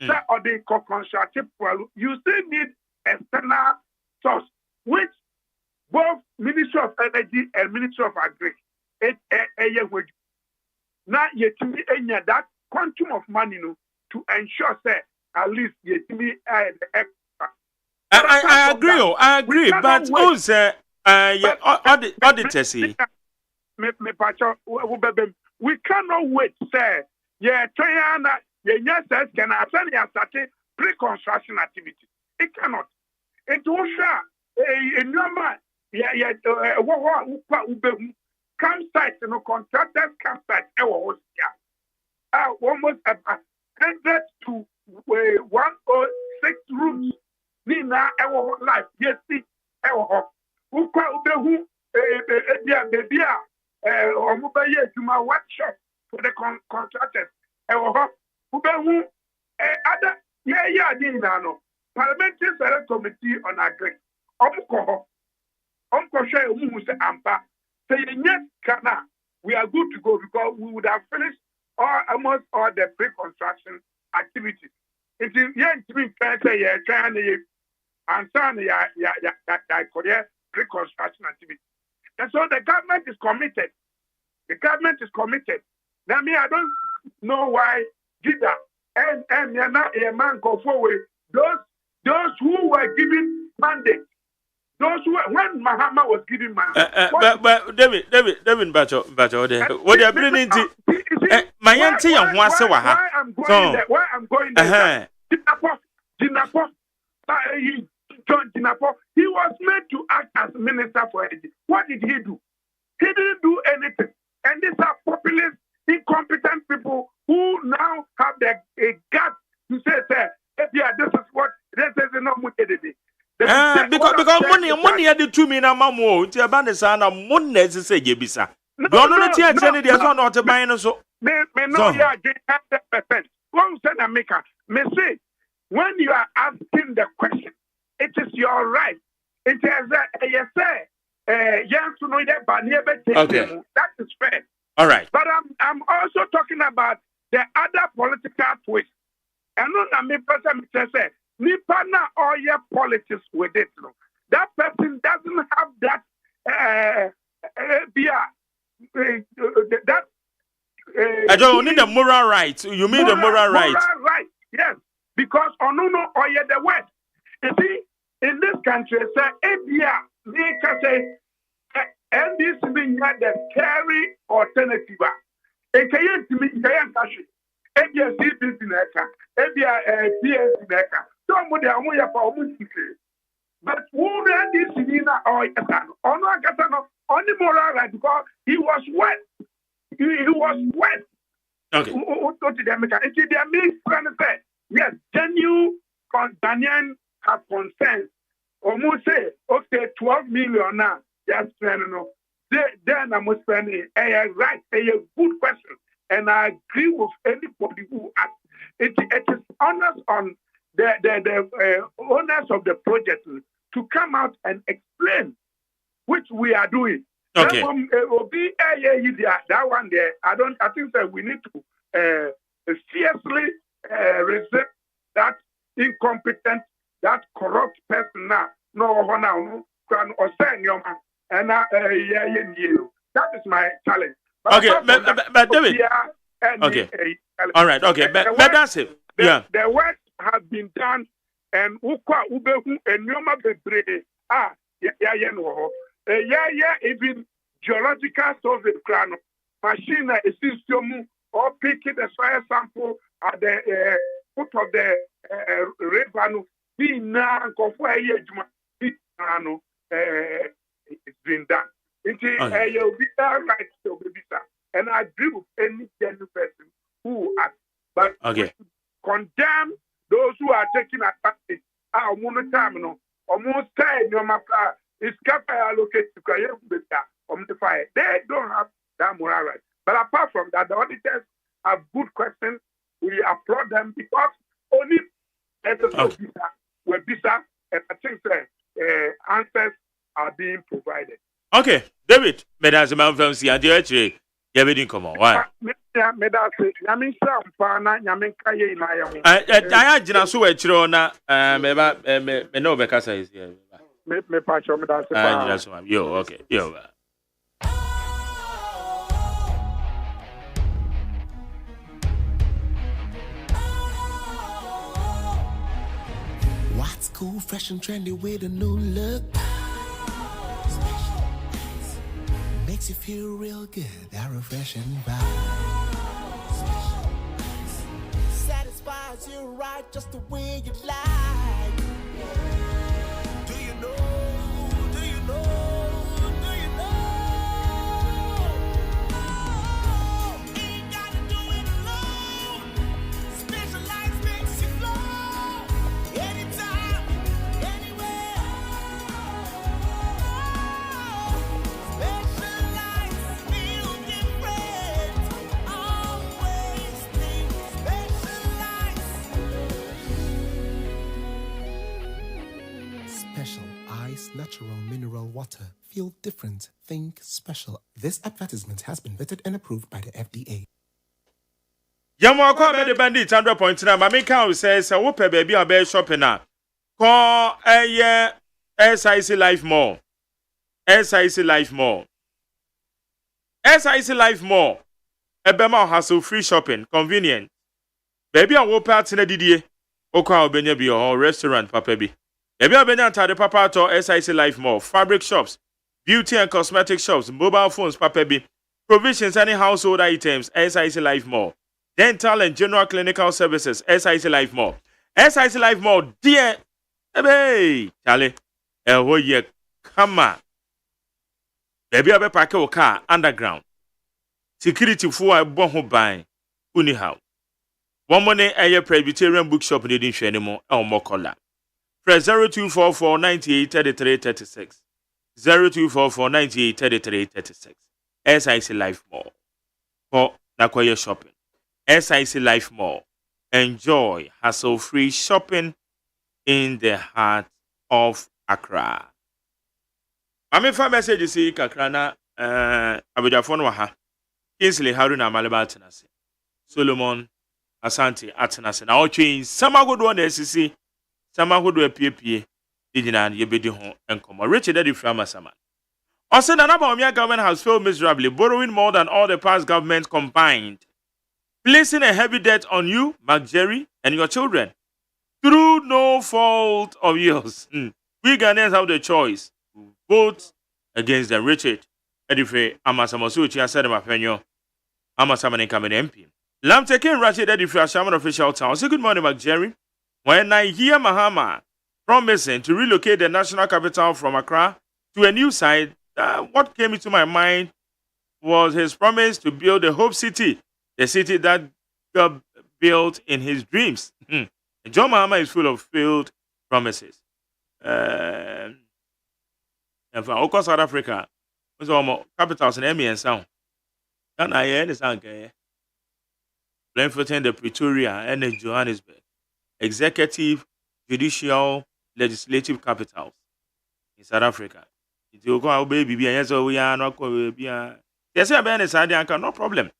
So, or the constructive, you still need external source, which both Ministry of Energy and Ministry of Agri. Now, you need that quantum of money to ensure that at least you need the extra. I agree, but also. Auditors. We cannot wait, sir. Yeah, China, yes, can send you pre-construction activity. It cannot. It will show in your mind. Campsite, contractors campsite, almost 100 to 106 rooms. Nina, our life, yes, see, our baby, workshop for the contractors. Other, Parliamentary Select Committee on Agri. We are good to go because we would have finished almost all the pre-construction activities. It is pre-construction activity. And so the government is committed. The government is committed. Now, I don't know why Gida and man go forward. Those who were given mandate, those who when Mahama was given mandate. But David Bacho, what they're bringing to my auntie and one so why I'm going there. John Dinapo, he was made to act as minister for energy. What did he do? He didn't do anything. And these are populist, incompetent people who now have the guts to say, yeah, this is what this is not much. Because money had the 2 million mamo, it's a band son of money, as say, Gibisa. Don't know the there's one not a buying so. Me no, yeah, 100%. One send a maker. Me say, when you are asking the question, it is your right. It is okay. That is fair. All right. But I'm also talking about the other political twist. And not me person say nipa na all your politics with it. That person doesn't have that I don't need the moral right. You mean the moral right? Moral right, yes. Because onuno or the word. You see, in this country, say, Abia, they can say, and this means the carry alternative. Ekeye timi ekeye nkashi. Ebi a CPC neka. Ebi a PNC neka. So mo de amu ya pa omu sike. But who ran this Nina or Yasano? Ono Akasano, only moral right because he was wet. He was wet. Okay. Go to the American. It's the American friend say, yes, genuine Daniel have consent. Almost say, okay, 12 million now. Yes, no. Then I must spend a right, a good question. And I agree with anybody who asks. It is honest on the owners of the project to come out and explain which we are doing. Okay. That one there, I think that we need to fiercely resist that incompetent, that corrupt person now. No, or saying your man. And that is my challenge. But Okay, but David. Okay. All right. Okay, but that's it. Yeah. The work has been done, and ukwa ubehu enyoma bebre even geological survey plan machine is system or picking the soil sample at the foot of the river. It's been done. It's right to be done. And I agree with any genuine person who acts. But okay. Condemn those who are taking advantage. Almost time is allocated to fire. They don't have that moral right. But apart from that, the auditors have good questions. We applaud them because only were bizarre, and I think answers are being provided. Okay, David, medaz man from Siadio, Yavidin come on. Why? I just saw a chirona, no Becassa is here. Me patch on that. Yo, okay, yo. What's cool, fresh and trendy with a new look? Makes you feel real good, that refreshing vibe. Satisfies you right just the way you like. Do you know? Do you know? Do you know? Ain't gotta do it alone. Specialized makes you flow. Anytime, anywhere. Specialized feel different. Always think specialized. Special ice, natural mineral water. Feel different. Think special. This advertisement has been vetted and approved by the FDA. Yamwa the bandit 100.9. My main count says, "Whoop baby, I bear shopping now. Call a year SIC Life More. SIC Life More. SIC Life More. Ebema hassle free shopping, convenient. Baby, I will part in a Didier. Oka Obenya be or restaurant, papa be. Baby, I been to the papa to SIC Life More. Fabric shops, beauty and cosmetic shops, mobile phones, papa be. Provisions, any household items, SIC Life More. Dental and general clinical services, SIC Life More. SIC Life More, dear. Hey, Charlie. Ye, come on. Baby, I be park your car underground. Security for a bon buy. Unihow. One money a Presbyterian bookshop didn't share anymore. More color. Press 0244 98 33 36. 0244 98 33 36. SIC Life More. For Nakoye shopping. SIC Life More. Enjoy hassle-free shopping in the heart of Accra. I'm in for messages see Accra na abujafon wa ha. Kingsley Haruna Malaba Atenase. Solomon Asante Atenase. Na otwe sama godo na SCC. Sama godo apiepie. Digina yebedi ho enkomo. Richard Daddy Frama Sama. Also, the Nabamia government has failed miserably, borrowing more than all the past governments combined, placing a heavy debt on you, Mark Jerry, and your children, through no fault of yours. We Ghanaians have the choice to vote against them. Richard, Edife, Amasamosuchi, Asadam Apenyo, I'm a Samanin coming MP. Lam taking Rashid Eddie for Shaman official town. Say good morning, McJerry. When I hear Mahama promising to relocate the national capital from Accra to a new site, what came into my mind was his promise to build a Hope City, the city that God built in his dreams. John Mahama is full of failed promises. And for South Africa, capitals in Emmy and Sound. Can I hear this? Bloemfontein, the Pretoria, and the Johannesburg. Executive, judicial, legislative capitals in South Africa. No problem.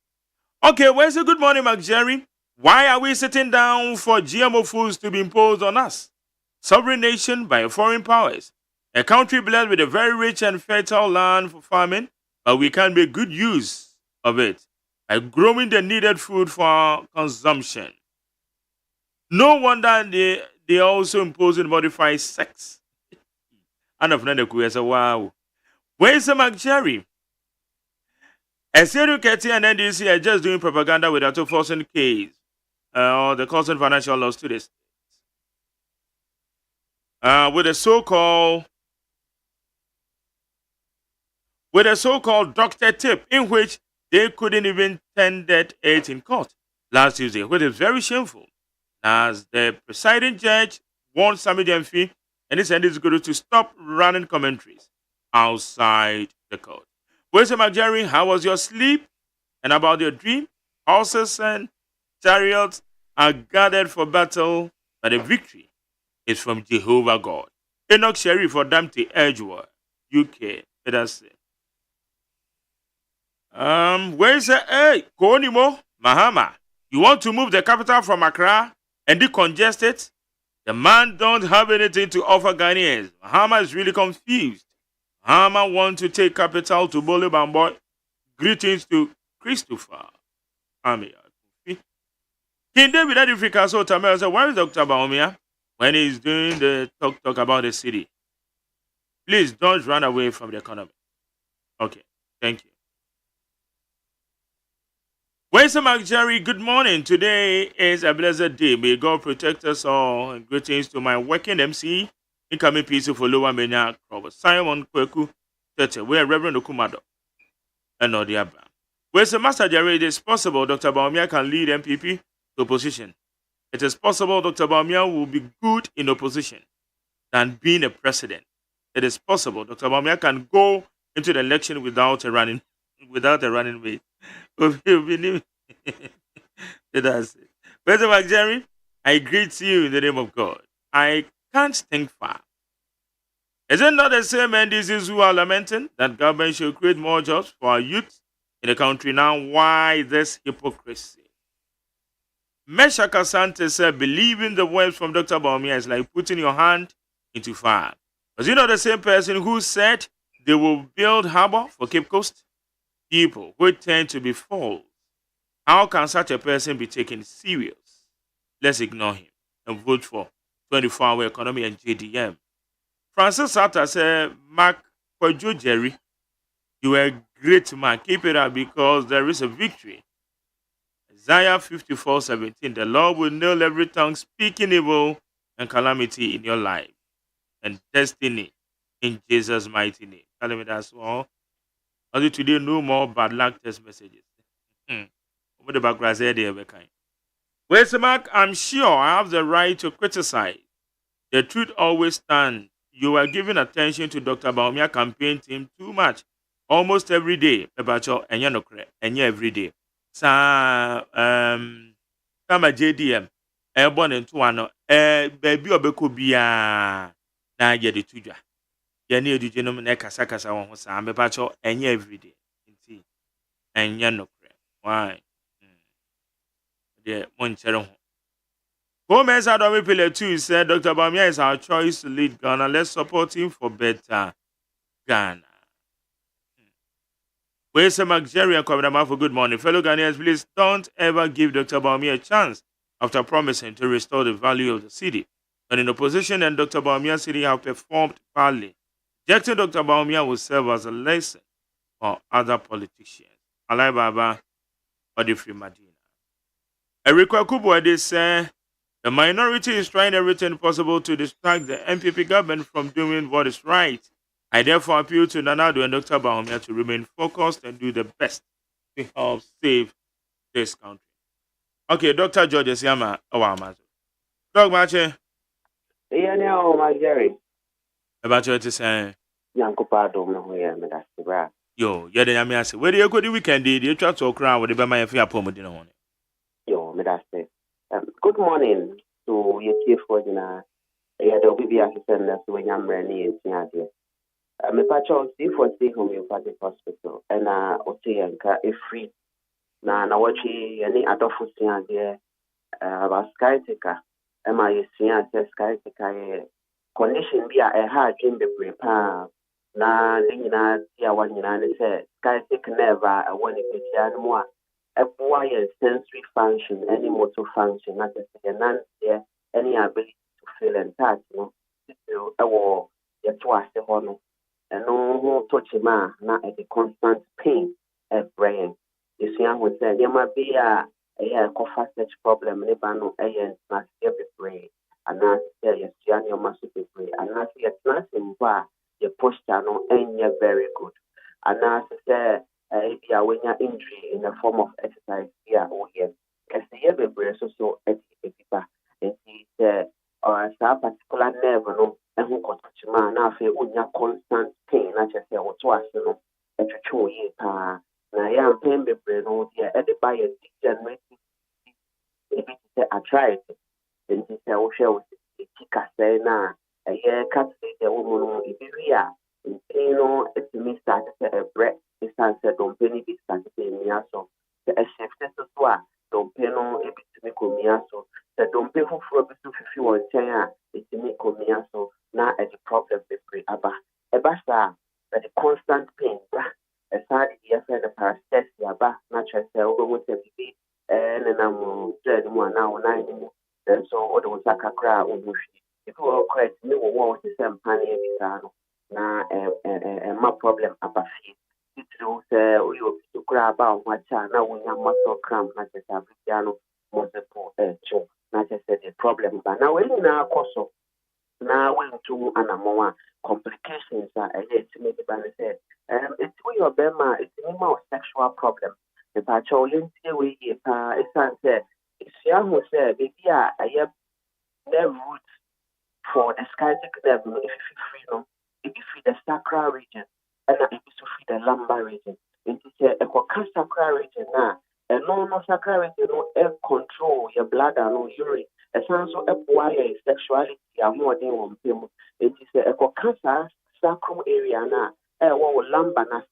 Okay, where's the good morning, McJerry? Why are we sitting down for GMO foods to be imposed on us? Sovereign nation by foreign powers. A country blessed with a very rich and fertile land for farming, but we can make good use of it by growing the needed food for our consumption. No wonder they also impose and modify sex. And of another wow. Where's the McJerry? Eseru Keti and NDC are just doing propaganda without a forcing case or the causing financial loss to the states. With a so-called doctor tip in which they couldn't even tender it in court last Tuesday, which is very shameful. As the presiding judge warned Sami Demfi and he said it's good to stop running commentaries outside the court. Where's McJerry? How was your sleep? And about your dream? Horses and chariots are gathered for battle, but the victory is from Jehovah God. Enoch Sheriff for Damte Edgeworth, UK. Let us see. Where's the Konimo Mahama? You want to move the capital from Accra and decongest it? The man don't have anything to offer Ghanaians. Mahama is really confused. Mahama wants to take capital to Bole Bamboy. Greetings to Christopher. King David Adifrika so Tamel said, where is Dr. Baumia when he's doing the talk about the city? Please don't run away from the economy. Okay, thank you. Where's McJerry? Good morning. Today is a blessed day. May God protect us all. And greetings to my working MC, incoming PC for Lower Menya, Simon Kweku, Tete, where Reverend Okumado, and Odiaba. Where's the Master Jerry? It is possible Dr. Baumia can lead MPP to opposition. It is possible Dr. Baumia will be good in opposition than being a president. It is possible Dr. Baumia can go into the election without a running mate. That's it. Brother McJerry, I greet you in the name of God. I can't think far. Is it not the same NDCs who are lamenting that government should create more jobs for our youth in the country now? Why this hypocrisy? Mesha Kasante said, believing the words from Dr. Baumia is like putting your hand into fire. Was he not the same person who said they will build harbor for Cape Coast? People who tend to be false. How can such a person be taken serious? Let's ignore him and vote for 24-hour economy and JDM. Francis Sata said, Mark Kwajo Jerry, you are a great man. Keep it up because there is a victory. Isaiah 54:17. The Lord will nail every tongue speaking evil and calamity in your life and destiny in Jesus' mighty name. Tell me that's all. Although today, no more bad luck text messages. Over the background, where's the Mark? I'm sure I have the right to criticize. The truth always stands. You are giving attention to Dr. Baumia campaign team too much. Almost every day. About your and every day. Sa kama JDM. Born into one. Baby obeko biya na ye de tuja. Yeni edujenum na kasa won ho sa me ba cho enye everyday nti enye no kre why de mon chere ho Gomez Adomi Pile 2 said Dr. Baumia is our choice to lead Ghana. Let's support him for better Ghana. Where's the McJerry and Kwabedama for good morning? Fellow Ghanaians, please don't ever give Dr. Baumia a chance after promising to restore the value of the city. When in opposition and Dr. Baumia city have performed badly, rejecting Dr. Baumia will serve as a lesson for other politicians. Alai Baba, or the free Madina. Erika Kubuade said the minority is trying everything possible to distract the MPP government from doing what is right. I therefore appeal to Nanado and Dr. Bahomia to remain focused and do the best to help save this country. Okay, Dr. George Siama, Amazon. Dog Mache, Yeah, now, my Jerry. about you to say, Yanko Pado, no, yeah, me that's the bra. yo, yeah, the Yamiasi, where do you go the weekend? Did you try to crown with the Bama Fia Pomodino on it? Yo, me that's it. Good morning to your chief for dinner. Yeah, there'll be a send us when I'm ready and Tiadia. Me patcho see for stay homeopathic hospital, and OSEI if free. Na watch any adolfo Tiadia about Sky Taker. Am I seeing Sky Taker condition be a hard dream the prepare. Na nina tia one yina say sky take never when it is more acquire sensory function, any motor function, not just none there, any ability to feel and touch, to your twice the honor, and no touch ma, not at the constant pain at brain. You see, I would say there might be a co-fastage problem, Nebano, a not every brain, and not say your muscle brain, and not see a nothing bar. Your posture no any very good. And as I say, if you are when you're injury in the form of exercise here or here, because the year be so at the paper, and he said, or as a particular nerve, no, and who got to man, now feel when you're constant pain, I just say, what's was, at your show ye pa. Now, yeah, pain be brain, oh, dear, at the buyer, degenerating. If he said, I tried, and he said, oh, shall we say, now. A cat the woman if you are it's me started a breath, it's answered don't penny be started in me also. The chef to swa, don't pay no a bit to me come so. The don't pay for a bit to 51 chaya, it's me come so. Now as a problem with free abba. A basta that the constant pain, a side yes and the parastasia, natural cell, with a baby, and I'm dead 1 hour 9 and so all the Osaka crowd will if you are correct, me will want to send Panny na my problem about it through you to grab about what now when your muscle cramp, not just a piano, multiple show, not just the problem. But now, when now, also now went to an more complications are yet to make the said, it's we your Bema, it's a more sexual problem. The patrolling way, it's answered. It's young who said, baby, I have never for the sciatic nerve, if you free, if you free the sacral region, and if you free the lumbar region, it is a sacral region now, and no sacral region, no air control, your blood and no urine, as also a wire sexuality, are more than one people. It is a cancer sacral area now, lumbar now,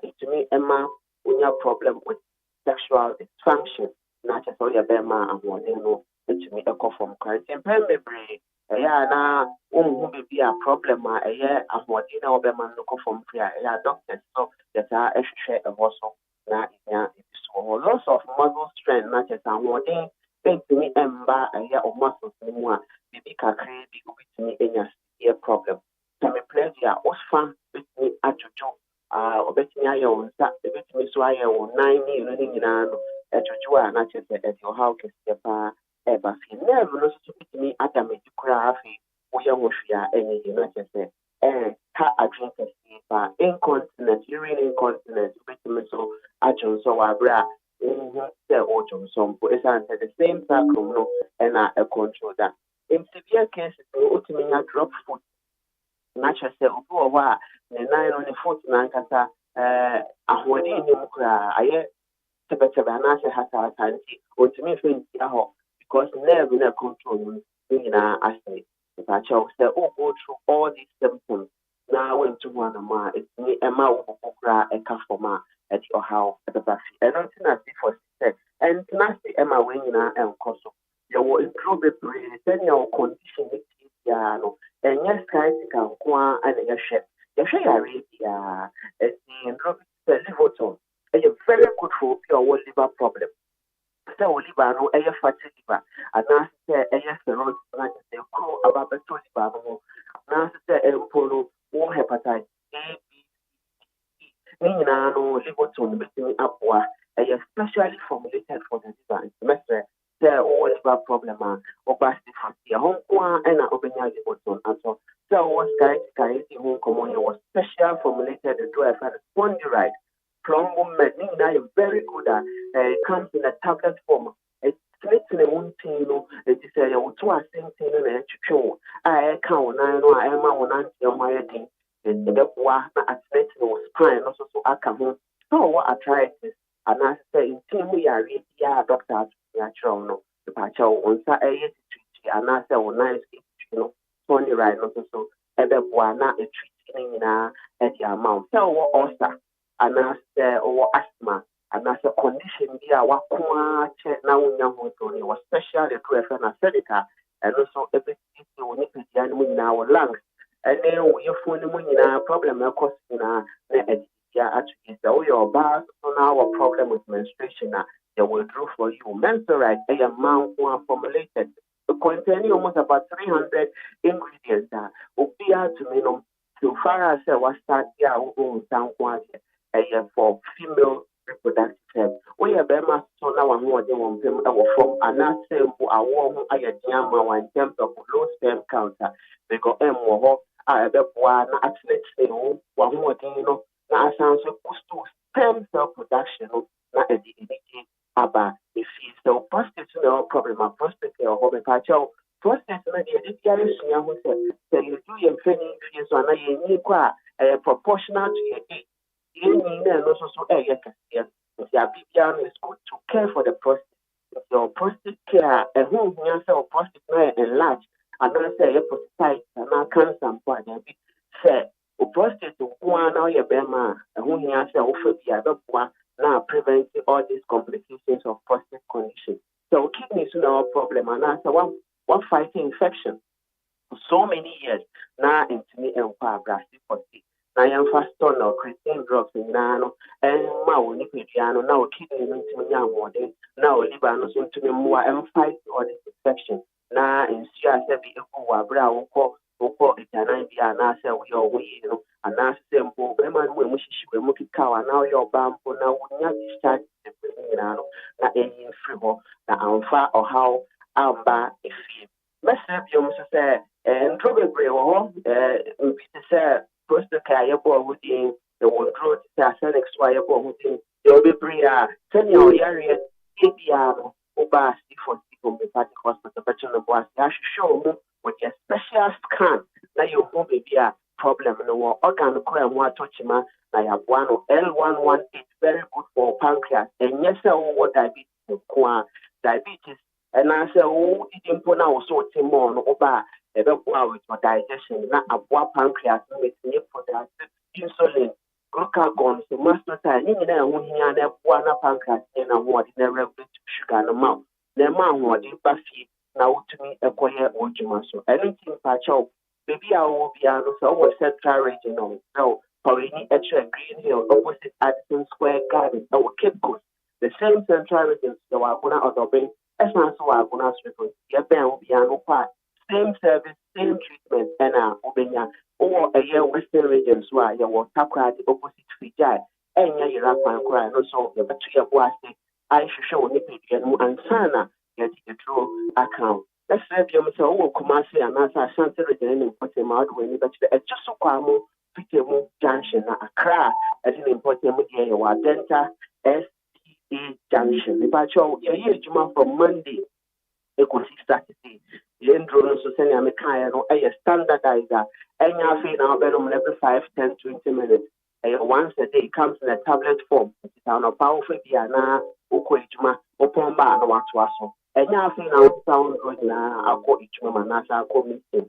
it to me, Emma, when you have problem with sexual dysfunction, not just all your bema and more than no, it to me, a call from quarantine, memory. Yeah, now, who may be a problem, a year of what you know, Beman look from prayer, doctors, so that are a share of also. Now, loss of muscle strength, not just a more day, big to me, ember, a year of muscles, more, baby can create big with me in your ear problem. So, me pleasure, was fun with me at your job. Bet me I own that, the bit me so I own 9 years running in at your job, not just at your house, ever feel never knows to me at a medical we are anything, not just say, car address incontinence, urine incontinence, vitamin so action so abra, the ocean some is answer the same circle, and I control that. In severe cases, ultimately drop foot, natural cell, the 9 on the foot, Nankasa, a hoodie in your cry, I Sebastian has our time, ultimately, because never in a control, I say, if I chose to go through all these symptoms, now went to one of my, it's me, Emma, a customer at your house at the back. And I'm not before said, and nasty Emma winning and Cosso. You will improve the then your condition, and yes, guys, you can go and your ship. Your share area, the liver, a very good for your liver problem. So liver no air fatty liver, and now say air cirrhosis, like they call about the two liver. Now say polo or hepatitis A, B, C, no liver tone between upward especially formulated for the liver semester sɛ wɔwɔ liver problem a wɔba stifasi ɛho nko a ɛna wobɛnya lipoton aso sɛ wɔwɔ scarcity ho nkɔmmɔ yɛ wɔ special formulated aduro a ɛfrɛ no spondylide plumbo med ne nyinaa yɛ very good a it comes in a tablet form ɛtenetene wo ntin no ɛti sɛ yɛwoto ase ntin no na ɛtwitwe wo a ɛka wo nan no a ɛma wo nanteɛ ho ayɛ den ɛbɛboa na atenetene wo spine no so aka ho sɛ wɔwɔ arthritis anaasɛ ntin mu yare biara doctor akyerɛw no mepakyɛw wo nsa ɛyɛ titwitwi anaasɛ wo nan titwitwi no spondylide no so ɛbɛboa na ɛtwitwi no nyinaa ɛde ama wo sɛ wɔwɔ ulcer anaasɛ wɔwɔ asthma anaasɛ condition bi a wako akyɛ na wonya ho so ne wɔ special aduro ɛfrɛ no acidica ɛno so ɛbɛsisi wo nipadua no mu nyinaa wɔ lungs ɛne wo yɛfuo no mu nyinaa problem ɛkɔ so nyinaa na ɛde actually so your bar so now a problem with menstruation they will draw for you. Menstruate a amount formulated containing almost about 300 ingredients that will be out to minimum so far as what start here for female reproductive health. We have been so now I'm more than one from another sample a warm in terms of low sperm counter because I have one athlete one more na asan so boost stem cell production na edididi aba efi so prostate no problem a prostate or home patcho prostate na dey edididi resua ho say you do your training fee so na ye ni kwa proportional to your age ye ni na no so ye kase ya bibia is good to care for the prostate your prostate care who nya say prostate na enlarge and say your prostate na cancer for dem say prostate one now your bema who he has a other now preventing all these complications of prostate condition. So kidneys no problem and answer one fighting infection for so many years now into me and grassi for see. Now I'm fast on or creatine drugs in nano and maunipiano now kidney into me young now liver so to me more and fight all this infection. Now in CSB brow Oko Itana Diana say we are we and that's simple. Beman we mushishi muki kawa now your bambo now we discharge the na any frivo na amfa or how amba if you message you say and trouble brew say prostate care within the wardrobe Sanex wire within the Obibria senior area ABR Oba for the party hospital but I show you with a special scan na you won't be a problem no organ crime what touchima na ya one L118 very good for pancreas and yes what diabetes and I say oh eating pona also more no oba with your digestion na abua pancreas make need for that insulin glucagon so master time ni na ho hia na abua na pancreas na ho ordinary regulate sugar no mouth na ma ho di bafi na utumi ekoye ojuma so anything pacho baby I will be so central region so for any extra green hill opposite Addison Square Garden or Cape Coast the same central region so I gonna adobe as so I gonna street ya ben will be same service same treatment and obenya or a year western region so I will takra the opposite Fijai and ya yira kwan kra no so ya betu ya boase I should show ni pedian and sana get the true account. Let's say you say oh Kumasi and answer Ashanti region in Portmouth when you but just so kwamo Pitemu junction na Accra as in important media wa Delta STA junction. The patrol ye juma from Monday e ko Saturday. Yendro no so send am kan no e standardizer enya fe na bedroom every 5, 10, 20 minutes. Once a day it comes in a tablet form. It's on a powerful na uko ijuma upon ba na watu aso. Enya afi na sound good na ako ijuma manasa ako meeting.